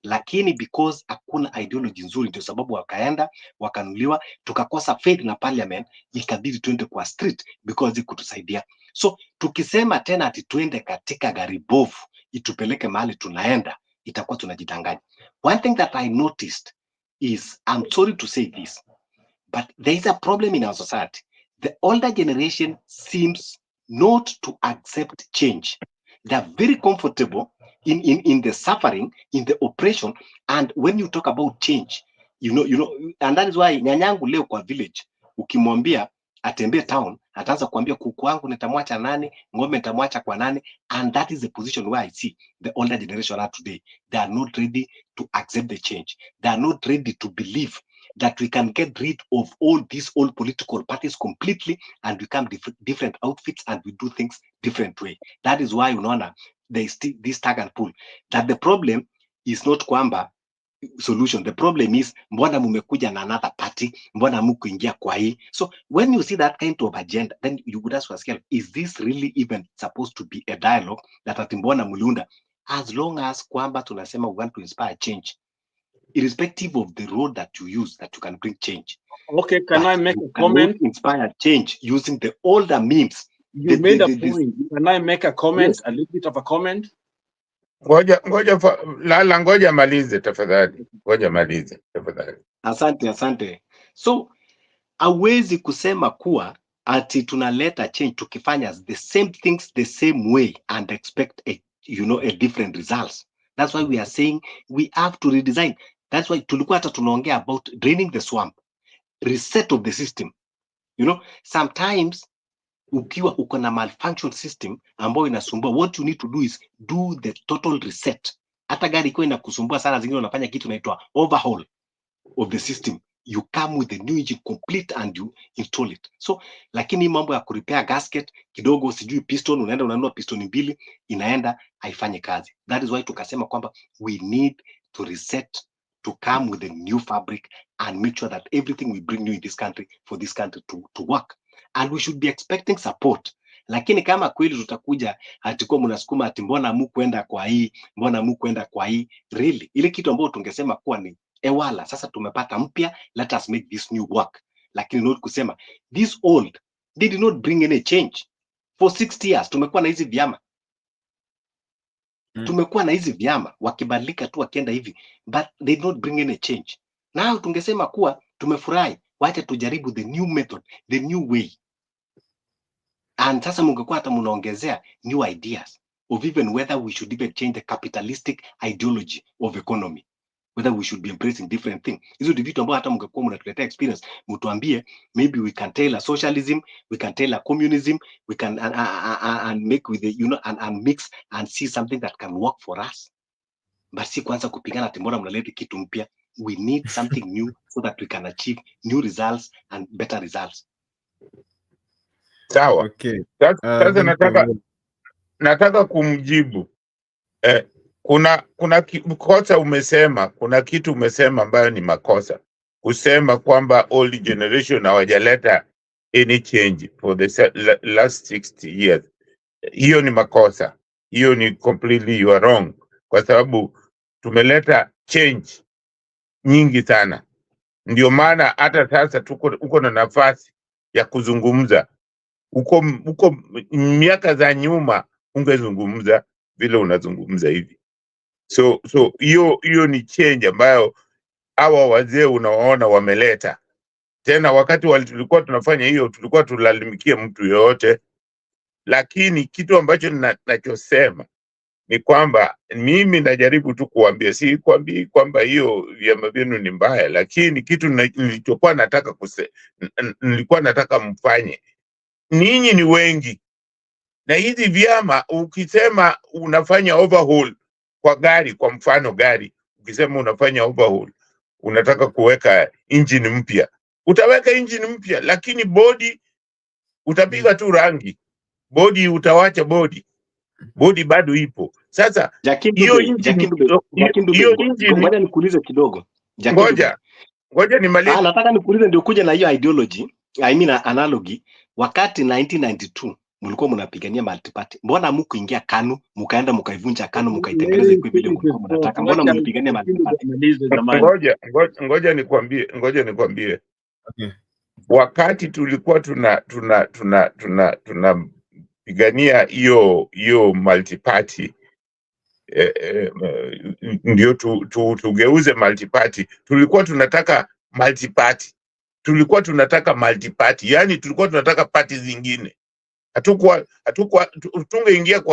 Lakini because hakuna ideology nzuri, ndio sababu wakaenda wakanuliwa, tukakosa faith na parliament, ikabidi tuende kwa street because ikutusaidia. So tukisema tena ati tuende katika gari bovu itupeleke mahali tunaenda, itakuwa tunajidanganya. One thing that I noticed is, I'm sorry to say this, but there is a problem in our society. The older generation seems not to accept change. They are very comfortable in the suffering, in the oppression, and when you talk about change, and that is why nyanyangu leo kwa village, ukimwambia atembee town, ataanza kuambia kuku wangu nitamwacha nani, ng'ombe nitamwacha kwa nani, and that is the position where I see the older generation are today. They are not ready to accept the change. They are not ready to believe that we can get rid of all these old political parties completely and become different outfits, and we do things different way. That is why there is this tag and pull. That the problem is not kwamba solution. The problem is mbona mumekuja na another party, mbona mukuingia kwa hii. So when you see that kind of agenda, then you would ask yourself, is this really even supposed to be a dialogue that ati mbona muliunda? As long as kwamba tunasema we want to inspire change, irrespective of the road that you use, that you can bring change. Okay, can I make a comment? Inspire change using the older memes. You made a point. Can I make a comment? Yes. A little bit of a comment? Ngoja malize tafadhali. Ngoja malize tafadhali. Asante. So hawezi kusema kuwa ati tunaleta change tukifanya the same things the same way and expect a different results. That's why we are saying we have to redesign. That's why tulikuwa hata tunaongea about draining the swamp, reset of the system. Sometimes ukiwa uko na malfunction system ambayo inasumbua, what you need to do is do the total reset Hata gari iko inakusumbua sana, zingine unafanya kitu inaitwa overhaul of the system. You come with the new engine complete and you install it. So lakini mambo ya kurepair gasket kidogo, sijui piston, unaenda unanunua piston mbili, inaenda haifanye kazi. That is why tukasema kwamba we need to reset, to come with a new fabric and make sure that everything we bring new in this country for this country to work. And we should be expecting support. Lakini kama kweli tutakuja atikuwa mnasukuma ati mbona mkwenda kwa hii, mbona mkwenda kwa hii, really ile kitu ambayo tungesema kuwa ni ewala, sasa tumepata mpya, let us make this new work. Lakini not kusema this old, they did not bring any change for 60 years. Tumekuwa na hizi vyama, tumekuwa na hizi vyama wakibadilika tu wakienda hivi, but they did not bring any change. Now tungesema kuwa tumefurahi, wacha tujaribu the new method, the new way. And sasa mungekuwa hata mnaongezea new ideas of even whether we should even change the capitalistic ideology of economy, whether we should be embracing different things. Hizo ni vitu ambavyo hata mngekuwa mnatuletea experience, mtuambie maybe we can tailor socialism, we can tailor communism, we can and make with the, you know, and mix and see something that can work for us. But si kwanza kupigana timbora mnaleta kitu mpya. We need something new so that we can achieve new results and better results. Sawa. Okay. Sasa nataka kumjibu. Kuna kosa umesema, kuna kitu umesema ambayo ni makosa. Kusema kwamba old generation hawajaleta any change for the last 60 years. Hiyo ni makosa. Hiyo ni completely you are wrong. Kwa sababu tumeleta change nyingi sana. Ndio maana hata sasa uko na nafasi ya kuzungumza. Uko miaka za nyuma ungezungumza vile unazungumza hivi. So hiyo ni change ambayo hawa wazee unawaona wameleta. Tena wakati tulikuwa tunafanya hiyo, tulikuwa tulalimikia mtu yoyote, lakini kitu ambacho ninachosema ni kwamba mimi najaribu tu kuambia, si kwambii kwamba hiyo vyama vyenu ni mbaya, lakini kitu nilichokuwa nataka nilikuwa nataka mfanye. Ninyi ni wengi, na hizi vyama ukisema unafanya overhaul kwa gari, kwa mfano gari, ukisema unafanya overhaul, unataka kuweka engine mpya, utaweka engine mpya, lakini body utapiga tu rangi, body utawacha body bado ipo. Sasa hiyo engine, ngoja nikuulize kidogo. Ngoja nimalize. Nataka nikuulize ndio kuja na hiyo ideology, I mean analogy. Wakati 1992 mlikuwa mnapigania multiparty, mbona mkuingia KANU, mkaenda mkaivunja KANU, mkaitengeneza ikuwe vile mlikuwa mnataka? Mbona mnapigania multiparty? Ngoja nikwambie. Okay. Wakati tulikuwa tunapigania hiyo multiparty, ndio tugeuze multiparty, tulikuwa tunataka multiparty, yani tulikuwa tunataka party zingine. Tungeingia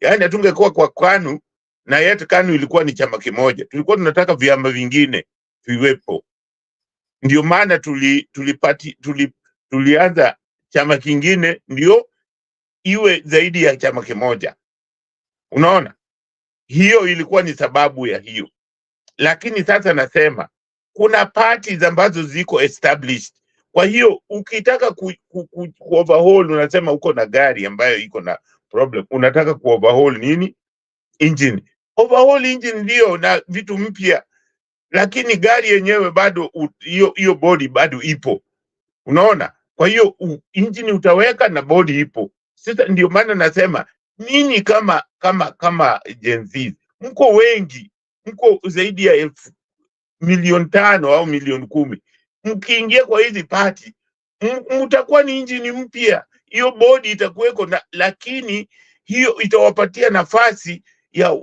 yani hatungekuwa kwa KANU, na yetu KANU ilikuwa ni chama kimoja. Tulikuwa tunataka vyama vingine viwepo. Ndio maana tulianza chama kingine ndio iwe zaidi ya chama kimoja. Unaona? Hiyo ilikuwa ni sababu ya hiyo. Lakini sasa nasema kuna parties ambazo ziko established. Kwa hiyo ukitaka overhaul, unasema uko na gari ambayo iko na problem, unataka overhaul nini? Engine. Overhaul engine ndio na vitu mpya, lakini gari yenyewe bado hiyo body bado ipo. Unaona? Kwa hiyo engine utaweka na body ipo. Sasa ndio maana nasema nini kama Gen Z, mko wengi, mko zaidi ya 500,000 au 10,000,000. Mkiingia kwa hizi party, mtakuwa ni engine mpya, hiyo body itakuweko, lakini hiyo itawapatia nafasi ya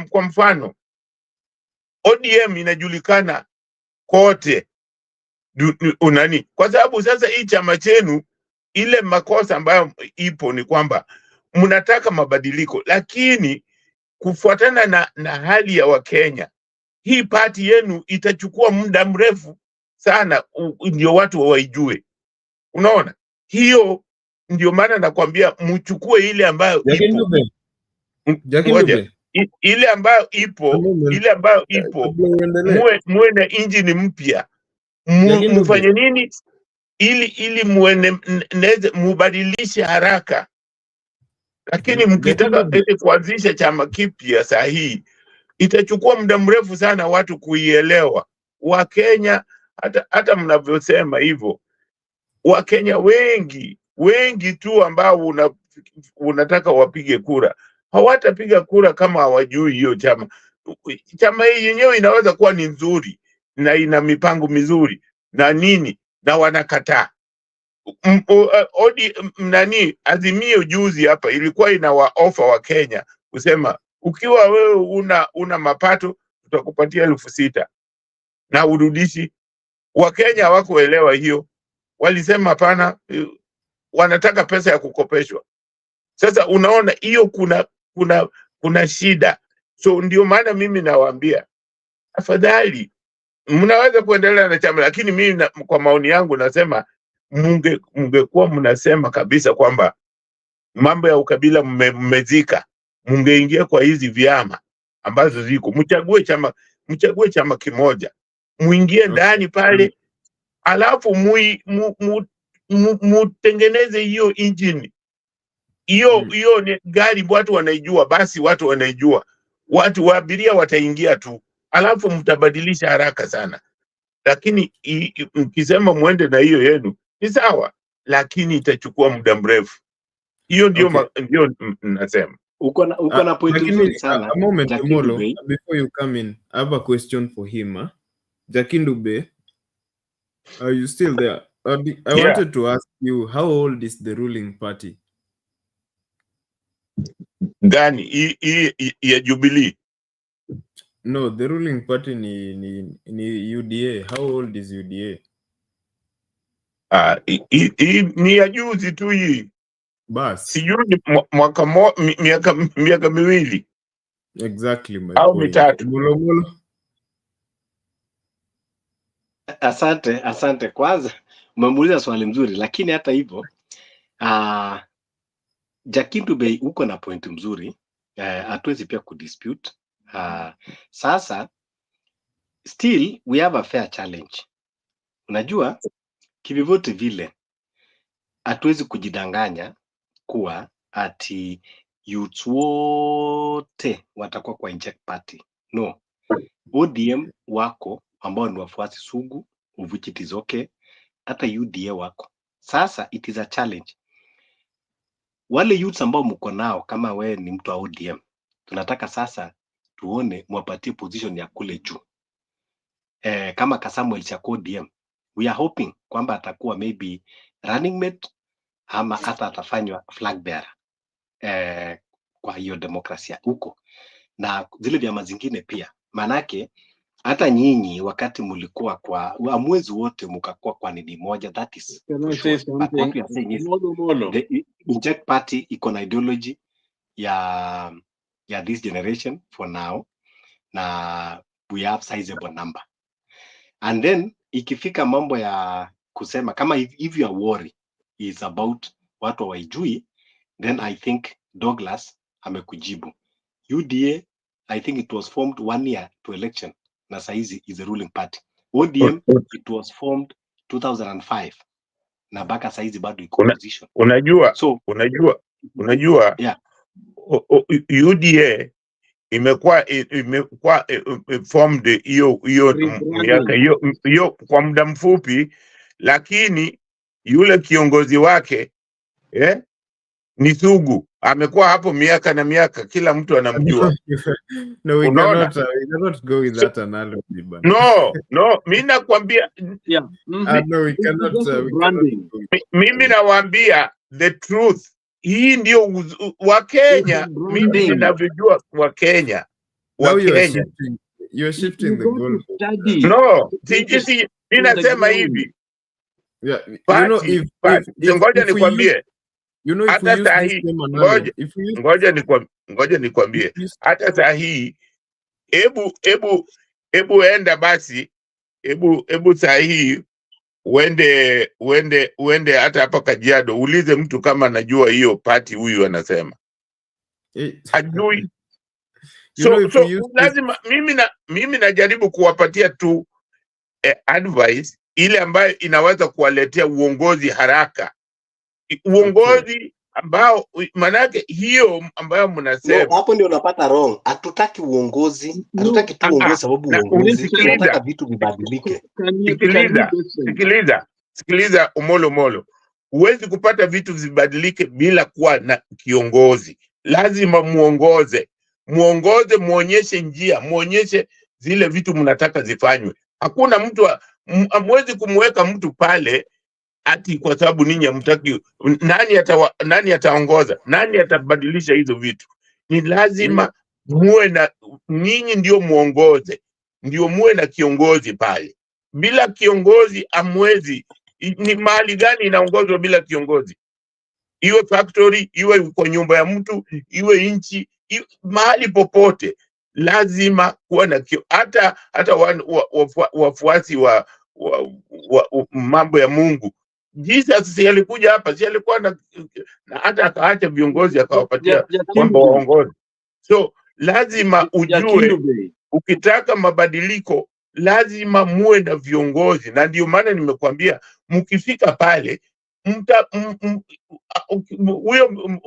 kwa mfano ODM inajulikana kote unani, kwa sababu sasa hii chama chenu, ile makosa ambayo ipo ni kwamba mnataka mabadiliko, lakini kufuatana na hali ya Wakenya, hii party yenu itachukua muda mrefu sana ndio watu waijue. Unaona? Hiyo ndio maana nakwambia mchukue ile ambayo ipo. ile ambayo ipo muwe na injini mpya, mufanye nini ili mubadilishe haraka. Lakini mkitaka kuanzisha chama kipya saa hii itachukua muda mrefu sana watu kuielewa. Wakenya hata mnavyosema hivyo, Wakenya wengi tu ambao unataka wapige kura hawatapiga kura kama hawajui hiyo chama. Chama hii yenyewe inaweza kuwa ni nzuri na ina mipango mizuri na nini, na wanakataa. Azimio juzi hapa ilikuwa inawaofa wa Kenya kusema ukiwa wewe una mapato tutakupatia 6,000 na urudishi. Wakenya hawakuelewa hiyo, walisema hapana, wanataka pesa ya kukopeshwa. Sasa unaona hiyo kuna shida. So ndio maana mimi nawaambia afadhali mnaweza kuendelea na chama, lakini mimi kwa maoni yangu nasema mungekuwa mnasema kabisa kwamba mambo ya ukabila mmezika, mungeingia kwa hizi vyama ambazo ziko, mchague chama kimoja, muingie ndani pale, alafu mutengeneze hiyo engine. Hiyo ni gari watu wanaijua, basi watu wanaijua, watu wa abiria wataingia tu, alafu mtabadilisha haraka sana. Lakini mkisema muende na hiyo yenu ni sawa, lakini itachukua muda mrefu. Hiyo ndio nasema. Uko na point nzuri sana. A moment, Molo, before you come in, I have a question for him. Jakindube, are you still there? I wanted to ask you, how old is the ruling party? Gani ya Jubilee? No, the ruling party ni UDA. How old is UDA? Ni ya juzi tu hii. Bas. Sijui miaka miwili. Exactly my au point. mitatu. Molo. Asante. Kwanza umemuuliza swali mzuri, lakini hata hivyo Jakindube uko na point mzuri, hatuwezi pia kudispute. Sasa still we have a fair challenge. Unajua kivyovyote vile hatuwezi kujidanganya kuwa ati youths wote watakuwa kwa inject party. No. ODM wako ambao ni wafuasi sugu, which it is okay. Hata UDA wako. Sasa it is a challenge. Wale youths ambao mko nao, kama we ni mtu wa ODM, tunataka sasa tuone mwapatie position ya kule juu. Kama Kasamuel cha ODM, we are hoping kwamba atakuwa maybe running mate ama hata atafanywa flag bearer kwa hiyo demokrasia huko, na zile vyama zingine pia. Manake hata nyinyi wakati mulikuwa kwa amwezi wote mkakuwa kwa nini moja, that is sure. But what we are saying is the inject party iko na ideology ya this generation for now, na we have sizable number. And then ikifika mambo ya kusema kama if your worry is about watu waijui, then I think Douglas amekujibu. UDA, I think it was formed 1 year to election, na saizi is the ruling party. ODM, it was formed 2005, na baka saizi bado iko position. Unajua yeah. UDA imekuwa formed hiyo kwa muda mfupi, lakini yule kiongozi wake ni sugu, amekuwa hapo miaka na miaka, kila mtu anamjua. No, we cannot go with that analogy, but no, mimi nakwambia no, we cannot mimi nawaambia the truth. Hii ndio Wakenya, mimi ninavyojua Wakenya. You're shifting the goal. No, sisi ninasema hivi. Yeah, you know, if ngoja nikwambie. You know, if we use this same analogy, ngoja nikwambie. Hata saa hii ebu enda basi, ebu saa hii uende hata hapa Kajiado, ulize mtu kama anajua hiyo party huyu anasema. Hajui. lazima mimi najaribu kuwapatia tu advice ile ambayo inaweza kuwaletea uongozi haraka, uongozi ambao manake hiyo ambayo mnasema hapo ndio unapata wrong. Hatutaki uongozi, hatutaki tu uongozi sababu uongozi, tunataka vitu vibadilike. Sikiliza Omolo. Huwezi kupata vitu vibadilike bila kuwa na kiongozi. Lazima muongoze, muonyeshe njia, muonyeshe zile vitu mnataka zifanywe. Hakuna mtu hamwezi kumweka mtu pale ati kwa sababu ninyi hamtaki. Nani ataongoza? Nani atabadilisha hizo vitu? Ni lazima muwe na, ninyi ndio muongoze, ndio muwe na kiongozi pale. Bila kiongozi amwezi. Ni mahali gani inaongozwa bila kiongozi? Iwe factory, iwe kwa nyumba ya mtu, iwe nchi, mahali popote lazima kuwa na hata wafuasi wa mambo ya Mungu. Jesus si alikuja hapa, si alikuwa na hata akaacha viongozi akawapatia kwamba waongozi. So lazima ujue, ukitaka mabadiliko lazima muwe na viongozi, na ndio maana nimekuambia mkifika pale huyo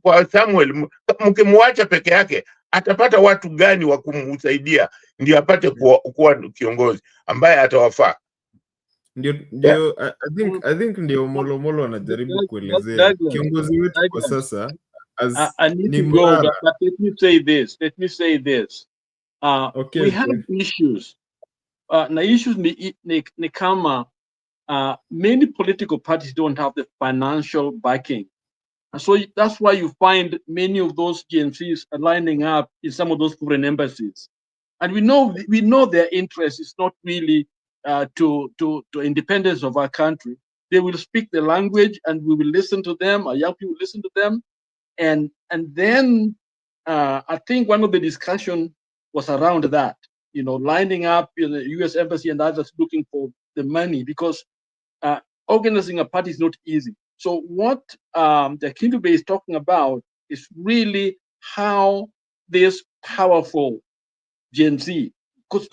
kwa Samuel mkimwacha peke yake atapata watu gani wa kumsaidia ndio apate kuwa kiongozi ambaye atawafaa? Ndio I think ndio Omolo anajaribu kuelezea kiongozi wetu kwa sasa. I need to go, but let me say this. We have issues. Na issues ni kama many political parties don't have the financial backing. And so that's why you find many of those GNCs are lining up in some of those foreign embassies. And we know their interest is not really to independence of our country. They will speak the language and we will listen to them, our young people listen to them. And then I think one of the discussion was around that, lining up in the US embassy and others looking for the money, because organizing a party is not easy. So what the Kindube is talking about is really how this powerful Gen Z, because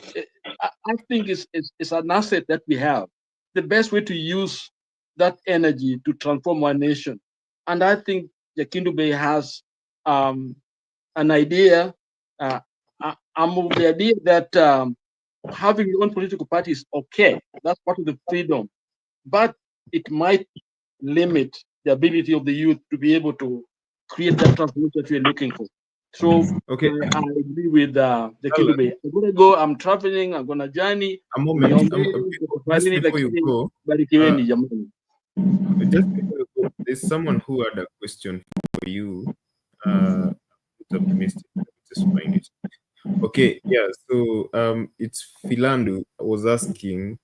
I think it's an asset that we have. The best way to use that energy to transform our nation. And I think the Kindube has an idea. I'm of the idea that having your own political party is okay. That's part of the freedom. But it might limit the ability of the youth to be able to create that transformation that we're looking for. So I agree with the Kindube. I'm gonna go. I'm traveling. I'm gonna journey. A moment. Just before you go, there's someone who had a question for you. Just find it. Okay, yeah. So it's Philandu was asking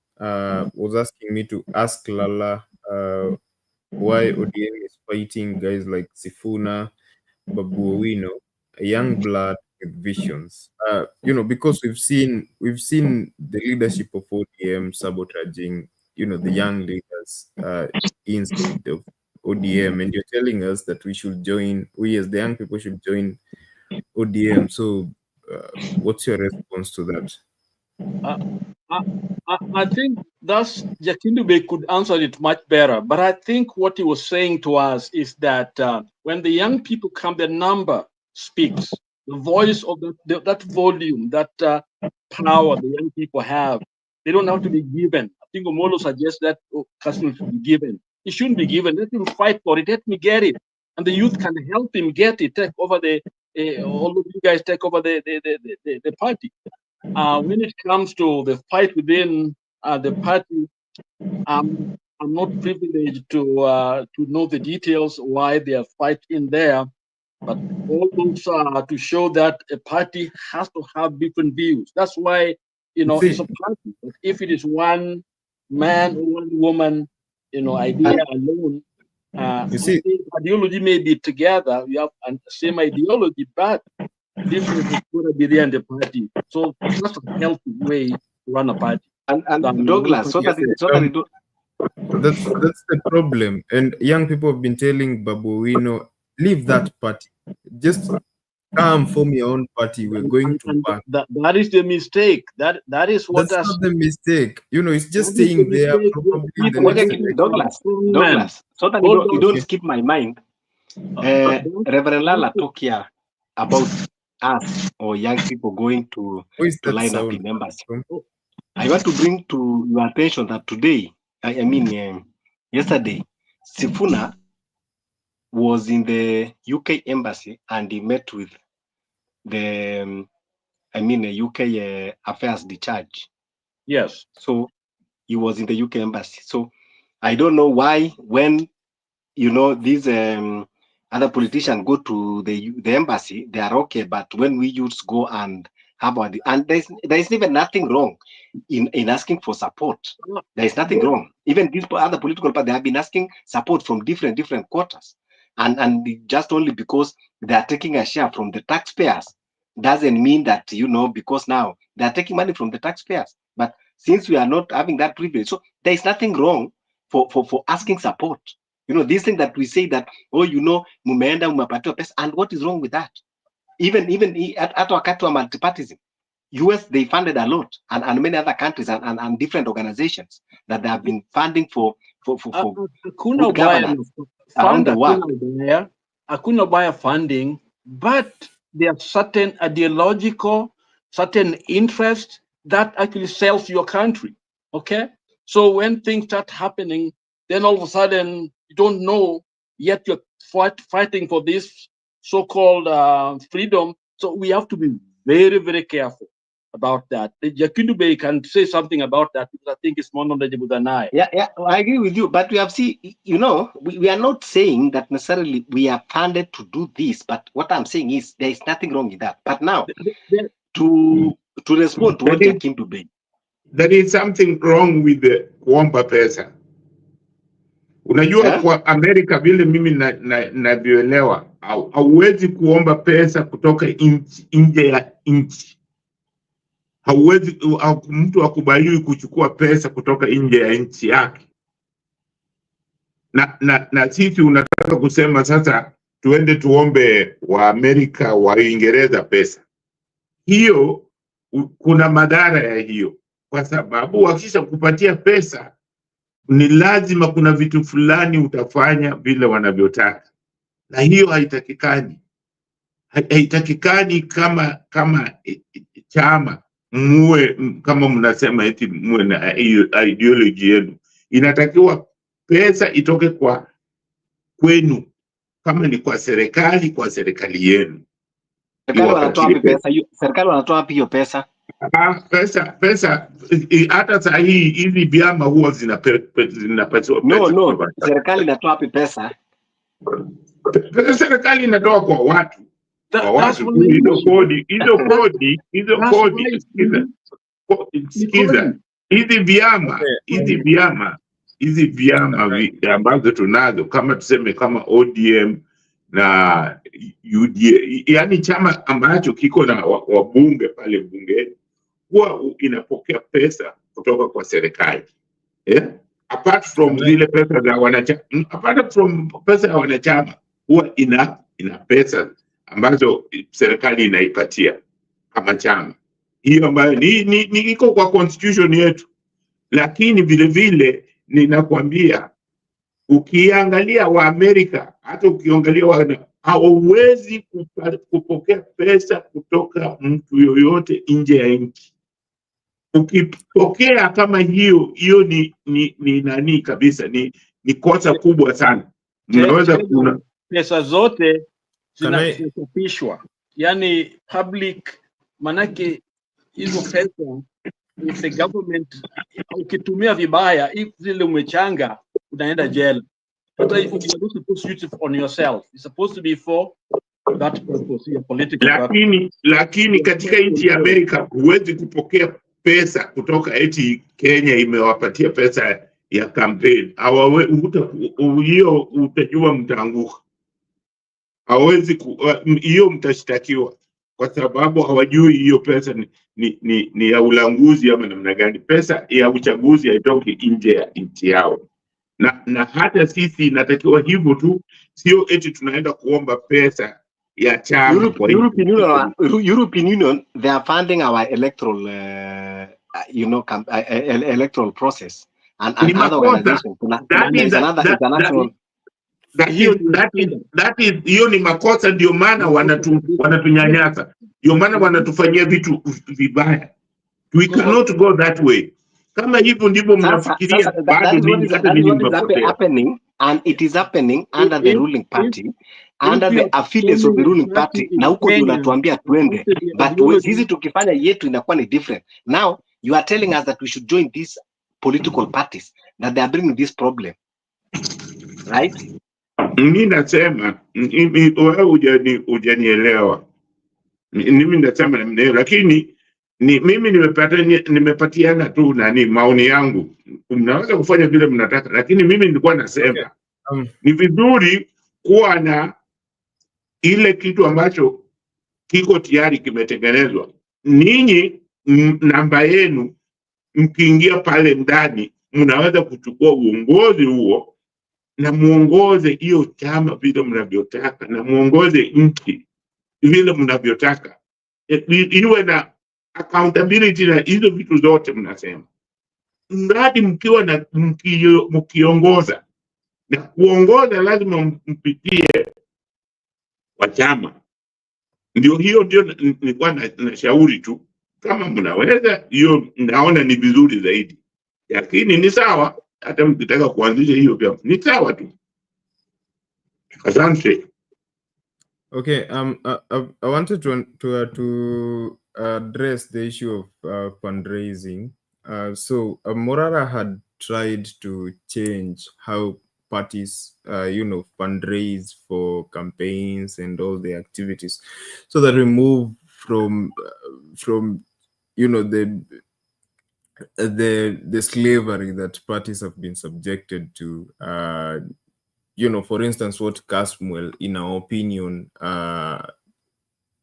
me to ask Lala why ODM is fighting guys like Sifuna, Babu Owino, a young blood with visions. Because we've seen the leadership of ODM sabotaging, the young leaders inside of ODM, and you're telling us that we as the young people should join ODM. So what's your response to that? I think that's Jakindube could answer it much better. But I think what he was saying to us is that when the young people come, the number speaks. The voice of that volume, that power the young people have, they don't have to be given. I think Omolo suggests that Kassim should be given. He shouldn't be given. Let him fight for it. Let me get it. And the youth can help him get it. Take over all of you guys take over the party. When it comes to the fight within the party, I'm not privileged to know the details why they are fighting there, but all those to show that a party has to have different views. That's why it's a party. But if it is one man or one woman, idea alone, I think ideology may be together. We have the same ideology, but different is going to be there in the party. So that's a healthy way to run a party. And Douglas, what are they doing? That's the problem. And young people have been telling Babu Owino, leave that party. Just come form your own party. We're going to And back. that is the mistake. That is what That's not the mistake. You know, it's just that is the staying there. mistake. Probably in the next election. Douglas, so that you don't skip my mind. Reverend Lala talk here about us or young people going to line up in embassy. I want to bring to your attention that today, yesterday, Sifuna was in the UK embassy and he met with the, UK affairs discharge. Yes. So he was in the UK embassy. So I don't know why when, these other politicians go to the embassy, they are okay. But when we youths go and have and there's even nothing wrong in asking for support. There is nothing wrong. Even these other political parties, they have been asking support from different quarters. And just only because they are taking a share from the taxpayers doesn't mean that, because now they are taking money from the taxpayers. But since we are not having that privilege, so there is nothing wrong for asking support. This thing that we say that, mumeenda umepatiwa pesa, and what is wrong with that? Even at wakati wa multipartism, US, they funded a lot, and many other countries and different organizations that they have been funding for good governance around the world. Hakuna ubaya funding, but there are certain ideological, certain interests that actually sells your country. Okay? So when things start happening, then all of a sudden you don't know, yet you're fighting for this so-called freedom. So we have to be very, very careful about that. Jakindube can say something about that because I think it's more knowledgeable than I. Yeah, I agree with you. But we have seen, we are not saying that necessarily we are funded to do this. But what I'm saying is there is nothing wrong with that. But now, to respond to what Jakindube, there is something wrong with the kuomba pesa. Unajua kwa Amerika vile mimi navyoelewa, hauwezi kuomba pesa kutoka nje ya nchi. Hauwezi, mtu akubaliwi kuchukua pesa kutoka nje ya nchi yake. Na sisi unataka kusema sasa tuende tuombe wa Amerika wa Uingereza pesa. Hiyo kuna madhara ya hiyo, kwa sababu wakisha kupatia pesa ni lazima kuna vitu fulani utafanya vile wanavyotaka, na hiyo haitakikani kama chama muwe kama mnasema eti muwe na ideology yenu. Inatakiwa pesa itoke kwenu, kama ni kwa serikali yenu. Serikali wanatoa wapi hiyo pesa? Pesa hata saa hii hizi vyama huwa zinapatiwa pesa. No, serikali inatoa wapi pesa? Serikali inatoa kwa watu. Hizo kodi. Sikiza, hizi vyama ambazo tunazo, kama tuseme kama ODM na UDA, yani chama ambacho kiko na wabunge pale bungeni, huwa inapokea pesa kutoka kwa serikali. Apart from zile pesa za wanachama, pesa ya wanachama, huwa ina pesa ambazo serikali inaipatia kama chama. Hiyo ambayo ni iko kwa constitution yetu. Lakini vile vile ninakwambia, ukiangalia wa Amerika, hata ukiangalia hauwezi kupokea pesa kutoka mtu yoyote nje ya nchi. Ukipokea kama hiyo ni nani kabisa, ni kosa kubwa sana. Unaweza kuna pesa zote zinachapishwa, yani public, manake hizo pesa if the government ukitumia vibaya, if zile umechanga unaenda jail. But you're not supposed to use it on yourself. It's supposed to be for that purpose, your political purpose. Lakini katika nchi ya Amerika huwezi kupokea pesa kutoka eti Kenya imewapatia pesa ya campaign. Hiyo utajua mtaanguka. Hawezi hiyo mtashtakiwa, kwa sababu hawajui hiyo pesa ni ya ulanguzi ama namna gani. Pesa ya uchaguzi haitoki nje ya nchi yao. Na hata sisi inatakiwa hivyo tu, sio eti tunaenda kuomba pesa ya chama kwa hiyo European Union, they are funding our electoral electoral process and ni other makosa. organizations. There is another international. Hiyo ni makosa, ndio maana wanatunyanyasa, ndio maana wanatufanyia vitu vibaya. We cannot go that way. Kama hivyo ndivyo mnafikiria, bado mimi hata mimi nimepotea. Happening, and it is happening under the ruling party, under the affiliates of the ruling party. Na huko ndio unatuambia twende, but sisi tukifanya yetu inakuwa ni different. Now you are telling us that we should join these political parties that they are bringing this problem, right? Mimi nasema wewe hujanielewa. Mimi nasema namna, lakini mimi nimepatiana tu maoni yangu. Mnaweza kufanya vile mnataka, lakini mimi nilikuwa nasema ni vizuri kuwa na ile kitu ambacho kiko tayari kimetengenezwa. Ninyi namba yenu mkiingia pale ndani, mnaweza kuchukua uongozi huo na muongoze hiyo chama vile mnavyotaka, na muongoze nchi vile mnavyotaka. Iwe na accountability na hizo vitu zote mnasema. Mradi mkiwa na mkiongoza, na kuongoza lazima mpitie kwa chama. Ndio nilikuwa na shauri tu, kama mnaweza hiyo, naona ni vizuri zaidi. Lakini ni sawa, hata mkitaka kuanzisha hiyo pia ni sawa tu. Asante. Okay, I wanted to address the issue of fundraising. So Morara had tried to change how parties, fundraise for campaigns and all the activities, so that we move from the slavery that parties have been subjected to. For instance, what Casmuel, in our opinion,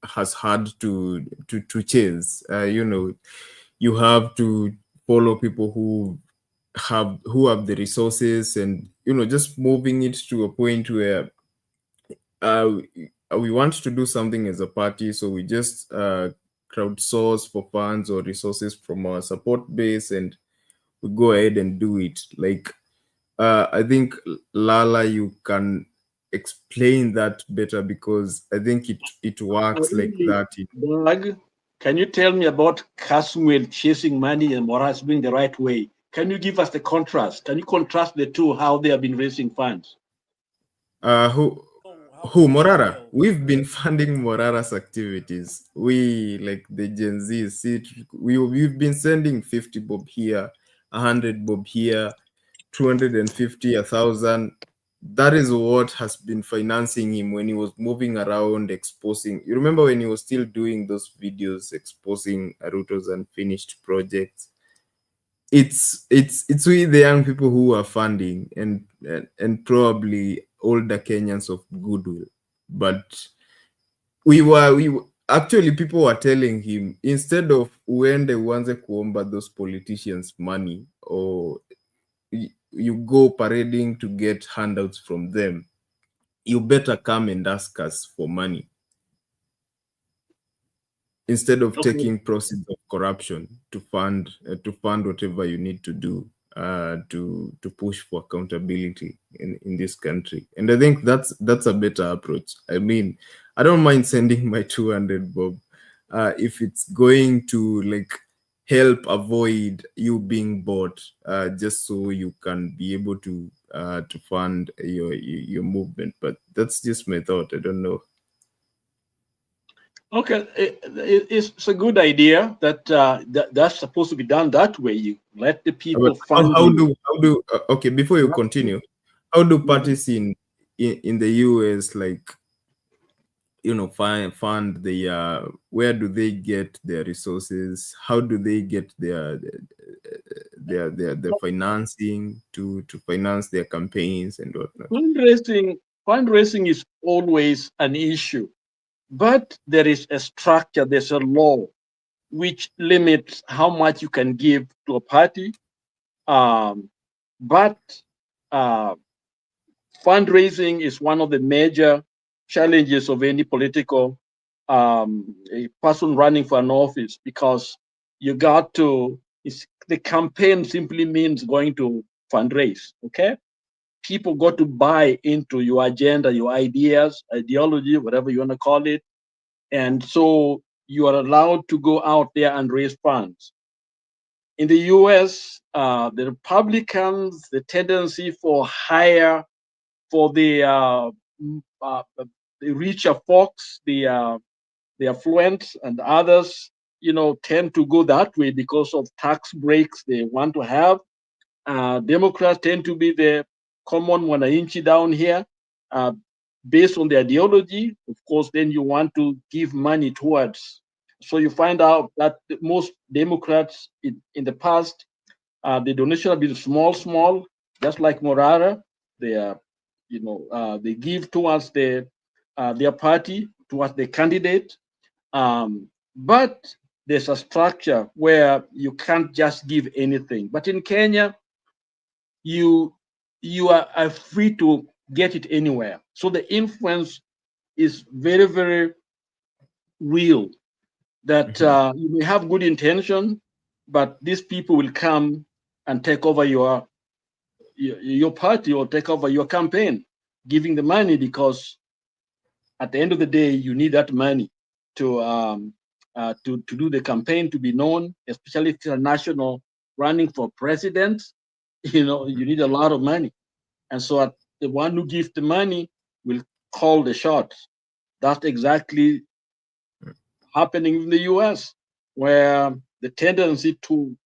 has had to chase. You have to follow people who have the resources, and just moving it to a point where we want to do something as a party, so we just crowdsource for funds or resources from our support base, and we go ahead and do it. Like, I think Lala, you can explain that better, because I think it works like that. Doug, can you tell me about Casmuel chasing money and Morales doing the right way? Can you give us the contrast? Can you contrast the two, how they have been raising funds? Who Morara? We've been funding Morara's activities. We, like the Gen Z, we've been sending 50 bob here, 100 bob here, 250, 1,000. That is what has been financing him when he was moving around exposing. You remember when he was still doing those videos exposing Aruto's unfinished projects? It's we, the young people, who are funding, and probably older Kenyans of goodwill. But we actually, people were telling him, instead of uende uanze kuomba those politicians money, or you go parading to get handouts from them, you better come and ask us for money, instead of taking proceeds of corruption to fund whatever you need to do to push for accountability in this country. And I think that's a better approach. I mean, I don't mind sending my 200 bob if it's going to like help avoid you being bought, just so you can be able to fund your movement. But that's just my thought. I don't know. Okay, it's a good idea that that's supposed to be done that way. You let the people fund. How do okay, before you continue, how do parties in the US, like, fund the where do they get their resources? How do they get their financing to finance their campaigns and whatnot? Fundraising is always an issue, but there is a structure, there's a law which limits how much you can give to a party. But fundraising is one of the major challenges of any political a person running for an office, because you got to, the campaign simply means going to fundraise, okay? People got to buy into your agenda, your ideas, ideology, whatever you want to call it. And so you are allowed to go out there and raise funds. In the US, the Republicans, the tendency for higher, for the richer folks, the affluent and others, tend to go that way because of tax breaks they want to have. Democrats tend to be the common wananchi down here, based on the ideology. Of course, then you want to give money towards. So you find out that most Democrats in the past, the donation have been small, just like Morara. They are, they give towards their party, towards the candidate. But there's a structure where you can't just give anything. But in Kenya, you are free to get it anywhere. So the influence is very, very real. That you may have good intention, but these people will come and take over your party or take over your campaign, giving the money, because at the end of the day, you need that money to do the campaign, to be known, especially if you're national running for president. You need a lot of money. And so the one who gives the money will call the shots. That's exactly happening in the US, where the tendency to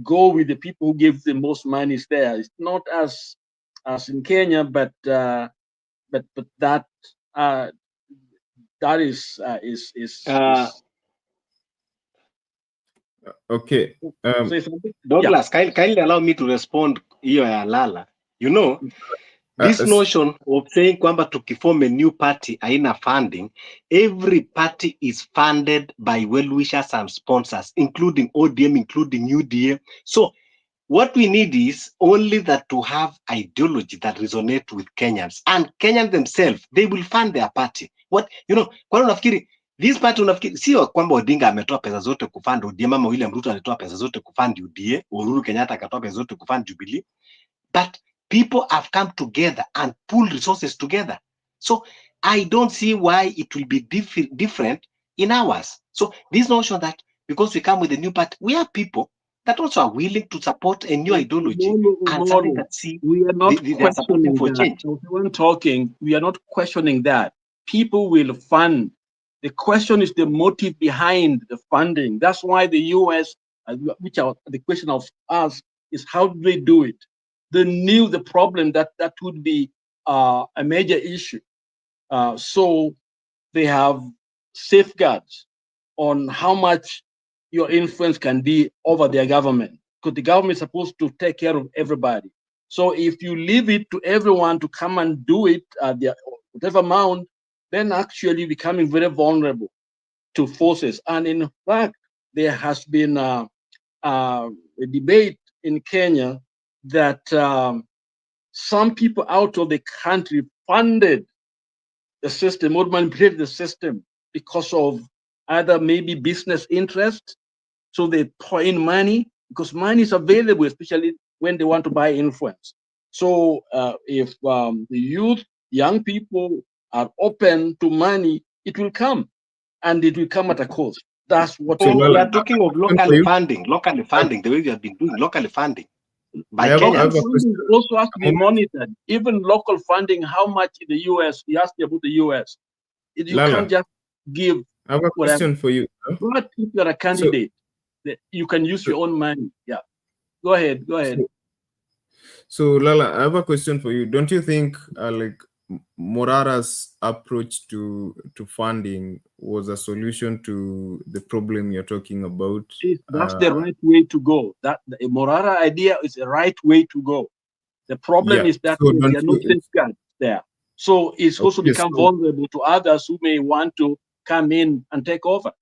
go with the people who give the most money is there. It's not as in Kenya, but that is Okay. Douglas, kindly allow me to respond hiyo ya Lala. This notion of saying kwamba tukiform a new party haina funding, every party is funded by well-wishers and sponsors, including ODM, including UDA. So what we need is only that to have ideology that resonate with Kenyans, and Kenyans themselves, they will fund their party. Kwani unafikiri this party, unafikiri sio kwamba Odinga ametoa pesa zote kufund ODM ama William Ruto alitoa pesa zote kufund UDA, Uhuru Kenyatta akatoa pesa zote kufund Jubilee, but people have come together and pulled resources together. So I don't see why it will be different in ours. So this notion that because we come with a new party, we are people that also are willing to support a new ideology and something that we are not questioning for that. change. When talking, we are not questioning that. People will fund. The question is the motive behind the funding. That's why the US, the question of us is how do they do it? They knew the problem that would be a major issue. So they have safeguards on how much your influence can be over their government, because the government is supposed to take care of everybody. So if you leave it to everyone to come and do it at whatever amount, then actually becoming very vulnerable to forces. And in fact, there has been a debate in Kenya that some people out of the country funded the system or manipulated the system because of either maybe business interest. So they pour in money because money is available, especially when they want to buy influence. So if the young people are open to money, it will come, and it will come at a cost. That's what we are talking of local funding, the way we have been doing local funding. By Kenyans. Funding also has to be monitored. Even local funding, how much in the US? You asked me about the US. You can't just give. I have a question for you. But if you're a candidate, you can use your own money. Yeah. Go ahead. So Lala, I have a question for you. Don't you think like Morara's approach to funding was a solution to the problem you're talking about? That's the right way to go. That the Morara idea is the right way to go. The problem is that there are no safeguards there. So it's also become vulnerable to others who may want to come in and take over.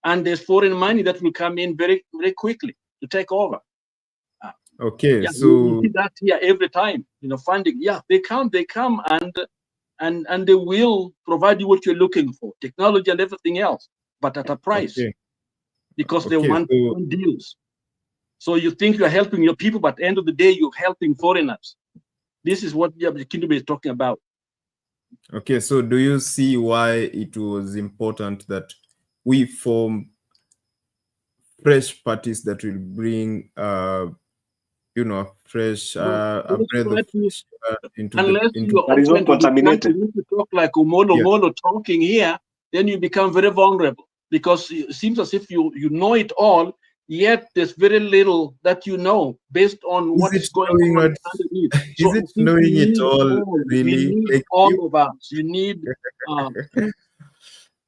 And there's foreign money that will come in very, very quickly to take over. Okay, yeah, so you see that here every time, funding. Yeah, they come and they will provide you what you're looking for, technology and everything else, but at a price, because they want deals. So you think you're helping your people, but at the end of the day, you're helping foreigners. This is what the kingdom is talking about. Okay, so do you see why it was important that we form fresh parties that will bring, you know, fresh a breath of fresh air into unless into you're open to contaminated. To talk like Molo talking here, then you become very vulnerable, because it seems as if you know it all, yet there's very little that you know based on what's going on underneath. Is it knowing it all really? You need Like all of us. You need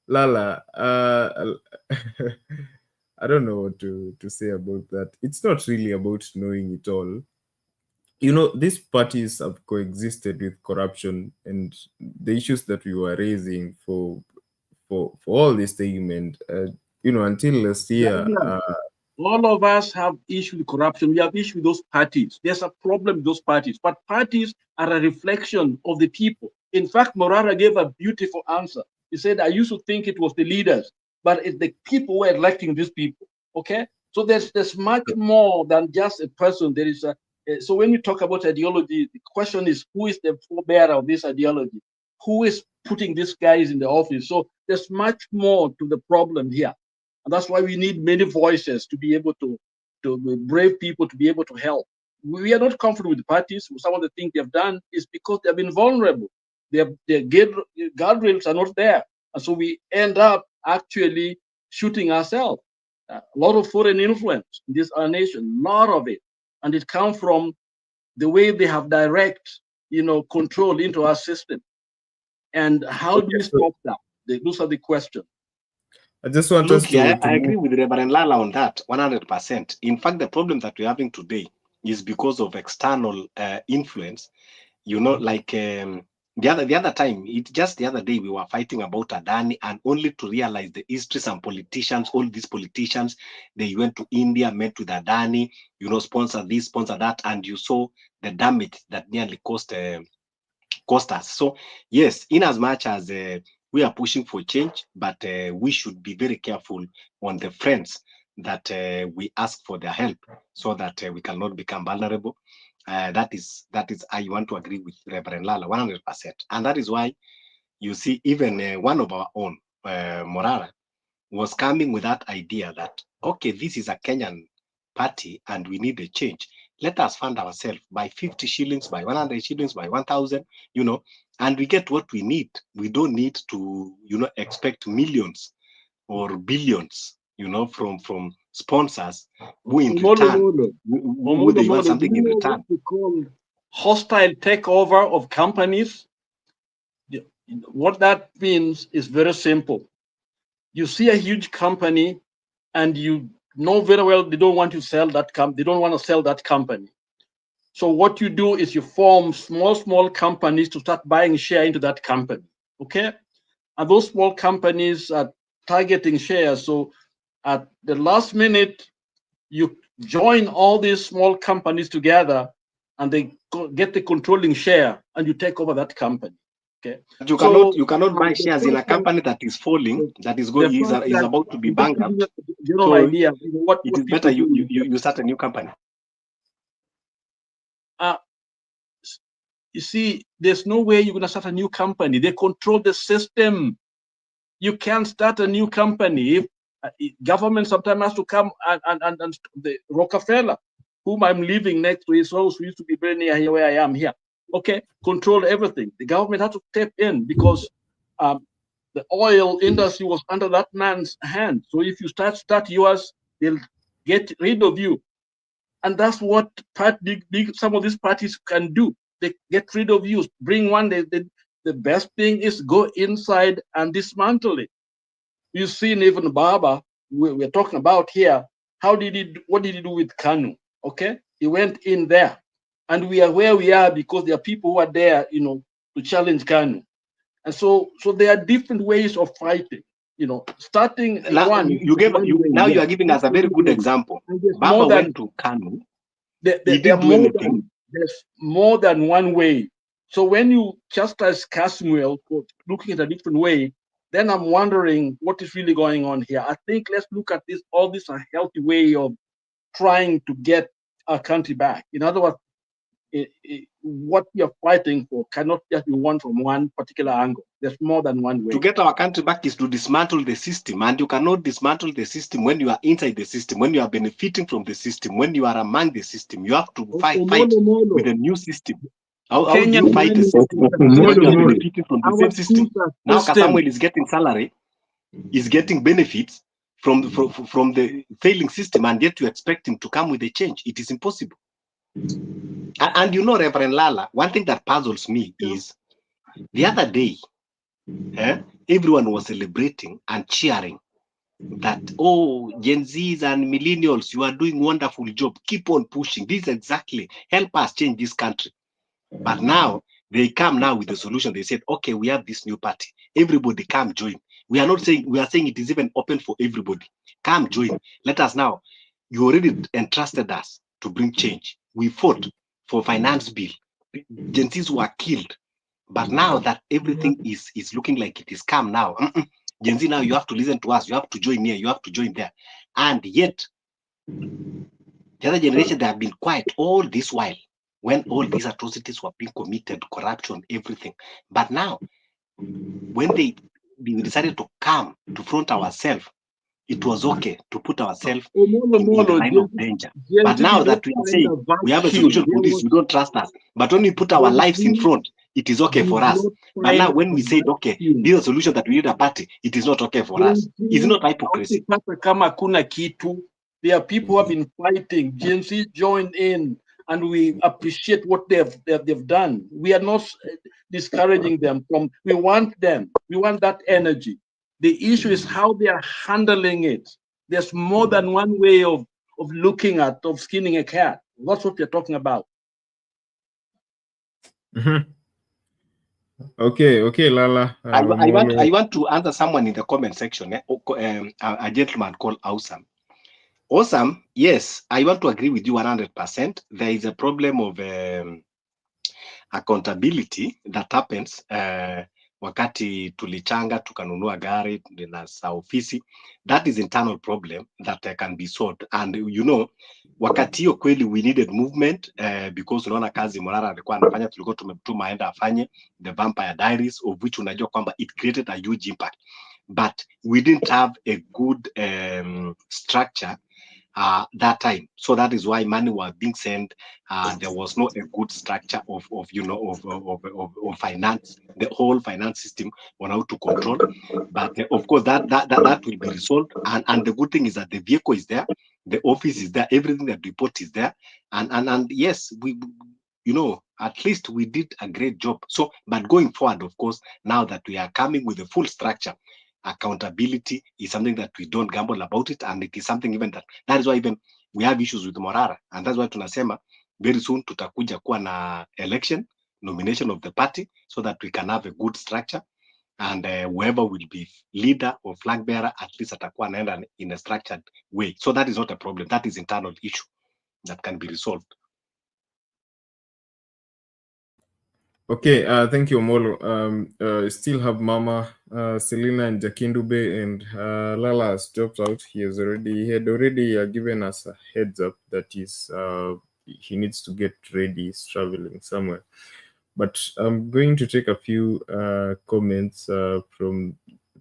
Lala, I don't know what to say about that. It's not really about knowing it all. You know, these parties have coexisted with corruption, and the issues that we were raising for all this segment, you know, until last year. All of us have issue with corruption. We have issue with those parties. There's a problem with those parties, but parties are a reflection of the people. In fact, Morara gave a beautiful answer. He said, I used to think it was the leaders, but it's the people who are electing these people. Okay? So there's much more than just a person. There is so when you talk about ideology, the question is, who is the forebearer of this ideology? Who is putting these guys in the office? So there's much more to the problem here. And that's why we need many voices to be able to brave people to be able to help. We are not comfortable with the parties. Some of the things they've done is because they've been vulnerable. Their guardrails are not there. And so we end up actually shooting ourselves. A lot of foreign influence in this our nation, a lot of it. And it comes from the way they have direct, control into our system. And how do we stop that? Those are the questions. I just want us to I agree with Reverend Lala on that 100%. In fact, the problem that we're having today is because of external influence. Like the other time, the other day we were fighting about Adani, and only to realize the history. Some politicians, all these politicians, they went to India, met with Adani, sponsor this, sponsor that, and you saw the damage that nearly cost us. So yes, in as much as we are pushing for change, but we should be very careful on the friends that we ask for their help, so that we cannot become vulnerable. That is I want to agree with Reverend Lala 100%. And that is why you see even one of our own, Morara, was coming with that idea that, okay, this is a Kenyan party and we need a change. Let us fund ourselves by 50 shillings, by 100 shillings, by 1,000, and we get what we need. We don't need to, expect millions or billions, from sponsors who in return, who they want something in return. Hostile takeover of companies. What that means is very simple. You see a huge company and you know very well they don't want to sell that they don't want to sell that company. So what you do is you form small companies to start buying share into that company. Okay? And those small companies are targeting shares. So at the last minute, you join all these small companies together and they get the controlling share and you take over that company. Okay. You cannot buy shares in a company that is falling, that is going is about to be bankrupt. So idea what it is better you start a new company. You see, there's no way you're going to start a new company. They control the system. You can't start a new company. If government sometimes has to come and the Rockefeller, whom I'm living next to, his house used to be very near here where I am here. Okay, control everything. The government had to step in because the oil industry was under that man's hand. So if you start yours, they'll get rid of you. And that's what some of these parties can do. They get rid of you, bring one. The best thing is go inside and dismantle it. You've seen even Baba, we're talking about here. What did he do with Kanu? Okay, he went in there, and we are where we are because there are people who are there, to challenge Kanu. And so there are different ways of fighting. Starting now, one. You are giving us a very good example. Baba went to Kanu. There's more than one way So when you chastise Casmuel for looking at a different way, then I'm wondering what is really going on here. I think let's look at this, all this a healthy way of trying to get our country back. In other words, what we are fighting for cannot just be won from one particular angle. There's more than one way. To get our country back is to dismantle the system, and you cannot dismantle the system when you are inside the system, when you are benefiting from the system, when you are among the system. You have to fight with a new system. How do you fight a system when you are benefiting from the same system? Now Samuel is getting salary, is getting benefits from the failing system, and yet you expect him to come with a change. It is impossible. And you know, Reverend Lala, one thing that puzzles me is the other day, everyone was celebrating and cheering that, oh, Gen Zs and millennials, you are doing wonderful job. Keep on pushing. This exactly help us change this country. But now they come now with a solution. They said, okay, we have this new party. Everybody come join. We are not saying, we are saying it is even open for everybody. Come join. Let us now. You already entrusted us to bring change. We fought for finance bill. Gen Zs were killed. But now that everything is looking like it is calm now, Gen Z, now you have to listen to us. You have to join here. You have to join there. And yet, the other generation, they have been quiet all this while when all these atrocities were being committed, corruption, everything. But now, when we decided to come to front ourselves, it was okay to put ourselves in the line of danger. But now that we are saying we have a solution for this, you don't trust us. But when we put our lives in front, it is okay for us. But now when we say, okay, this is a solution that we need a party, it is not okay for us. It's not hypocrisy. There are people who have been fighting. Gen Z joined in, and we appreciate what they've done. We are not discouraging them from. We want them. We want that energy. The issue is how they are handling it. There's more than one way of looking at, of skinning a cat. That's what we're talking about. Okay, Lala. I want to answer someone in the comment section. A gentleman called Awesome. Awesome, yes, I want to agree with you 100%. There is a problem of accountability that happens wakati tulichanga tukanunua gari na sa ofisi. That is internal problem that can be solved. And you know, wakati hiyo kweli we needed movement because unaona kazi Morara alikuwa anafanya, tulikuwa tumemtuma aenda afanye the Vampire Diaries, of which unajua kwamba it created a huge impact. But we didn't have a good structure that time, so that is why money was being sent. There was not a good structure of finance, the whole finance system on how to control. But of course that will be resolved. And the good thing is that the vehicle is there, the office is there, everything, that report is there, and yes, we, you know, at least we did a great job. So, but going forward, of course, now that we are coming with a full structure, accountability is something that we don't gamble about it, and it is something even that is why even we have issues with Morara, and that's why tunasema very soon tutakuja kuwa na election nomination of the party so that we can have a good structure, and whoever will be leader or flag bearer at least atakuwa anaenda in a structured way. So that is not a problem. That is internal issue that can be resolved. Okay, thank you, Omolo. Still have Mama, Selina, and Jakindube, and Lala has dropped out. He had already given us a heads up that he needs to get ready. He's traveling somewhere. But I'm going to take a few comments from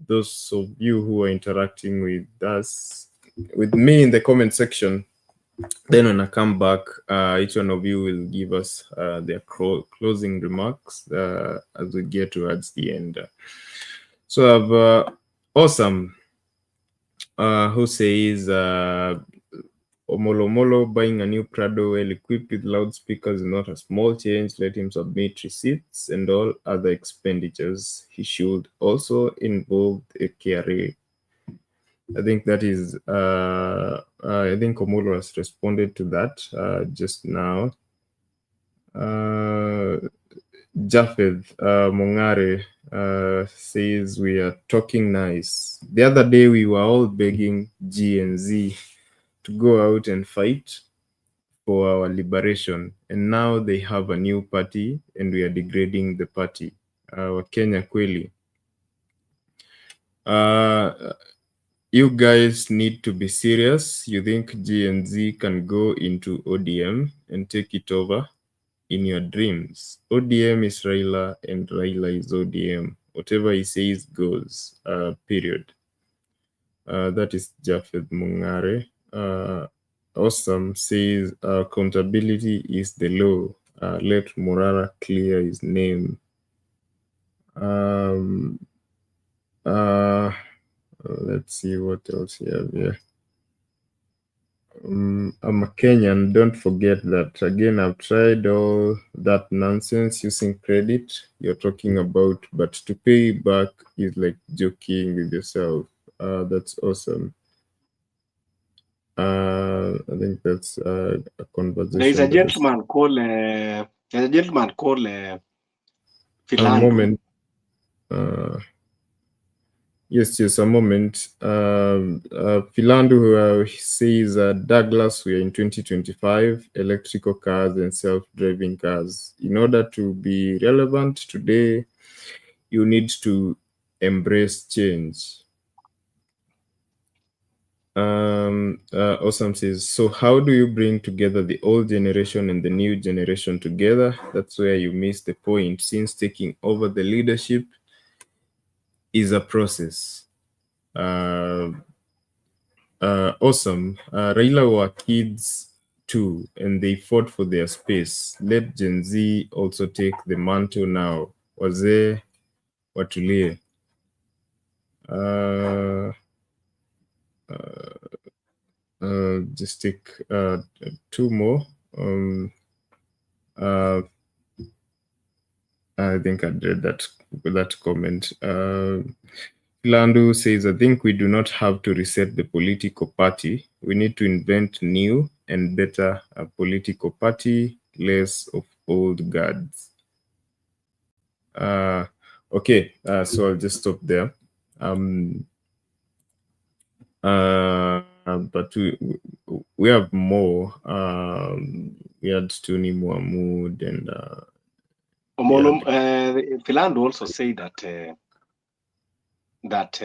those of you who are interacting with us, with me in the comment section. Then when I come back, each one of you will give us their closing remarks as we get towards the end. So I have Awesome, who says, Omolo buying a new Prado well equipped with loudspeakers is not a small change. Let him submit receipts and all other expenditures. He should also involve a KRA. I think that is, I think Omolo has responded to that just now. Japheth Mongare says, we are talking nice. The other day we were all begging GNZ to go out and fight for our liberation, and now they have a new party and we are degrading the party. Kenya kweli. You guys need to be serious. You think GNZ can go into ODM and take it over? In your dreams. ODM is Raila and Raila is ODM. Whatever he says goes, period. That is Jafed Mungare. Awesome says accountability is the law. Let Murara clear his name. Let's see what else we have here. I'm a Kenyan, don't forget that. Again, I've tried all that nonsense using credit you're talking about, but to pay back is like joking with yourself. That's awesome. I think that's a conversation. There is a gentleman called A moment. Yes, a moment. Philandu says, Douglas, we are in 2025, electrical cars and self-driving cars. In order to be relevant today, you need to embrace change. Awesome says, so how do you bring together the old generation and the new generation together? That's where you miss the point, since taking over the leadership is a process. Awesome. Raila were kids too, and they fought for their space. Let Gen Z also take the mantle now. Wazee watulie. Just take two more. I think I read that comment. Landu says, I think we do not have to reset the political party. We need to invent new and better political party, less of old guards. Okay, so I'll just stop there. But we have more. We had Tony Muhammad and Philando also said that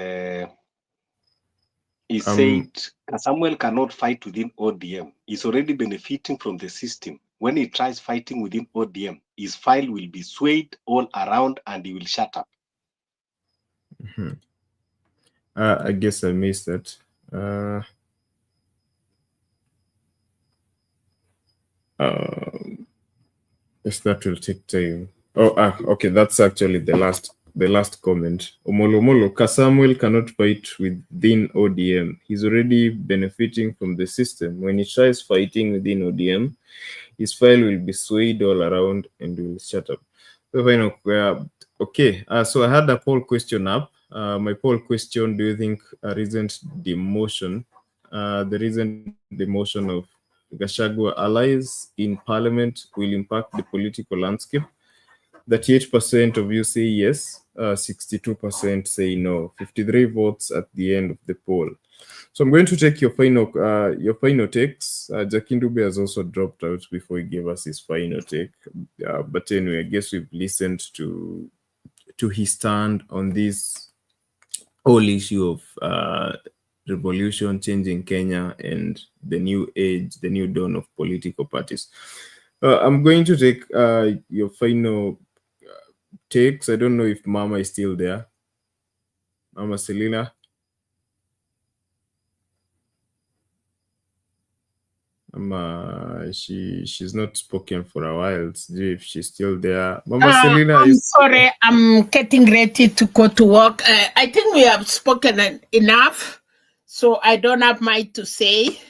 he said Samuel cannot fight within ODM. He's already benefiting from the system. When he tries fighting within ODM, his file will be swayed all around and he will shut up. I guess I missed that. Yes, that will take time. Okay, that's actually the last comment. Omolo Samuel cannot fight within ODM. He's already benefiting from the system. When he tries fighting within ODM, his file will be swayed all around and will shut up. Okay, so I had a poll question up. My poll question: do you think a recent demotion, the recent demotion of Gachagua allies in Parliament will impact the political landscape? 38% of you say yes, 62% say no. 53 votes at the end of the poll. So I'm going to take your final takes. Jakin Dube has also dropped out before he gave us his final take. But anyway, I guess we've listened to his stand on this whole issue of revolution, changing Kenya, and the new age, the new dawn of political parties. I'm going to take your final takes. I don't know if Mama is still there. Mama Selina. She's not spoken for a while. If she's still there. Mama Selina I'm sorry, I'm getting ready to go to work. I think we have spoken enough, so I don't have much to say.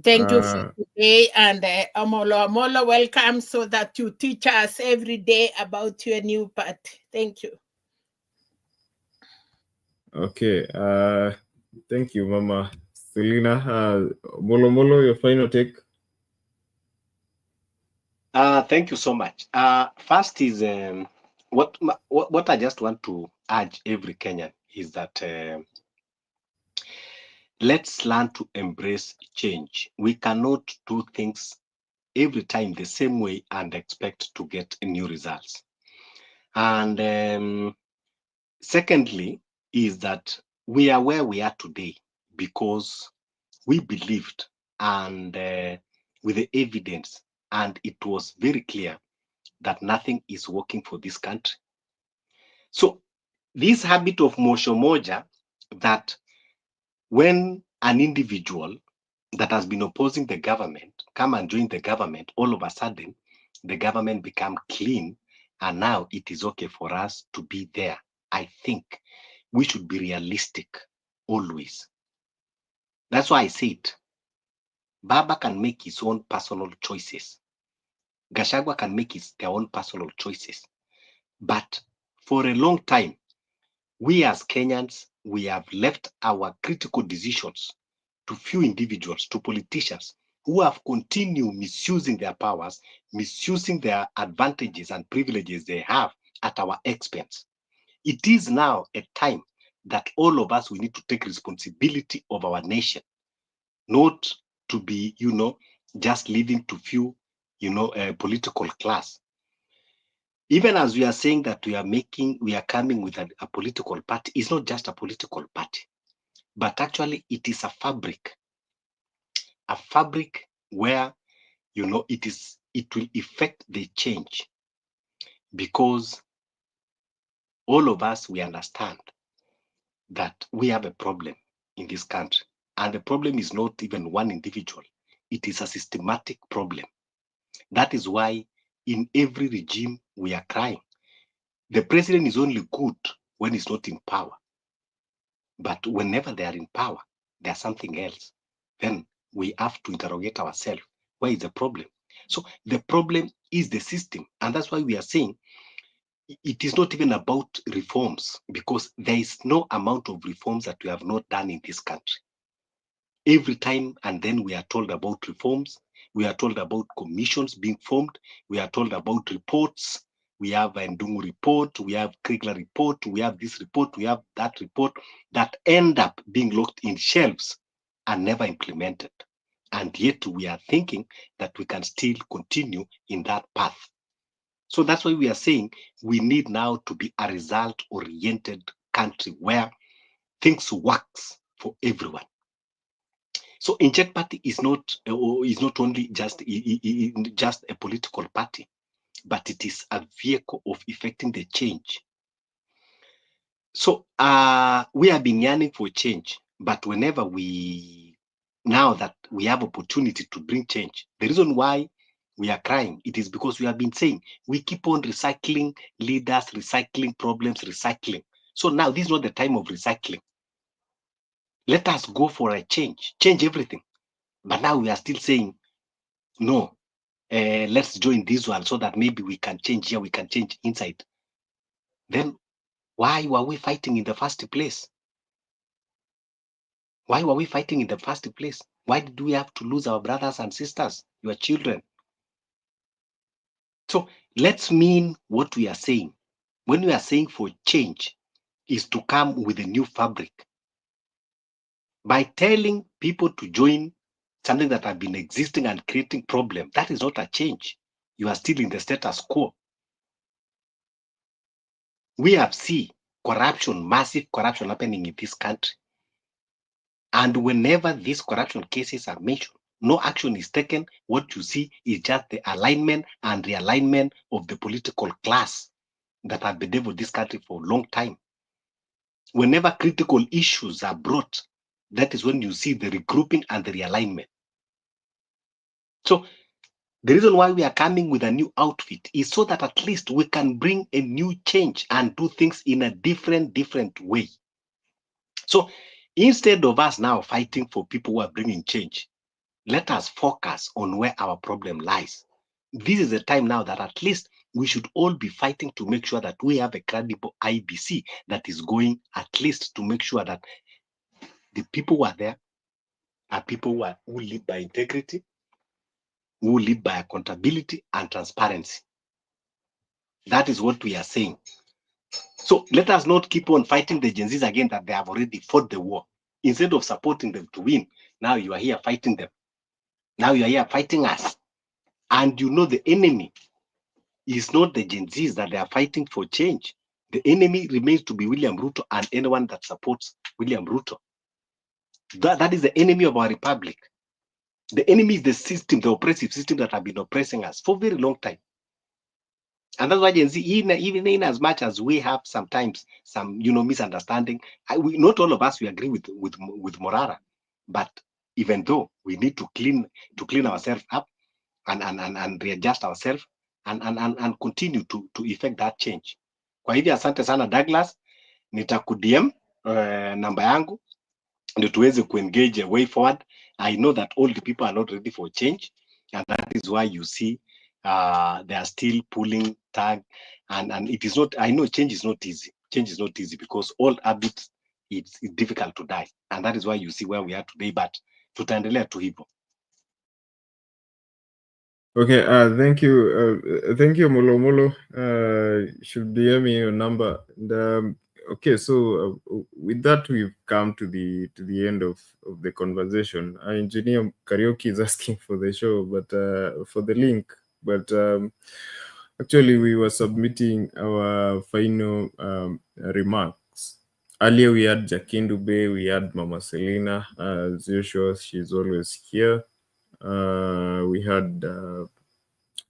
Thank you for today, and Amolo, welcome, so that you teach us every day about your new party. Thank you. Okay, thank you, Mama Selina. Molo, your final take. Thank you so much. First is what I just want to urge every Kenyan is that let's learn to embrace change. We cannot do things every time the same way and expect to get new results. And secondly, is that we are where we are today because we believed and with the evidence, and it was very clear that nothing is working for this country. So this habit of Mosho Moja, that when an individual that has been opposing the government come and join the government, all of a sudden the government become clean and now it is okay for us to be there. I think we should be realistic always. That's why I said Baba can make his own personal choices. Gachagua can make their own personal choices. But for a long time, we as Kenyans, we have left our critical decisions to few individuals, to politicians who have continued misusing their powers, misusing their advantages and privileges they have at our expense. It is now a time that all of us, we need to take responsibility of our nation, not to be, just leaving to few, a political class. Even as we are saying that we are coming with a political party, it's not just a political party, but actually it is a fabric where, it will affect the change, because all of us, we understand that we have a problem in this country. And the problem is not even one individual. It is a systematic problem. That is why in every regime we are crying. The president is only good when he's not in power. But whenever they are in power, there's something else. Then we have to interrogate ourselves. Where is the problem? So the problem is the system. And that's why we are saying it is not even about reforms, because there is no amount of reforms that we have not done in this country. Every time and then we are told about reforms, we are told about commissions being formed, we are told about reports. We have a Ndungu report, we have Kriegler report, we have this report, we have that report, that end up being locked in shelves and never implemented. And yet we are thinking that we can still continue in that path. So that's why we are saying we need now to be a result-oriented country where things works for everyone. So Injet Party is not only just a political party, but it is a vehicle of effecting the change. So we have been yearning for change, but whenever now that we have opportunity to bring change, the reason why we are crying, it is because we have been saying we keep on recycling leaders, recycling problems, recycling. So now this is not the time of recycling. Let us go for a change everything. But now we are still saying, no, let's join this one so that maybe we can change here, we can change inside. Then why were we fighting in the first place? Why were we fighting in the first place? Why did we have to lose our brothers and sisters, your children? So let's mean what we are saying. When we are saying for change is to come with a new fabric. By telling people to join something that have been existing and creating problem, that is not a change. You are still in the status quo. We have seen corruption, massive corruption happening in this country. And whenever these corruption cases are mentioned, no action is taken. What you see is just the alignment and realignment of the political class that have bedeviled this country for a long time. Whenever critical issues are brought, that is when you see the regrouping and the realignment. So the reason why we are coming with a new outfit is so that at least we can bring a new change and do things in a different way. So instead of us now fighting for people who are bringing change, let us focus on where our problem lies. This is the time now that at least we should all be fighting to make sure that we have a credible IBC that is going at least to make sure that the people who are there are people who live by integrity, who live by accountability and transparency. That is what we are saying. So let us not keep on fighting the Gen Zs again that they have already fought the war. Instead of supporting them to win, now you are here fighting them. Now you are here fighting us. And you know the enemy is not the Gen Zs that they are fighting for change. The enemy remains to be William Ruto and anyone that supports William Ruto. That is the enemy of our republic. The enemy is the system, the oppressive system that have been oppressing us for a very long time. And that's why Gen Z, even in as much as we have sometimes some, misunderstanding, not all of us we agree with Morara, but even though we need to clean ourselves up and readjust ourselves and continue to effect that change. Kwa hivyo asante sana Douglas, nitakudm namba yangu ndio tuweze kuengage a way forward. I know that all the people are not ready for change, and that is why you see they are still pulling tag, and it is not, I know change is not easy. Change is not easy because old habits, it's difficult to die, and that is why you see where we are today, but tutaendelea tu hivyo. Okay, thank you, Molo Molo. Should DM me your number. And, okay, so with that, we've come to the end of the conversation. Engineer Karaoke is asking for the show, but for the link. But actually, we were submitting our final remarks. Earlier, we had Jakindu Bay, we had Mama Selina. As usual, she's always here. We had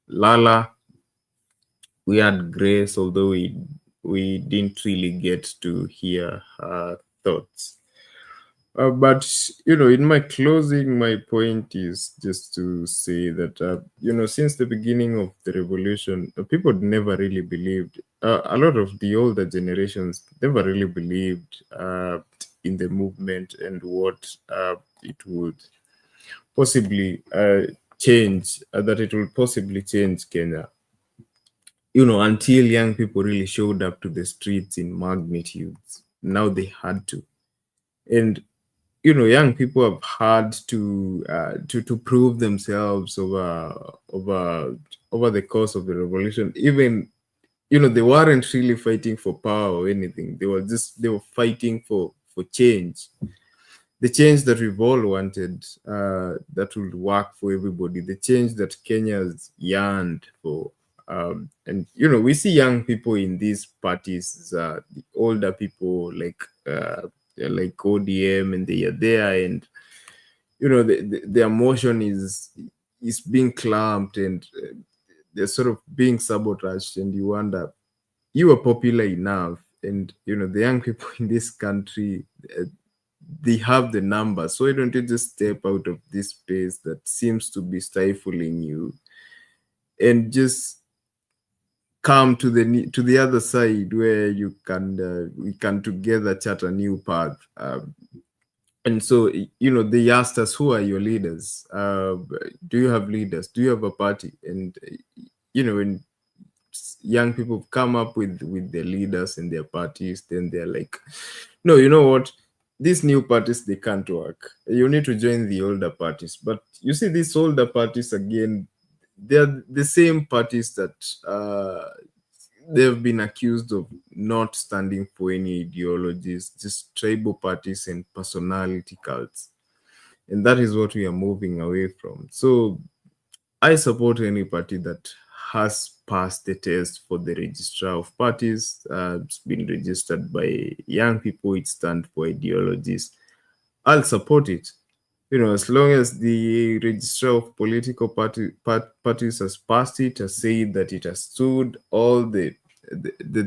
Lala, we had Grace, although we didn't really get to hear her thoughts. But, in my closing, my point is just to say that, since the beginning of the revolution, people never really believed, a lot of the older generations never really believed in the movement and what it would possibly change, that it will possibly change Kenya, until young people really showed up to the streets in magnitudes. Now they had to. And, young people have had to prove themselves over the course of the revolution. Even, they weren't really fighting for power or anything. They were fighting for change. The change that we've all wanted, that will work for everybody, the change that Kenya's yearned for. And, we see young people in these parties, the older people like ODM, and they are there, and, the emotion is being clamped, and they're sort of being sabotaged, and you wonder, you are popular enough, and, the young people in this country, they have the numbers. So why don't you just step out of this space that seems to be stifling you and just come to the other side where you can we can together chart a new path. And so, they asked us, who are your leaders? Do you have leaders? Do you have a party? And, when young people come up with their leaders and their parties, then they're like, no, you know what? These new parties, they can't work. You need to join the older parties. But you see, these older parties, again, they're the same parties that they've been accused of not standing for any ideologies, just tribal parties and personality cults. And that is what we are moving away from. So I support any party that has passed the test for the registrar of parties. It's been registered by young people. It stands for ideologies. I'll support it. As long as the registrar of political parties has passed it, has said that it has stood all the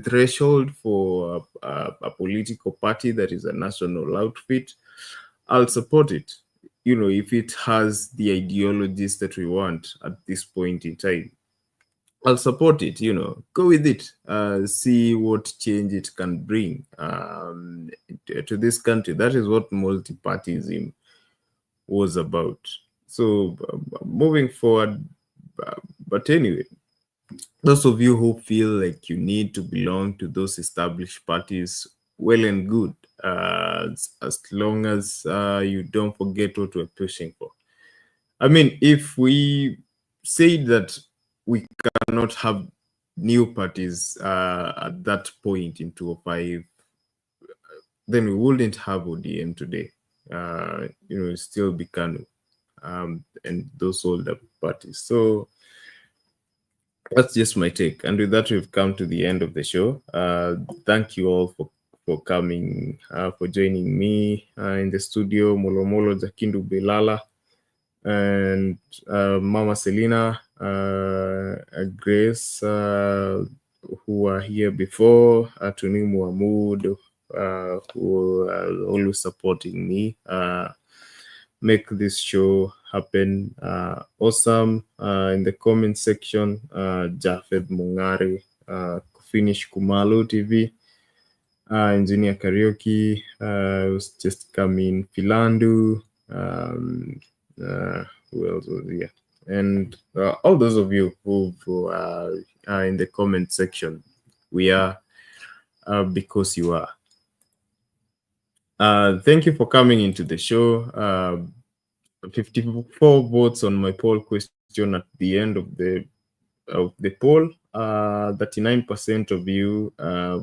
threshold for a political party that is a national outfit, I'll support it. If it has the ideologies that we want at this point in time, I'll support it. Go with it. See what change it can bring to this country. That is what multi-partyism was about. So moving forward, but anyway, those of you who feel like you need to belong to those established parties, well and good, as long as you don't forget what we're pushing for. I mean, if we say that we cannot have new parties at that point in 2005, then we wouldn't have ODM today. Still be Kanu and those older parties. So That's just my take. And with that, we've come to the end of the show. Thank you all for coming, for joining me in the studio, Molomolo Jakindu Belala, and Mama Selina, Grace, who are here before, Tuni Muhammad, who are always supporting me, make this show happen. Awesome. In the comment section, Jafed Mungari, Finish Kumalu TV, Engineer Karaoke, who's just coming, Philandu, who else was here? And all those of you who are in the comment section, we are because you are. Thank you for coming into the show. 54 votes on my poll question at the end of the poll. 39% of you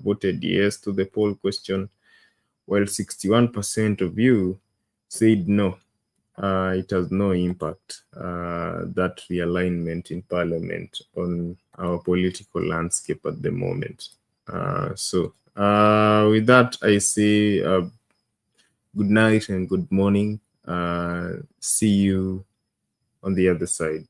voted yes to the poll question, while 61% of you said no. It has no impact, that realignment in Parliament, on our political landscape at the moment. So with that, I say good night and good morning. See you on the other side.